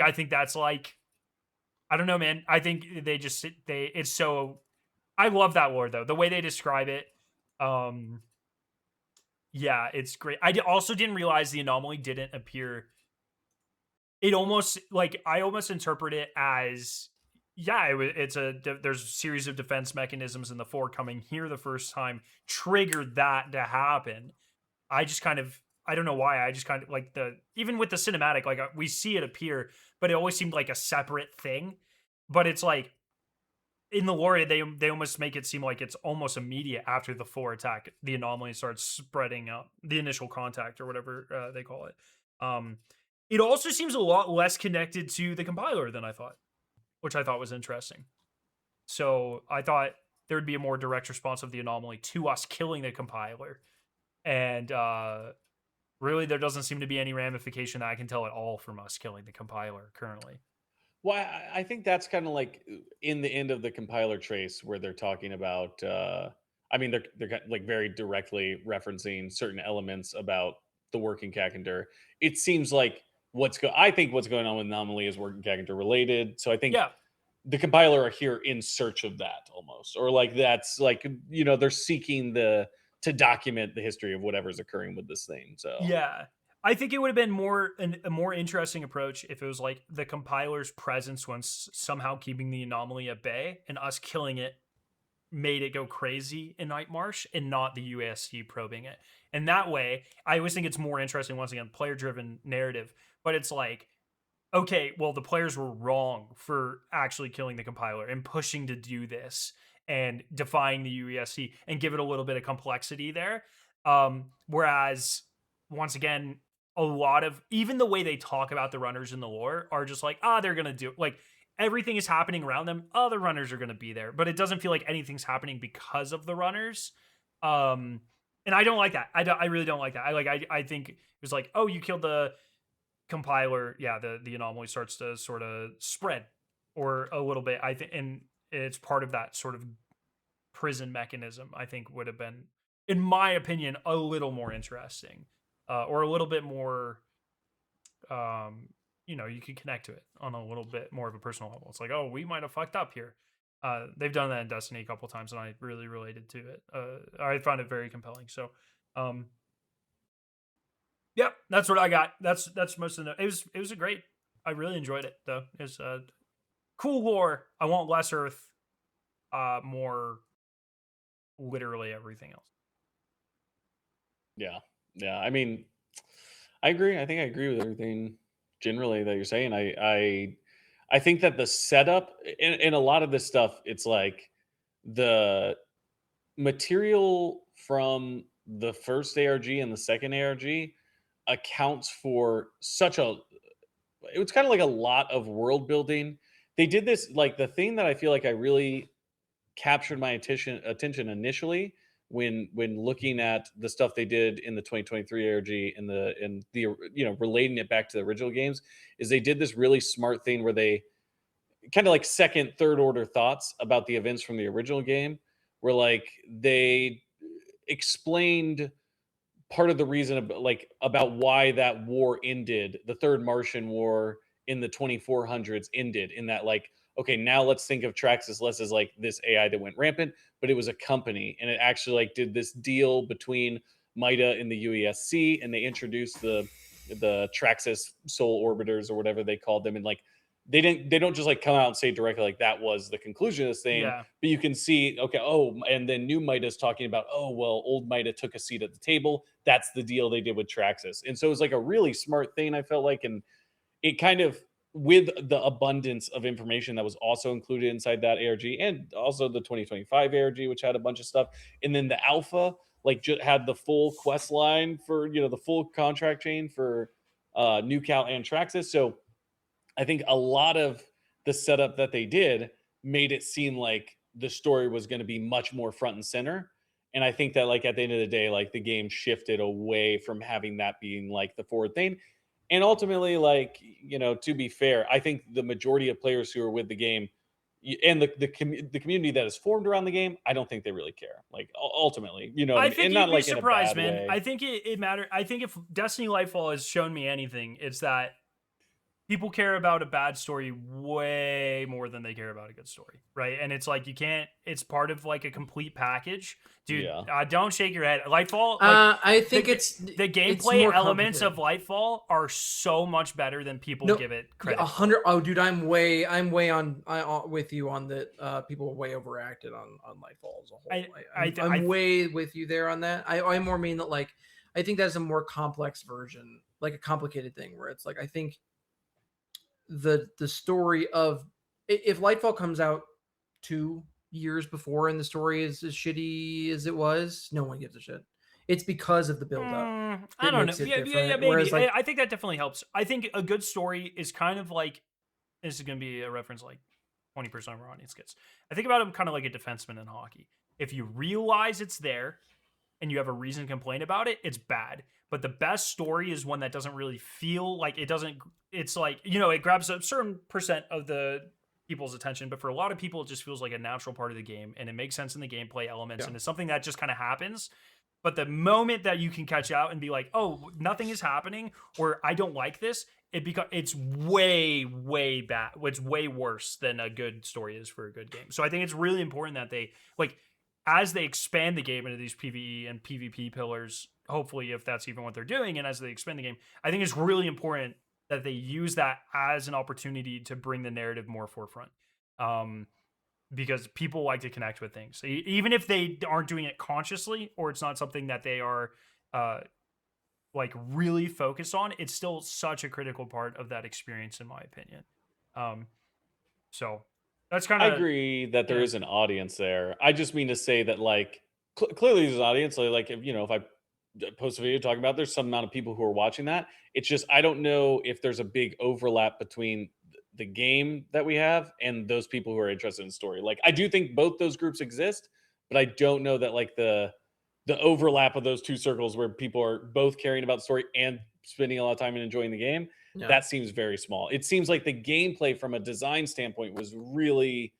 I think that's like, I don't know, man. I think it's so, I love that lore though. The way they describe it. Yeah, it's great. I also didn't realize the anomaly didn't appear it almost like I almost interpret it as yeah, there's a series of defense mechanisms, and the four coming here the first time triggered that to happen. I just kind of I don't know why. I just kind of like the even with the cinematic, like we see it appear, but it always seemed like a separate thing. But it's like in the lore, they almost make it seem like it's almost immediate after the four attack, the anomaly starts spreading out, the initial contact or whatever they call it. Um, it also seems a lot less connected to the compiler than I thought, which I thought was interesting. So I thought there would be a more direct response of the anomaly to us killing the compiler, and really there doesn't seem to be any ramification that I can tell at all from us killing the compiler currently. Well, I think that's kind of like in the end of the compiler trace where they're talking about. I mean, they're like very directly referencing certain elements about the working Cacender. It seems like I think what's going on with Anomaly is working Cacender related. So I think Yeah, the compiler are here in search of that almost, or like that's like they're seeking to document the history of whatever's occurring with this thing. So yeah. I think it would have been a more interesting approach if it was like the compiler's presence once somehow keeping the anomaly at bay and us killing it made it go crazy in Night Marsh and not the UASC probing it. And that way, I always think it's more interesting, once again, player driven narrative. But it's like, okay, well, the players were wrong for actually killing the compiler and pushing to do this and defying the UESC and give it a little bit of complexity there. Whereas, once again, a lot of even the way they talk about the runners in the lore are just like, they're going to do like everything is happening around them. Other runners are going to be there, but it doesn't feel like anything's happening because of the runners. And I don't like that. I really don't like that. I think it was like, oh, you killed the compiler. Yeah, the anomaly starts to sort of spread or a little bit. I think, and it's part of that sort of prison mechanism. I think would have been, in my opinion, a little more interesting, or a little bit more. You could connect to it on a little bit more of a personal level. It's like, oh, we might have fucked up here. They've done that in Destiny a couple times, and I really related to it. I found it very compelling. So, yep, that's what I got. That's most of the. It was a great. I really enjoyed it though. It's cool lore. I want less Earth, more literally everything else. yeah. I mean, I agree. I think I agree with everything generally that you're saying. I think that the setup in a lot of this stuff, it's like the material from the first ARG and the second ARG accounts for such a it was kind of like a lot of world building. They did this like the thing that I feel like I really captured my attention initially when looking at the stuff they did in the 2023 ARG and the relating it back to the original games is they did this really smart thing where they kind of like second third order thoughts about the events from the original game where like they explained part of the reason about why that war ended, the third Martian war in the 2400s ended in that like, okay, now let's think of Traxxas less as like this AI that went rampant, but it was a company and it actually like did this deal between MITA and the UESC and they introduced the Traxxas soul orbiters or whatever they called them and like they don't just like come out and say directly like that was the conclusion of this thing, Yeah, but you can see, okay, oh, and then new Mida is talking about, oh, well, old Mida took a seat at the table. That's the deal they did with Traxxas. And so it was like a really smart thing, I felt like. And it kind of, with the abundance of information that was also included inside that ARG and also the 2025 ARG, which had a bunch of stuff. And then the alpha, like, had the full quest line for, the full contract chain for New Cal and Traxxas. So I think a lot of the setup that they did made it seem like the story was going to be much more front and center. And I think that like at the end of the day, like the game shifted away from having that being like the forward thing. And ultimately, like, to be fair, I think the majority of players who are with the game and the community that is formed around the game, I don't think they really care. Like ultimately, what I I mean? think And you'd not be like in a surprised, bad man. way. I think it mattered. I think if Destiny Lightfall has shown me anything, it's that people care about a bad story way more than they care about a good story, right? And it's like you can't. It's part of like a complete package, dude. Yeah. Don't shake your head. Lightfall, like I think the it's gameplay more elements of complicated. Lightfall are so much better than people No, give it yeah, credit for. 100. Oh, dude, I'm way on with you on that. People way overacted on Lightfall as a whole. I'm way with you there on that. I more mean that like I think that's a more complex version, like a complicated thing where it's like I think the story of if Lightfall comes out 2 years before and the story is as shitty as it was, no one gives a shit. It's because of the build up. I don't know. Makes it Yeah, different. maybe. Whereas like I think that definitely helps. I think a good story is kind of like this is going to be a reference like 20% of our audience gets. I think about him kind of like a defenseman in hockey. If you realize it's there and you have a reason to complain about it, it's bad. But the best story is one that doesn't really feel like it doesn't. It's like, it grabs a certain percent of the people's attention, but for a lot of people, it just feels like a natural part of the game and it makes sense in the gameplay elements. Yeah. And it's something that just kind of happens. But the moment that you can catch out and be like, oh, nothing is happening, or I don't like this, it's way, way bad. It's way worse than a good story is for a good game. So I think it's really important that they like as they expand the game into these PvE and PvP pillars, hopefully if that's even what they're doing, and as they expand the game, I think it's really important that they use that as an opportunity to bring the narrative more forefront. Because people like to connect with things, even if they aren't doing it consciously or it's not something that they are like really focused on. It's still such a critical part of that experience, in my opinion. So that's kind I of agree that there is an audience there. I just mean to say that, like, clearly there's an audience. Like, if I post a video talking about, there's some amount of people who are watching that. It's just I don't know if there's a big overlap between the game that we have and those people who are interested in the story. Like, I do think both those groups exist, but I don't know that like the overlap of those two circles where people are both caring about the story and spending a lot of time and enjoying the game. Yeah. That seems very small. It seems like the gameplay from a design standpoint was really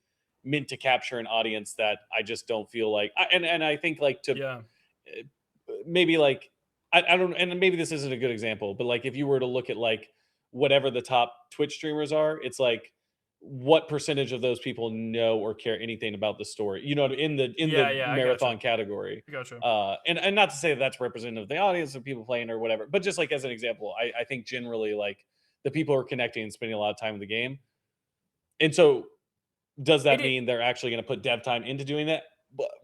meant to capture an audience that I just don't feel like. And I think like maybe like I don't, and maybe this isn't a good example, but like if you were to look at like whatever the top Twitch streamers are, it's like what percentage of those people know or care anything about the story? In the I marathon gotcha. category. I gotcha. And not to say that's representative of the audience of people playing or whatever, but just like as an example, I think generally like the people who are connecting and spending a lot of time with the game. And so does that mean they're actually going to put dev time into doing that?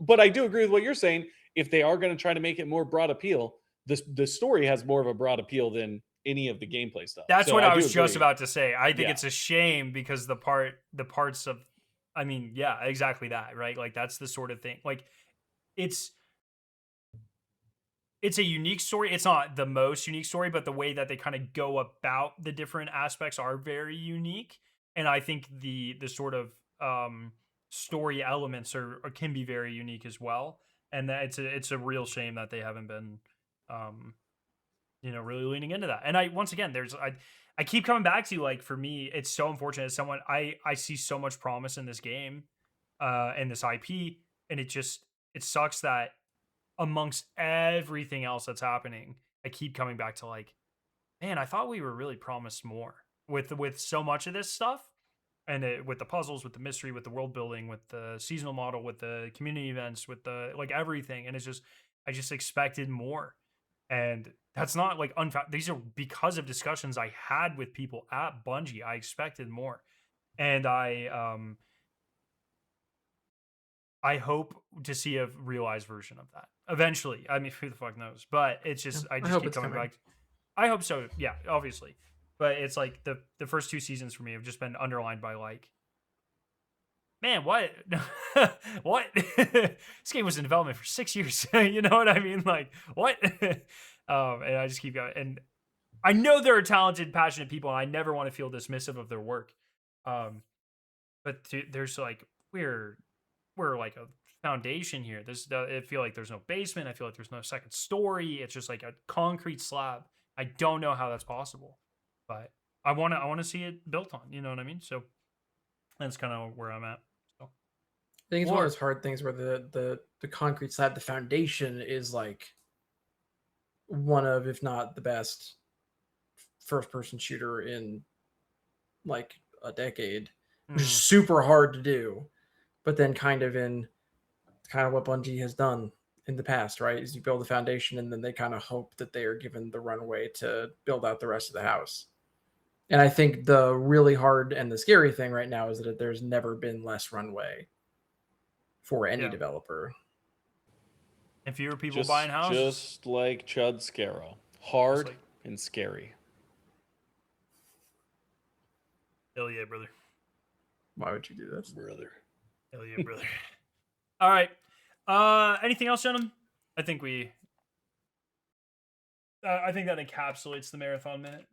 But I do agree with what you're saying. If they are going to try to make it more broad appeal, the story has more of a broad appeal than any of the gameplay stuff. That's So what I was do just agree. about to say. I think Yeah. it's a shame because the parts of, I mean, yeah, exactly that, right? Like that's the sort of thing. Like it's a unique story. It's not the most unique story, but the way that they kind of go about the different aspects are very unique. And I think the sort of story elements can be very unique as well. And that it's a real shame that they haven't been really leaning into that. And once again, I keep coming back to, like, for me, it's so unfortunate as someone I see so much promise in this game, and this IP, and it sucks that amongst everything else that's happening, I keep coming back to like, man, I thought we were really promised more with so much of this stuff, and with the puzzles, with the mystery, with the world building, with the seasonal model, with the community events, with the like everything, and I just expected more, and that's not like these are because of discussions I had with people at Bungie. I expected more, and I hope to see a realized version of that eventually. I mean, who the fuck knows? But it's just, I just hope keep it's coming coming. back. I hope so. Yeah, obviously. But it's like the first 2 seasons for me have just been underlined by like, man, what? What? This game was in development for 6 years. You know what I mean? Like, what? And I just keep going. And I know there are talented, passionate people, and I never want to feel dismissive of their work. But there's like, we're like a foundation here. I feel like there's no basement. I feel like there's no second story. It's just like a concrete slab. I don't know how that's possible, but I want to see it built on. You know what I mean? So that's kind of where I'm at. So I think it's one of those hard things where the concrete slab, the foundation, is like one of, if not the best, first person shooter in like a decade, which is super hard to do. But then kind of what Bungie has done in the past, right? Is you build the foundation and then they kind of hope that they are given the runway to build out the rest of the house. And I think the really hard and the scary thing right now is that there's never been less runway for any developer. And fewer people buying houses. Just like Chud Skarrow. Hard and scary. Hell yeah, brother. Why would you do this? Brother. Hell yeah, brother. All right. Anything else, gentlemen? I think that encapsulates the marathon minute.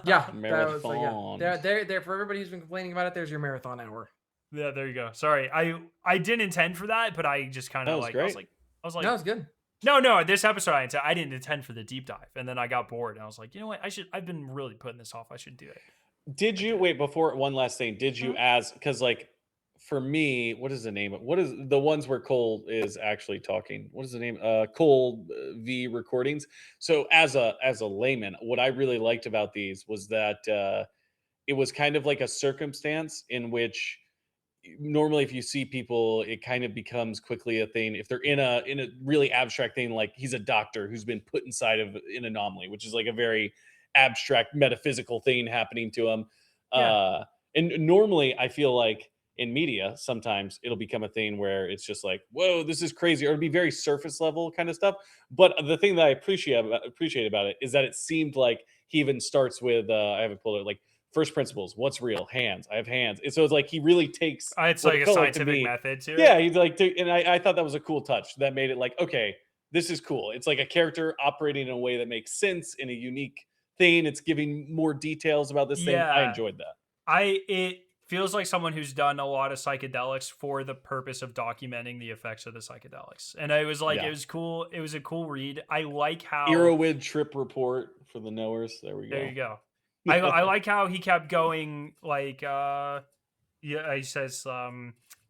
Yeah, Marathon. There for everybody who's been complaining about it. There's your marathon hour. Yeah, there you go. Sorry, I didn't intend for that, but I just kind of like great. I was like, no, it's good. No, this episode I didn't intend for the deep dive, and then I got bored, and I was like, you know what, I've been really putting this off. I should do it. Did you wait before one last thing? Did you ask? Because like for me, what is the name? What is the ones where Cole is actually talking? What is the name? Cole V recordings. So as a layman, what I really liked about these was that it was kind of like a circumstance in which normally if you see people, it kind of becomes quickly a thing. If they're in a really abstract thing, like he's a doctor who's been put inside of an anomaly, which is like a very abstract metaphysical thing happening to him. And normally I feel like in media, sometimes it'll become a thing where it's just like, whoa, this is crazy, or it'll be very surface level kind of stuff. But the thing that I appreciate about it is that it seemed like he even starts with I haven't pulled it, like first principles. What's real? Hands. I have hands. And so it's like he really takes it's like a scientific method to it. Yeah, he's like, and I thought that was a cool touch that made it like, okay, this is cool. It's like a character operating in a way that makes sense in a unique thing. It's giving more details about this thing. I enjoyed that. It feels like someone who's done a lot of psychedelics for the purpose of documenting the effects of the psychedelics. And it was like, it was cool. It was a cool read. I like how Erowid trip report for the knowers. There we go. There you go. I like how he kept going, like, he says,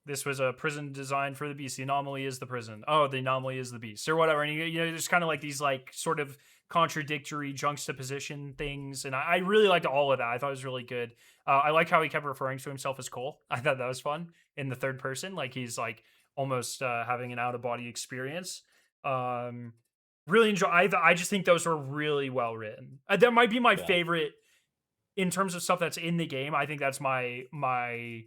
this was a prison designed for the beast. The anomaly is the prison. Oh, the anomaly is the beast, or whatever. And there's kind of like these like sort of contradictory juxtaposition things, and I really liked all of that. I thought it was really good. I like how he kept referring to himself as Cole. I thought that was fun in the third person, like he's like almost having an out of body experience. Really enjoy. I just think those were really well written. That might be my favorite. In terms of stuff that's in the game, I think that's the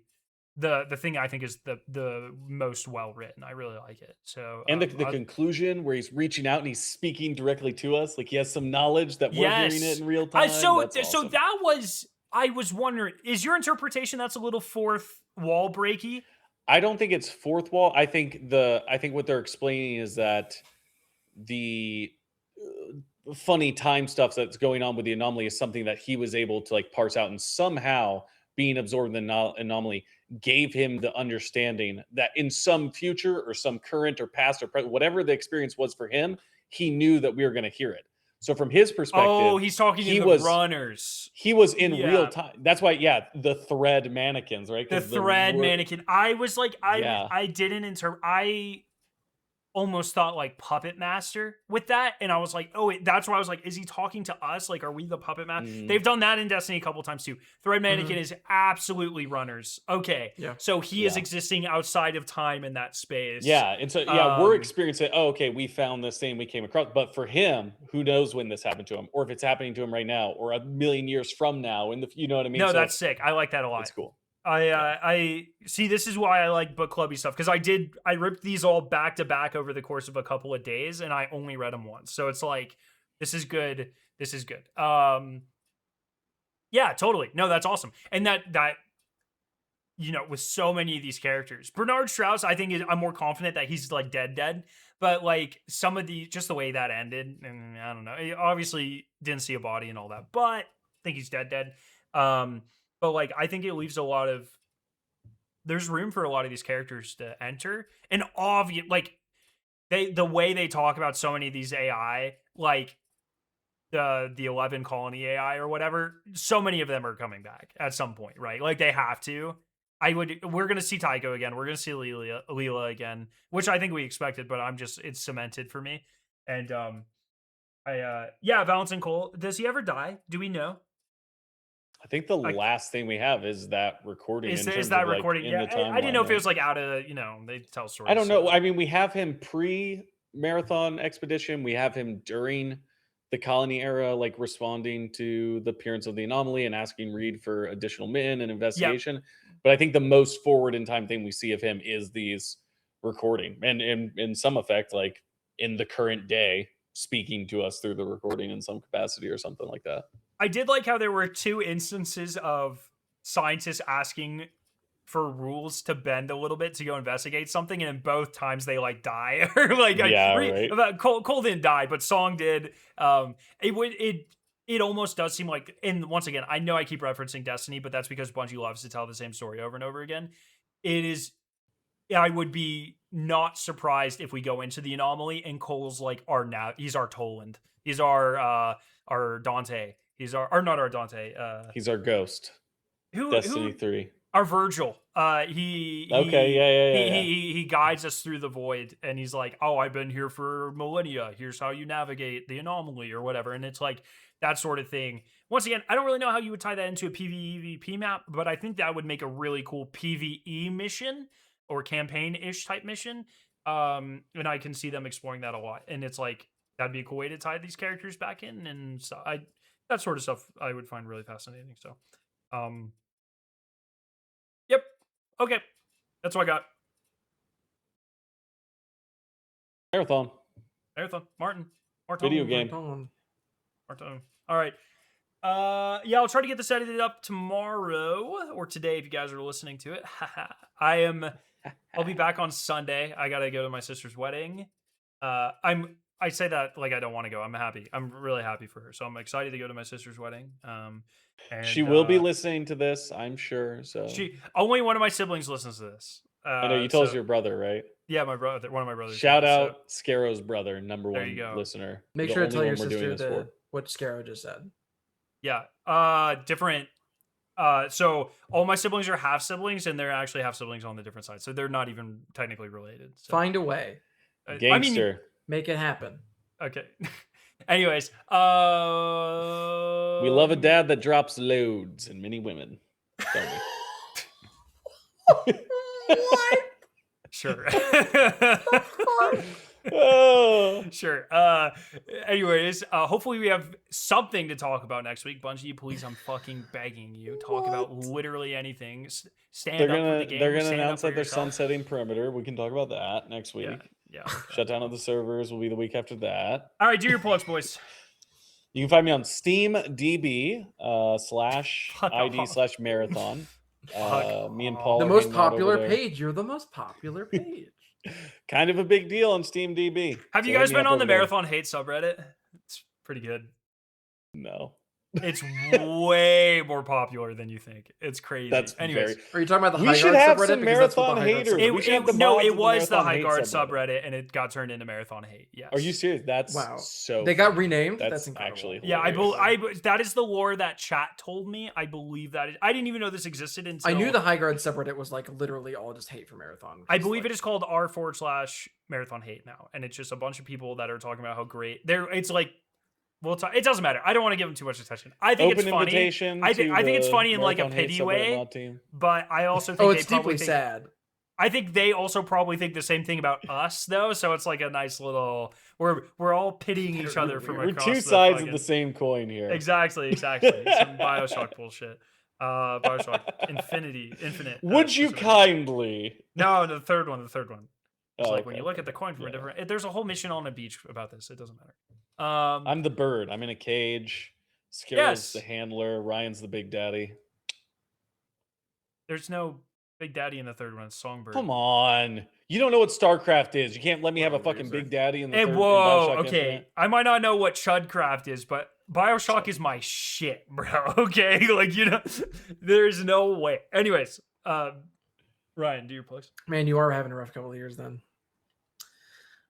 thing I think is the most well written. I really like it. So and the conclusion where he's reaching out and he's speaking directly to us, like he has some knowledge that we're hearing it in real time. So that was, I was wondering, is your interpretation that's a little fourth wall breaky? I don't think it's fourth wall. I think what they're explaining is that the funny time stuff that's going on with the anomaly is something that he was able to like parse out, and somehow being absorbed in the anomaly gave him the understanding that in some future or some current or past or present, whatever the experience was for him, he knew that we were going to hear it. So from his perspective, he's talking to the runners. He was in real time. That's why, the thread mannequins, right? The thread mannequin. I was like, I didn't interpret. I almost thought like puppet master with that, and I was like, that's why I was like, is he talking to us? Like, are we the puppet master? They've done that in Destiny a couple times too. Thread mannequin is absolutely runners. Okay, so he is existing outside of time in that space. And so we're experiencing, okay, we found this thing we came across, but for him, who knows when this happened to him, or if it's happening to him right now, or a million years from now, you know what I mean? No, that's sick. I like that a lot. It's cool. I see. This is why I like book clubby stuff, because I ripped these all back to back over the course of a couple of days, and I only read them once. So it's like, this is good. This is good. Yeah, totally. No, that's awesome. And that with so many of these characters, Bernard Strauss, I think I'm more confident that he's like dead. But like some of just the way that ended, and I don't know. He obviously didn't see a body and all that, but I think he's dead. But like, I think it leaves there's room for a lot of these characters to enter. And obvious, like the way they talk about so many of these AI, like the 11 colony AI or whatever, so many of them are coming back at some point, right? Like they have to. We're going to see Tycho again. We're going to see Leela again, which I think we expected, but it's cemented for me. And Valentin Cole, does he ever die? Do we know? I think the last thing we have is that recording. Is in terms that of, like, recording? in Yeah, the I didn't know if it timeline, was like out of they tell stories. I don't know. so- I mean, we have him pre-marathon expedition. We have him during the colony era, like responding to the appearance of the anomaly and asking Reed for additional men and investigation. But I think the most forward in time thing we see of him is these recording, and in some effect, like in the current day, speaking to us through the recording in some capacity or something like that. I did like how there were 2 instances of scientists asking for rules to bend a little bit to go investigate something, and in both times they like die or like right. Cole didn't die, but Song did. It almost does seem like, and once again, I know I keep referencing Destiny, but that's because Bungie loves to tell the same story over and over again. It is. I would be not surprised if we go into the anomaly and Cole's like he's our Toland. He's our Dante. He's our, or not our Dante. He's our ghost. Destiny 3. Our Virgil. Okay, yeah. He guides us through the void, and he's like, "Oh, I've been here for millennia. Here's how you navigate the anomaly, or whatever." And it's like that sort of thing. Once again, I don't really know how you would tie that into a PvE map, but I think that would make a really cool PvE mission or campaign-ish type mission. And I can see them exploring that a lot. And it's like that'd be a cool way to tie these characters back in, and so that sort of stuff I would find really fascinating. So, yep. Okay. That's what I got. Marathon. Martin. Video game. Martin. All right. Yeah, I'll try to get this edited up tomorrow or today if you guys are listening to it. I'll be back on Sunday. I gotta go to my sister's wedding. I say that like I don't want to go. I'm happy. I'm really happy for her. So I'm excited to go to my sister's wedding. And she will be listening to this, I'm sure. So only one of my siblings listens to this. I know you told us your brother, right? Yeah, my brother. One of my brothers. Shout out Skarrow's brother, number There you one go. listener. Make The sure to only tell one your we're doing sister this for. what Skarrow just said. Yeah. Different. So all my siblings are half siblings, and they're actually half siblings on the different sides. So they're not even technically related. So. Find a way. Gangster. Make it happen. Okay. Anyways, we love a dad that drops loads and many women, don't we? What? Sure. Oh. Sure. Anyways, hopefully we have something to talk about next week. Bungie, please, I'm fucking begging you. Talk about literally anything. Stand up for the game. They're gonna announce that they're sunsetting Perimeter. We can talk about that next week. Yeah. Shutdown of the servers will be the week after that. All right, do your plugs, boys. You can find me on SteamDB /ID/marathon. Me and Paul. The most popular page. You're the most popular page. Kind of a big deal on SteamDB. Have you guys been on the Marathon Hate subreddit? It's pretty good. No. It's way more popular than you think. It's crazy. Anyways, are you talking about the we High should Guard have subreddit? some Marathon haters. It was the High Guard subreddit, and it got turned into Marathon Hate. Yes. Are you serious? That's wow. So they got renamed. That's incredible. Actually hilarious. That is the lore that chat told me. I believe that I didn't even know this existed until I knew the High Guard subreddit was like literally all just hate for Marathon. I believe it is called r/Marathon Hate now, and it's just a bunch of people that are talking about how great it's like. Well, it doesn't matter. I don't want to give them too much attention. I think it's funny. I think it's funny in like a pity way, but I also think it's deeply sad. I think they also probably think the same thing about us, though. So it's like a nice little we're all pitying each other from across. We're two sides of the same coin here. Exactly. Some BioShock bullshit. BioShock Infinite. Would you kindly? No, the third one. It's like when you look at the coin from a different. There's a whole mission on a beach about this. It doesn't matter. I'm the bird. I'm in a cage. Skarrow's the handler. Ryan's the big daddy. There's no big daddy in the third one. It's Songbird. Come on. You don't know what StarCraft is. You can't let me have a fucking big daddy in the third. Whoa, okay. Infinite. I might not know what Chudcraft is, but BioShock is my shit, bro. Okay? Like, there's no way. Anyways, Ryan, do your plugs. Man, you are having a rough couple of years then.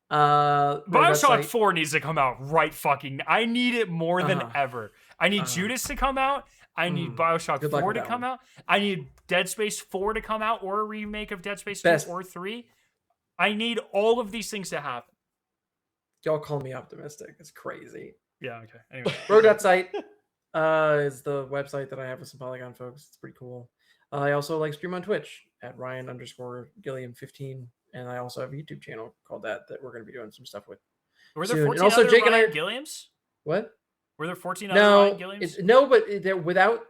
BioShock 4 needs to come out right fucking. I need it more than ever. I need Judas to come out. I need BioShock 4 to come out. I need Dead Space 4 to come out, or a remake of Dead Space 2 or 3. I need all of these things to happen. Y'all call me optimistic. It's crazy. Yeah, okay. Anyway. Road.site. Is the website that I have with some Polygon folks. It's pretty cool. I also like stream on Twitch at Ryan_Gilliam15, and I also have a YouTube channel called that we're going to be doing some stuff with. Were there soon. 14 And also other Jake and Ryan I- Gilliams? What? Were there 14 other No, Ryan Gilliams? no, but they're without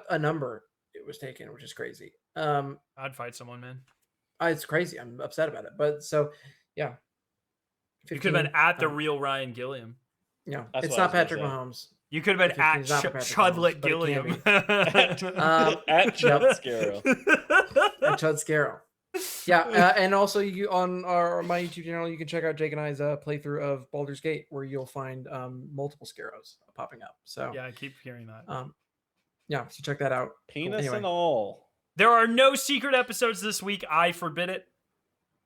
a number. It was taken, which is crazy. I'd fight someone, man. It's crazy. I'm upset about it. But so, yeah. You could have been at the 15, real Ryan Gilliam. Yeah, That's it's what I not was Patrick gonna say. Mahomes. You could have been at He's not Patrick Chudlet Mahomes, but it can Gilliam. At Chud Skarrow. And Chud Skarrow. Yeah, and also you on my YouTube channel, you can check out Jake and I's playthrough of Baldur's Gate, where you'll find multiple Skarrows popping up. So Yeah, I keep hearing that. yeah, so check that out. Penis Anyway. and all. There are no secret episodes this week. I forbid it.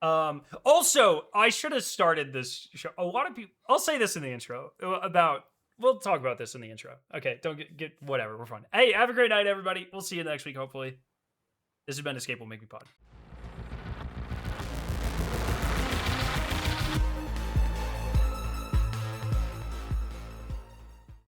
Also, I should have started this show. A lot of people, I'll say this in the intro we'll talk about this in the intro. Okay, don't get whatever. We're fine. Hey, have a great night, everybody. We'll see you next week, hopefully. This has been Escape Will Make Me Pod.